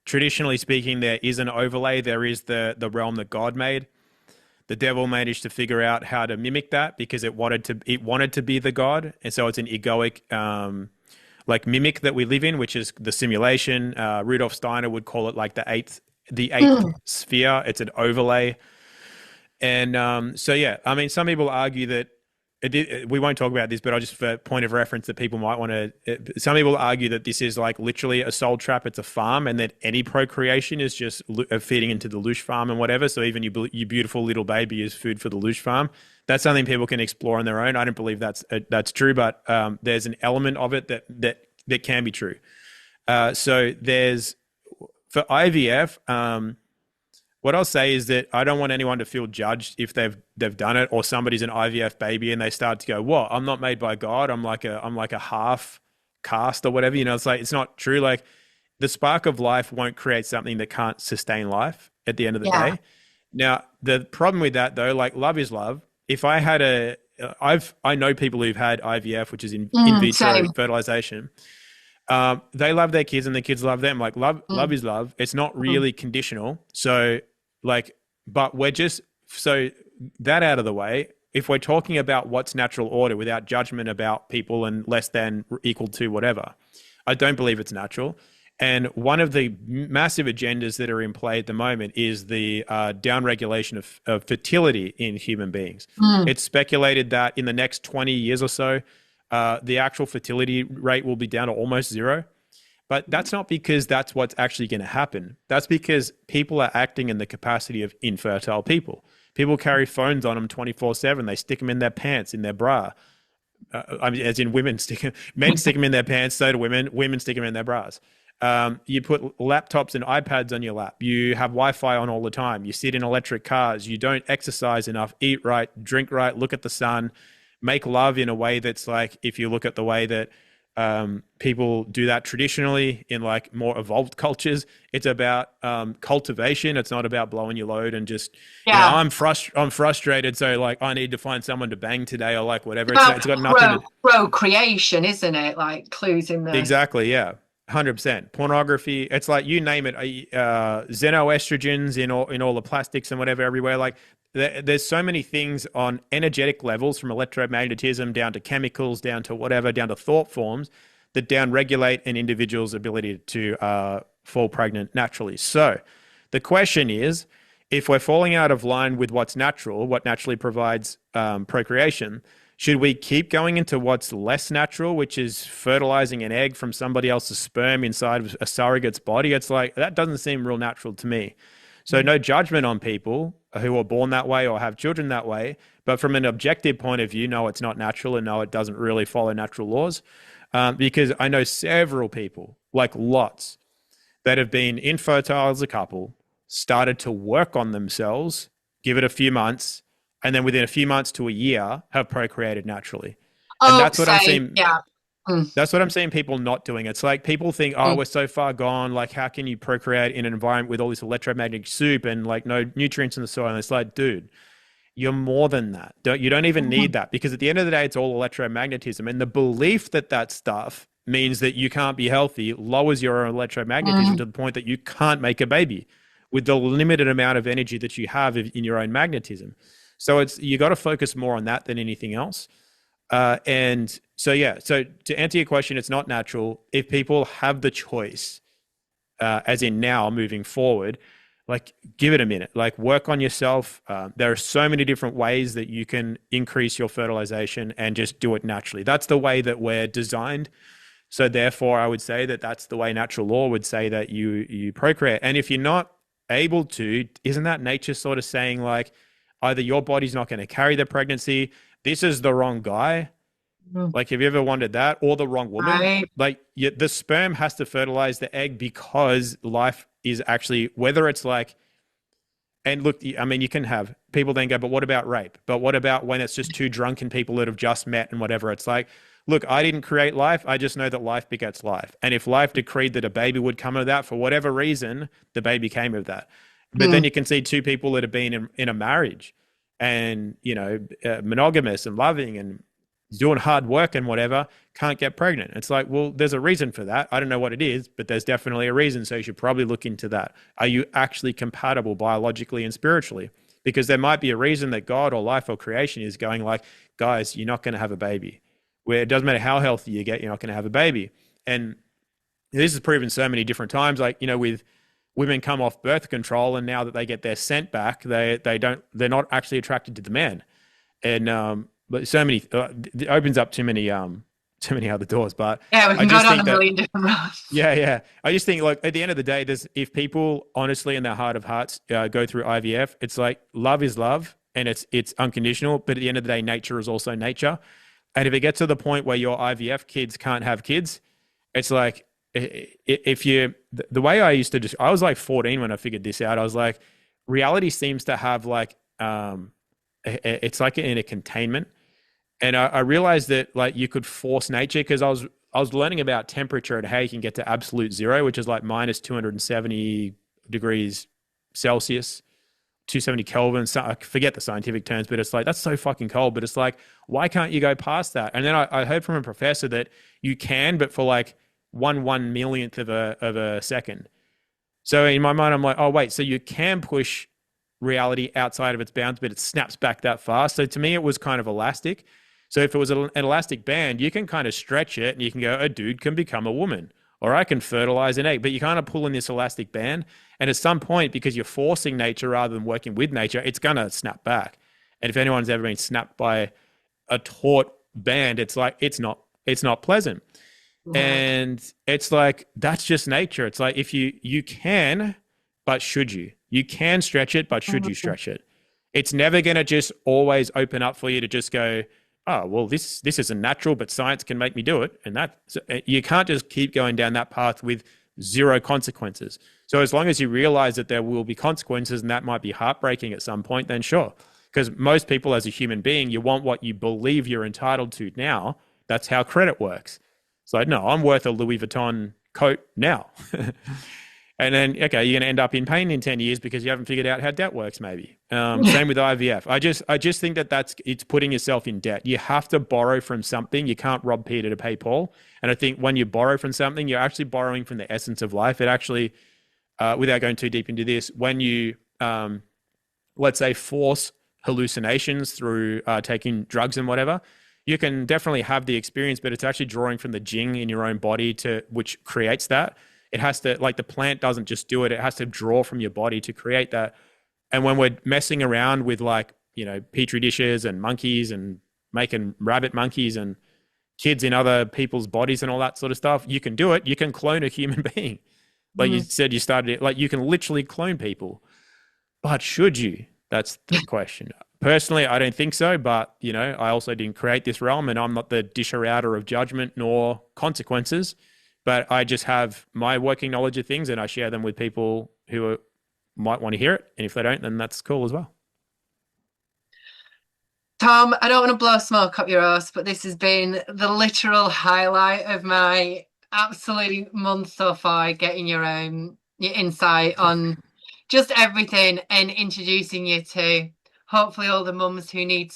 Traditionally speaking, there is an overlay. There is the realm that God made. The devil managed to figure out how to mimic that because it wanted to be the God, and so it's an egoic like mimic that we live in, which is the simulation. Rudolf Steiner would call it like the eighth sphere. It's an overlay, and so yeah, I mean, some people argue that we won't talk about this, but I'll just for point of reference that people might want to. Some people argue that this is like literally a soul trap. It's a farm, and that any procreation is just feeding into the loosh farm and whatever. So even your beautiful little baby is food for the loosh farm. That's something people can explore on their own. I don't believe that's true, but there's an element of it that can be true. So there's for IVF. What I'll say is that I don't want anyone to feel judged if they've done it, or somebody's an IVF baby and they start to go, "What? I'm not made by God. I'm like a half caste or whatever." It's like it's not true. Like the spark of life won't create something that can't sustain life at the end of the Yeah. day. Now the problem with that though, like love is love. If I had I know people who've had IVF, which is in vitro Same. fertilization. They love their kids and the kids love them. Like love Mm, is love. It's not mm, really conditional. So like, but we're just so that out of the way. If we're talking about what's natural order without judgment about people and less than equal to whatever, I don't believe it's natural. And one of the massive agendas that are in play at the moment is the downregulation of fertility in human beings. mm. It's speculated that in the next 20 years or so, the actual fertility rate will be down to almost zero. But that's not because that's what's actually going to happen. That's because people are acting in the capacity of infertile people. People carry phones on them 24/7. They stick them in their pants, in their bra. I mean, as in men stick them in their pants, so do women. Women stick them in their bras. You put laptops and iPads on your lap. You have Wi-Fi on all the time. You sit in electric cars. You don't exercise enough, eat right, drink right, look at the sun, make love in a way that's like, if you look at the way that people do that traditionally in like more evolved cultures, it's about cultivation. It's not about blowing your load and just, Yeah. I'm frustrated, so like I need to find someone to bang today or like whatever. It's about It's got nothing to procreation, isn't it? Like clues in the. exactly, yeah. 100% pornography. It's like you name it. Xenoestrogens in all the plastics and whatever everywhere. Like there's so many things on energetic levels, from electromagnetism down to chemicals, down to whatever, down to thought forms that downregulate an individual's ability to fall pregnant naturally. So the question is, if we're falling out of line with what's natural, what naturally provides procreation, should we keep going into what's less natural, which is fertilizing an egg from somebody else's sperm inside of a surrogate's body? It's like, that doesn't seem real natural to me. So, no judgment on people who are born that way or have children that way. But from an objective point of view, no, it's not natural, and no, it doesn't really follow natural laws. Because I know several people, like lots, that have been infertile as a couple, started to work on themselves, give it a few months, and then within a few months to a year have procreated naturally. And Oh, that's what I'm same. seeing. Yeah. Mm, That's what I'm seeing people not doing. It's like people think, oh, mm, we're so far gone. Like, how can you procreate in an environment with all this electromagnetic soup and like no nutrients in the soil? And it's like, dude, you're more than that. You don't even need mm, that, because at the end of the day, it's all electromagnetism. And the belief that that stuff means that you can't be healthy lowers your electromagnetism mm, to the point that you can't make a baby with the limited amount of energy that you have in your own magnetism. So it's, you got to focus more on that than anything else. And so, yeah, so to answer your question, it's not natural. If people have the choice, as in now moving forward, like give it a minute, like work on yourself. There are so many different ways that you can increase your fertilization and just do it naturally. That's the way that we're designed. So therefore, I would say that that's the way natural law would say that you procreate. And if you're not able to, isn't that nature sort of saying like either your body's not going to carry the pregnancy, this is the wrong guy, mm. like, have you ever wondered that? Or the wrong woman? Right. Like, the sperm has to fertilize the egg because life is actually, whether it's like, and look, I mean, you can have people then go, but what about rape? But what about when it's just two drunken people that have just met and whatever? It's like, look, I didn't create life. I just know that life begets life. And if life decreed that a baby would come of that for whatever reason, the baby came of that. But then Mm, you can see two people that have been in a marriage and, monogamous and loving and doing hard work and whatever, can't get pregnant. It's like, well, there's a reason for that. I don't know what it is, but there's definitely a reason. So you should probably look into that. Are you actually compatible biologically and spiritually? Because there might be a reason that God or life or creation is going like, guys, you're not going to have a baby. Where it doesn't matter how healthy you get, you're not going to have a baby. And this is proven so many different times, like, with women come off birth control and now that they get their scent back, they're not actually attracted to the man. And but so many it opens up too many other doors. But yeah, we I can go just down think a that, million different roads. yeah. I just think like at the end of the day, if people honestly in their heart of hearts go through IVF, it's like love is love and it's unconditional. But at the end of the day, nature is also nature. And if it gets to the point where your IVF kids can't have kids, it's like if you the way I used to just, I was like 14 when I figured this out. I was like, reality seems to have like it's like in a containment. And I realized that like you could force nature, because I was learning about temperature and how you can get to absolute zero, which is like minus 270 degrees Celsius, 270 Kelvin. So I forget the scientific terms, but it's like, that's so fucking cold. But it's like, why can't you go past that? And then I heard from a professor that you can, but for like one millionth of a second. So in my mind, I'm like, oh wait, so you can push reality outside of its bounds, but it snaps back that fast. So to me, it was kind of elastic. So if it was an elastic band, you can kind of stretch it and you can go, a dude can become a woman, or I can fertilize an egg, but you kind of pull in this elastic band. And at some point, because you're forcing nature rather than working with nature, it's going to snap back. And if anyone's ever been snapped by a taut band, it's like, it's not pleasant. Yeah. And it's like, that's just nature. It's like, if you can, but should you? You can stretch it, but should you Mhm. stretch it? It's never going to just always open up for you to just go, oh, well, this isn't natural, but science can make me do it. And that, so you can't just keep going down that path with zero consequences. So as long as you realize that there will be consequences and that might be heartbreaking at some point, then sure. Because most people, as a human being, you want what you believe you're entitled to now. That's how credit works. It's like, no, I'm worth a Louis Vuitton coat now. And then, okay, you're going to end up in pain in 10 years because you haven't figured out how debt works, maybe. Same with IVF. I just think that it's putting yourself in debt. You have to borrow from something. You can't rob Peter to pay Paul. And I think when you borrow from something, you're actually borrowing from the essence of life. It actually, without going too deep into this, when you, let's say, force hallucinations through taking drugs and whatever, you can definitely have the experience, but it's actually drawing from the jing in your own body to which creates that. It has to, like, the plant doesn't just do it, it has to draw from your body to create that. And when we're messing around with, like, you know, petri dishes and monkeys and making rabbit monkeys and kids in other people's bodies and all that sort of stuff, you can do it. You can clone a human being. Like you Mhm. said, you started it, like, you can literally clone people. But should you? That's the question. Personally, I don't think so, but, you know, I also didn't create this realm and I'm not the disher outer of judgment nor consequences, but I just have my working knowledge of things and I share them with people who might want to hear it. And if they don't, then that's cool as well. Tom, I don't want to blow smoke up your ass, but this has been the literal highlight of my absolute month so far, getting your insight on just everything and introducing you to hopefully all the mums who need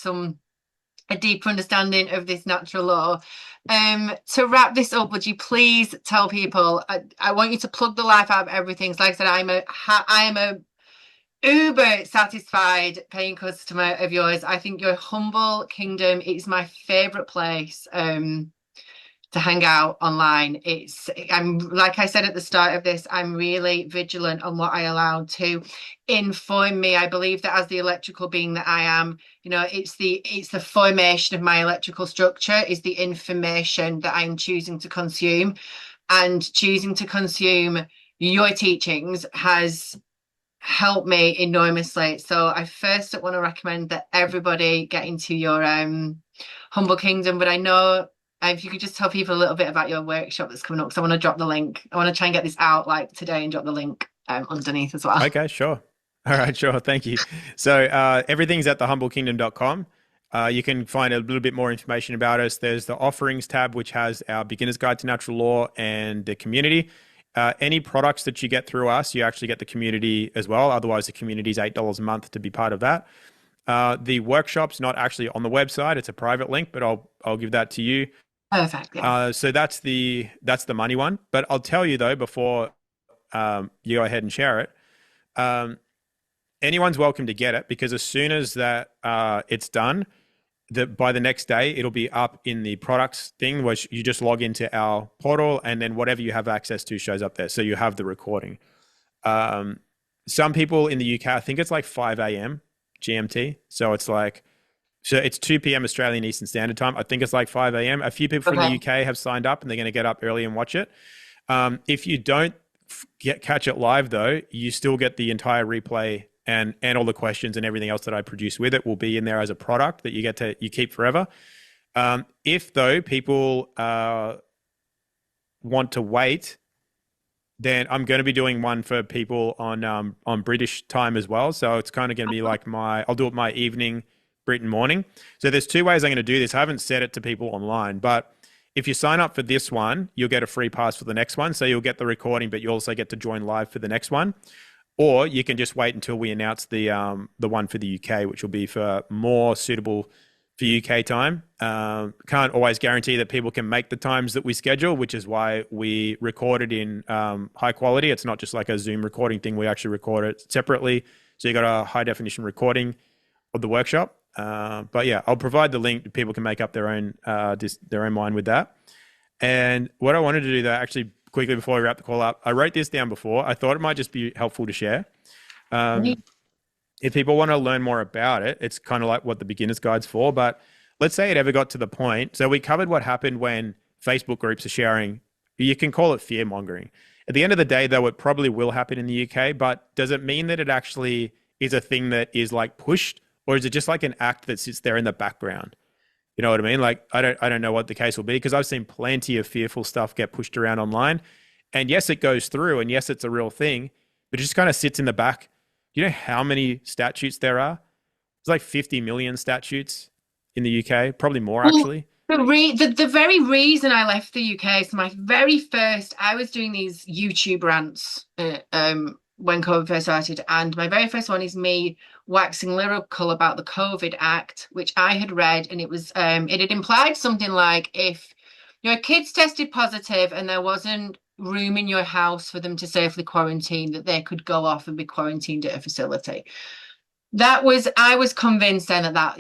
a deeper understanding of this natural law. To wrap this up, would you please tell people? I want you to plug the life out of everything. So like I said, I am a uber satisfied paying customer of yours. I think your humble kingdom is my favorite place to hang out online. I'm like I said at the start of this, I'm really vigilant on what I allow to inform me. I believe that as the electrical being that I am, you know, it's the formation of my electrical structure is the information that I'm choosing to consume, and choosing to consume your teachings has helped me enormously. So I first want to recommend that everybody get into your humble kingdom. But I know if you could just tell people a little bit about your workshop that's coming up, because I want to drop the link. I want to try and get this out like today and drop the link underneath as well. Okay, sure. All right, sure. Thank you. So everything's at thehumblekingdom.com. You can find a little bit more information about us. There's the offerings tab, which has our beginner's guide to natural law and the community. Any products that you get through us, you actually get the community as well. Otherwise, the community is $8 a month to be part of that. The workshop's not actually on the website; it's a private link, but I'll give that to you. Perfect. Yeah. So that's the money one. But I'll tell you though, before you go ahead and share it, um, anyone's welcome to get it because as soon as that it's done, by the next day it'll be up in the products thing, which you just log into our portal and then whatever you have access to shows up there. So you have the recording. Um, some people in the UK, I think it's like 5 a.m. GMT. So it's 2 p.m. Australian Eastern Standard Time. I think it's like 5 a.m. A few people from the Okay. UK have signed up and they're going to get up early and watch it. If you don't catch it live, though, you still get the entire replay and all the questions and everything else that I produce with it will be in there as a product that you keep forever. If though people want to wait, then I'm going to be doing one for people on British time as well. So it's kind of going to be like I'll do it my evening, Britain morning. So there's two ways I'm going to do this. I haven't said it to people online, but if you sign up for this one, you'll get a free pass for the next one. So you'll get the recording, but you also get to join live for the next one. Or you can just wait until we announce the one for the UK, which will be for more suitable for UK time. Can't always guarantee that people can make the times that we schedule, which is why we record it in high quality. It's not just like a Zoom recording thing. We actually record it separately. So you got a high definition recording of the workshop. But yeah, I'll provide the link. People can make up their own mind with that. And what I wanted to do, though, actually quickly before we wrap the call up, I wrote this down before. I thought it might just be helpful to share. Um, if people want to learn more about it, it's kind of like what the beginner's guide's for. But let's say it ever got to the point. So we covered what happened when Facebook groups are sharing. You can call it fear mongering. At the end of the day, though, it probably will happen in the UK. But does it mean that it actually is a thing that is like pushed, or is it just like an act that sits there in the background? You know what I mean? Like I don't know what the case will be because I've seen plenty of fearful stuff get pushed around online. And yes, it goes through, and yes, it's a real thing, but it just kind of sits in the back. Do you know how many statutes there are? There's like 50 million statutes in the UK, probably more Well, actually. the very reason I left the UK, so my very first, I was doing these YouTube rants when COVID first started, and my very first one is me waxing lyrical about the COVID Act, which I had read, and it had implied something like if your kids tested positive and there wasn't room in your house for them to safely quarantine, that they could go off and be quarantined at a facility. I was convinced then that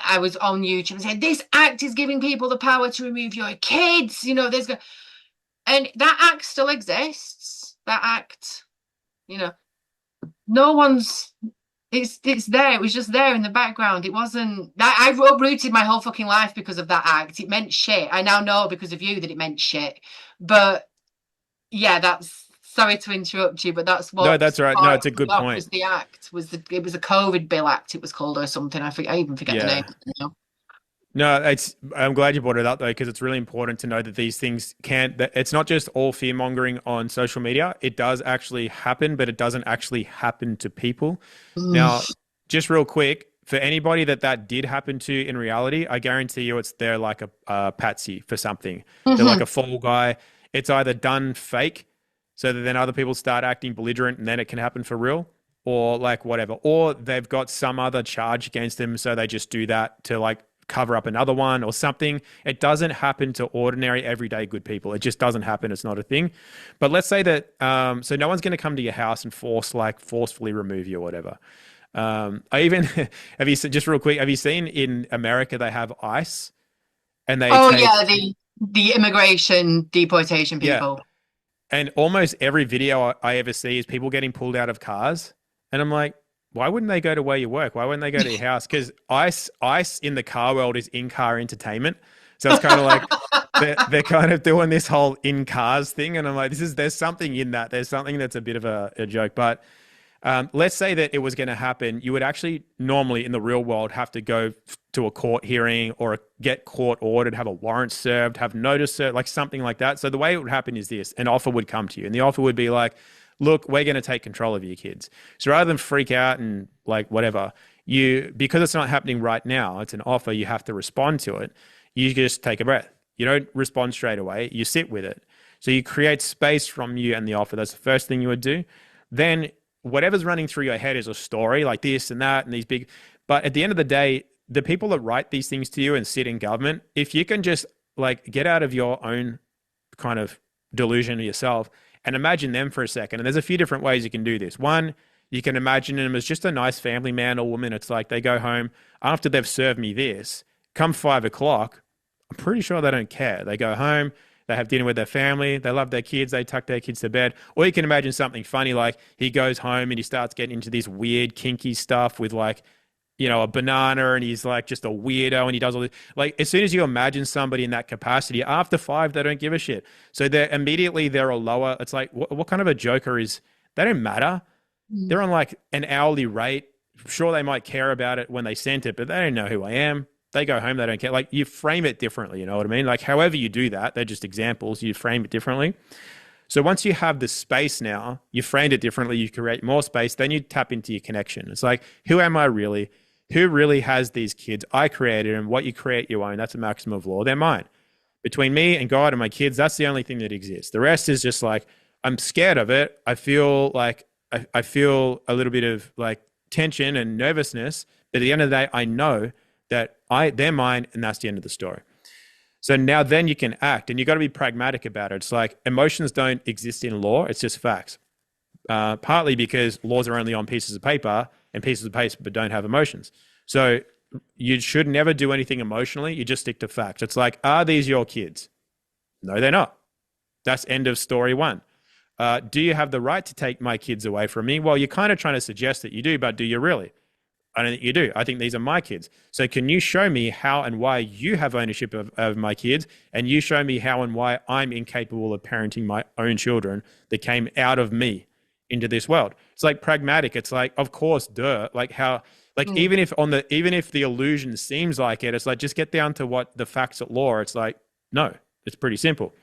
I was on YouTube and said this act is giving people the power to remove your kids. And that act still exists. That act, you know, no one's it's there. It was just there in the background. It wasn't that I've uprooted my whole fucking life because of that act. It meant shit. I now know because of you that it meant shit. But yeah, that's sorry to interrupt you, but that's No, what that's right. No, it's a good off point. was the act. It was a COVID bill act, it was called or something. I even forget the name. Yeah. No, I'm glad you brought it up though, because it's really important to know that these things can't, that it's not just all fear mongering on social media. It does actually happen, but it doesn't actually happen to people. Now, Mm. just real quick, for anybody that did happen to in reality, I guarantee you they're like a patsy for something. They're like Hmm. a fall guy. It's either done fake so that then other people start acting belligerent and then it can happen for real, or like whatever. Or they've got some other charge against them, so they just do that to like cover up another one or something. It doesn't happen to ordinary, everyday good people. It just doesn't happen. It's not a thing. But let's say that, so no one's going to come to your house and forcefully remove you or whatever. I even, have you just real quick, have you seen in America they have ICE and they Oh take, yeah, the immigration deportation yeah, people. and almost every video I ever see is people getting pulled out of cars. And I'm like, why wouldn't they go to where you work? Why wouldn't they go to your house? Because ice in the car world is in-car entertainment. So it's kind of like they're kind of doing this whole in cars thing. And I'm like, there's something in that. There's something that's a bit of a joke. But let's say that it was going to happen. You would actually normally in the real world have to go to a court hearing or get court ordered, have a warrant served, have notice served, like something like that. So the way it would happen is this: an offer would come to you, and the offer would be like, "Look, we're going to take control of your kids." So rather than freak out and like whatever, because it's not happening right now, it's an offer. You have to respond to it. You just take a breath. You don't respond straight away. You sit with it. So you create space from you and the offer. That's the first thing you would do. Then whatever's running through your head is a story like this and that and these big. But at the end of the day, the people that write these things to you and sit in government, if you can just like get out of your own kind of delusion of yourself and imagine them for a second. And there's a few different ways you can do this. One, you can imagine them as just a nice family man or woman. It's like they go home after they've served me this, come 5 o'clock. I'm pretty sure they don't care. They go home, they have dinner with their family, they love their kids, they tuck their kids to bed. Or you can imagine something funny like he goes home and he starts getting into this weird, kinky stuff with like, a banana, and he's like just a weirdo and he does all this. Like as soon as you imagine somebody in that capacity, after 5, they don't give a shit. So they're a lower, it's like, what kind of a joker is, they don't matter. Mm. They're on like an hourly rate. Sure, they might care about it when they sent it, but they don't know who I am. They go home, they don't care. Like you frame it differently, you know what I mean? Like however you do that, they're just examples. You frame it differently. So once you have the space now, you framed it differently, you create more space, then you tap into your connection. It's like, who am I really? Who really has these kids? I created them. What you create, you own. That's a maximum of law. They're mine. Between me and God and my kids, that's the only thing that exists. The rest is just like, I'm scared of it. I feel like I feel a little bit of like tension and nervousness. But at the end of the day, I know that they're mine, and that's the end of the story. So now then you can act, and you got to be pragmatic about it. It's like emotions don't exist in law; it's just facts. Partly because laws are only on pieces of paper, and pieces of paper don't have emotions. So you should never do anything emotionally. You just stick to facts. It's like, are these your kids? No, they're not. That's end of story one. Do you have the right to take my kids away from me? Well, you're kind of trying to suggest that you do, but do you really? I don't think you do. I think these are my kids. So can you show me how and why you have ownership of my kids? And you show me how and why I'm incapable of parenting my own children that came out of me into this world. It's like pragmatic. It's like, of course, duh. Like how, like Mm. even if the illusion seems like it, it's like just get down to what the facts at law. It's like, no, it's pretty simple.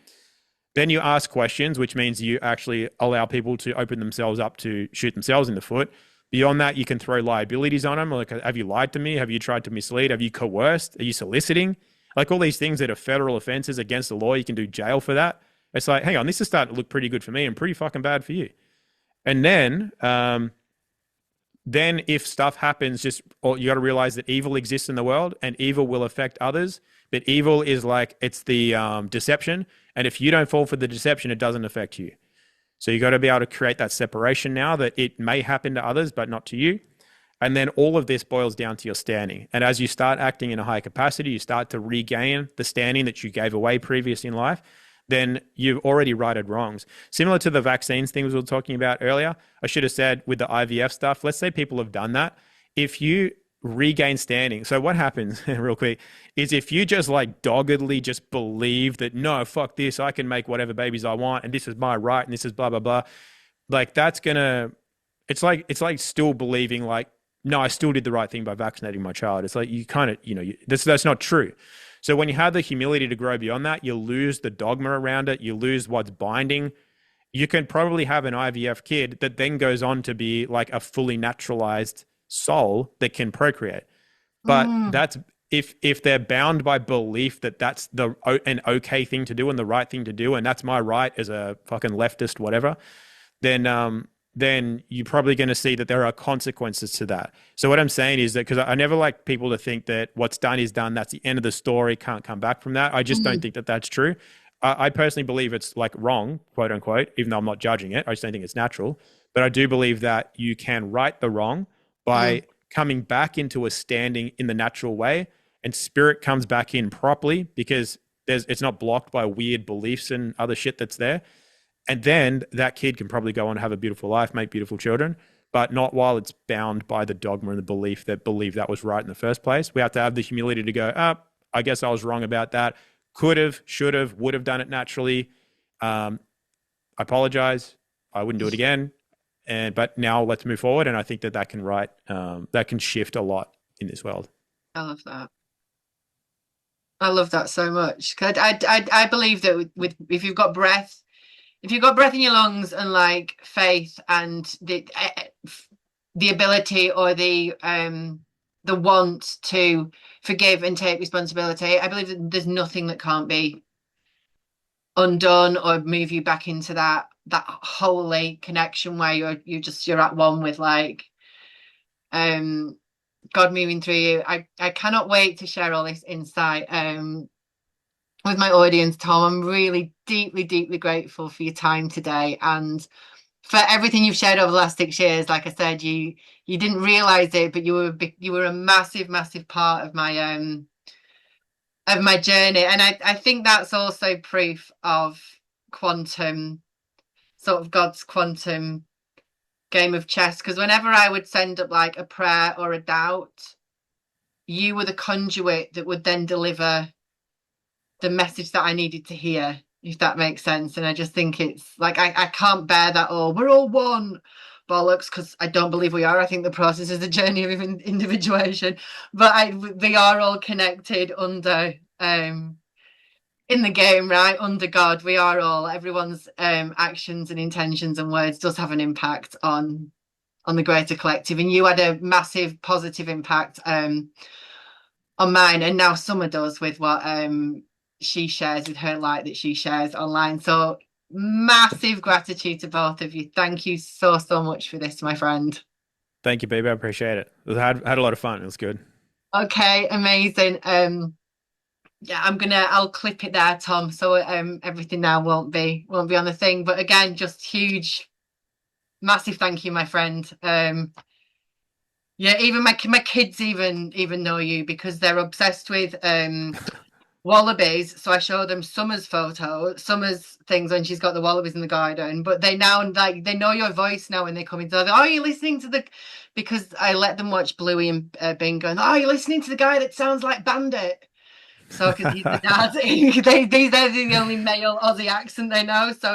Then you ask questions, which means you actually allow people to open themselves up to shoot themselves in the foot. Beyond that, you can throw liabilities on them. Like, have you lied to me? Have you tried to mislead? Have you coerced? Are you soliciting? Like all these things that are federal offenses against the law, you can do jail for that. It's like, hang on, this is starting to look pretty good for me and pretty fucking bad for you. And then if stuff happens, just you got to realize that evil exists in the world and evil will affect others. But evil is like it's the deception, and if you don't fall for the deception, it doesn't affect you. So you got to be able to create that separation now that it may happen to others, but not to you. And then all of this boils down to your standing. And as you start acting in a high capacity, you start to regain the standing that you gave away previously in life, then you've already righted wrongs. Similar to the vaccines things we were talking about earlier, I should have said with the IVF stuff, let's say people have done that. If you regain standing, so what happens, real quick, is if you just like doggedly just believe that, no, fuck this, I can make whatever babies I want, and this is my right, and this is blah, blah, blah, like that's gonna, it's like still believing like, no, I still did the right thing by vaccinating my child. It's like you kind of, that's not true. So when you have the humility to grow beyond that, you lose the dogma around it. You lose what's binding. You can probably have an IVF kid that then goes on to be like a fully naturalized soul that can procreate. But Mm. that's if they're bound by belief that that's an okay thing to do and the right thing to do, and that's my right as a fucking leftist, whatever, then you're probably going to see that there are consequences to that. So what I'm saying is that because I never like people to think that what's done is done, that's the end of the story, can't come back from that. I just don't Mm. think that that's true. I personally believe it's like wrong, quote unquote, even though I'm not judging it. I just don't think it's natural. But I do believe that you can right the wrong Mm. by coming back into a standing in the natural way, and spirit comes back in properly because it's not blocked by weird beliefs and other shit that's there. And then that kid can probably go on and have a beautiful life, make beautiful children, but not while it's bound by the dogma and the belief that was right in the first place. We have to have the humility to go, I guess I was wrong about that. Could have, should have, would have done it naturally. I apologize. I wouldn't do it again. But now let's move forward. And I think that can that can shift a lot in this world. I love that. I love that so much. 'Cause I believe that with if you've got breath, if you've got breath in your lungs and like faith and the ability or the want to forgive and take responsibility, I believe that there's nothing that can't be undone or move you back into that holy connection where you're at one with like um God moving through you. I cannot wait to share all this insight with my audience, Tom. I'm really deeply, deeply grateful for your time today and for everything you've shared over the last 6 years. Like I said, you didn't realize it, but you were a massive, massive part of my journey. And I think that's also proof of quantum, sort of God's quantum game of chess. Because whenever I would send up like a prayer or a doubt, you were the conduit that would then deliver the message that I needed to hear, if that makes sense. And I just think it's like I can't bear that all. We're all one bollocks because I don't believe we are. I think the process is a journey of individuation, but they are all connected under in the game, right? Under God, we are all everyone's actions and intentions and words does have an impact on the greater collective. And you had a massive positive impact on mine, and now Summer does with what she shares with her light that she shares online. So massive gratitude to both of you. Thank you so much for this, my friend. Thank you, baby. I appreciate it. I had a lot of fun. It was good. Okay, amazing. Yeah, I'll clip it there, Tom. So everything now won't be on the thing. But again, just huge, massive thank you, my friend. Yeah, even my kids even know you because they're obsessed with wallabies. So I show them Summer's photo, Summer's things when she's got the wallabies in the garden. But they now like they know your voice now when they come in. So they're, oh, you're listening to the because I let them watch Bluey and Bingo. And, oh, you're listening to the guy that sounds like Bandit. So because he's the dad, these are the only male Aussie accent they know. So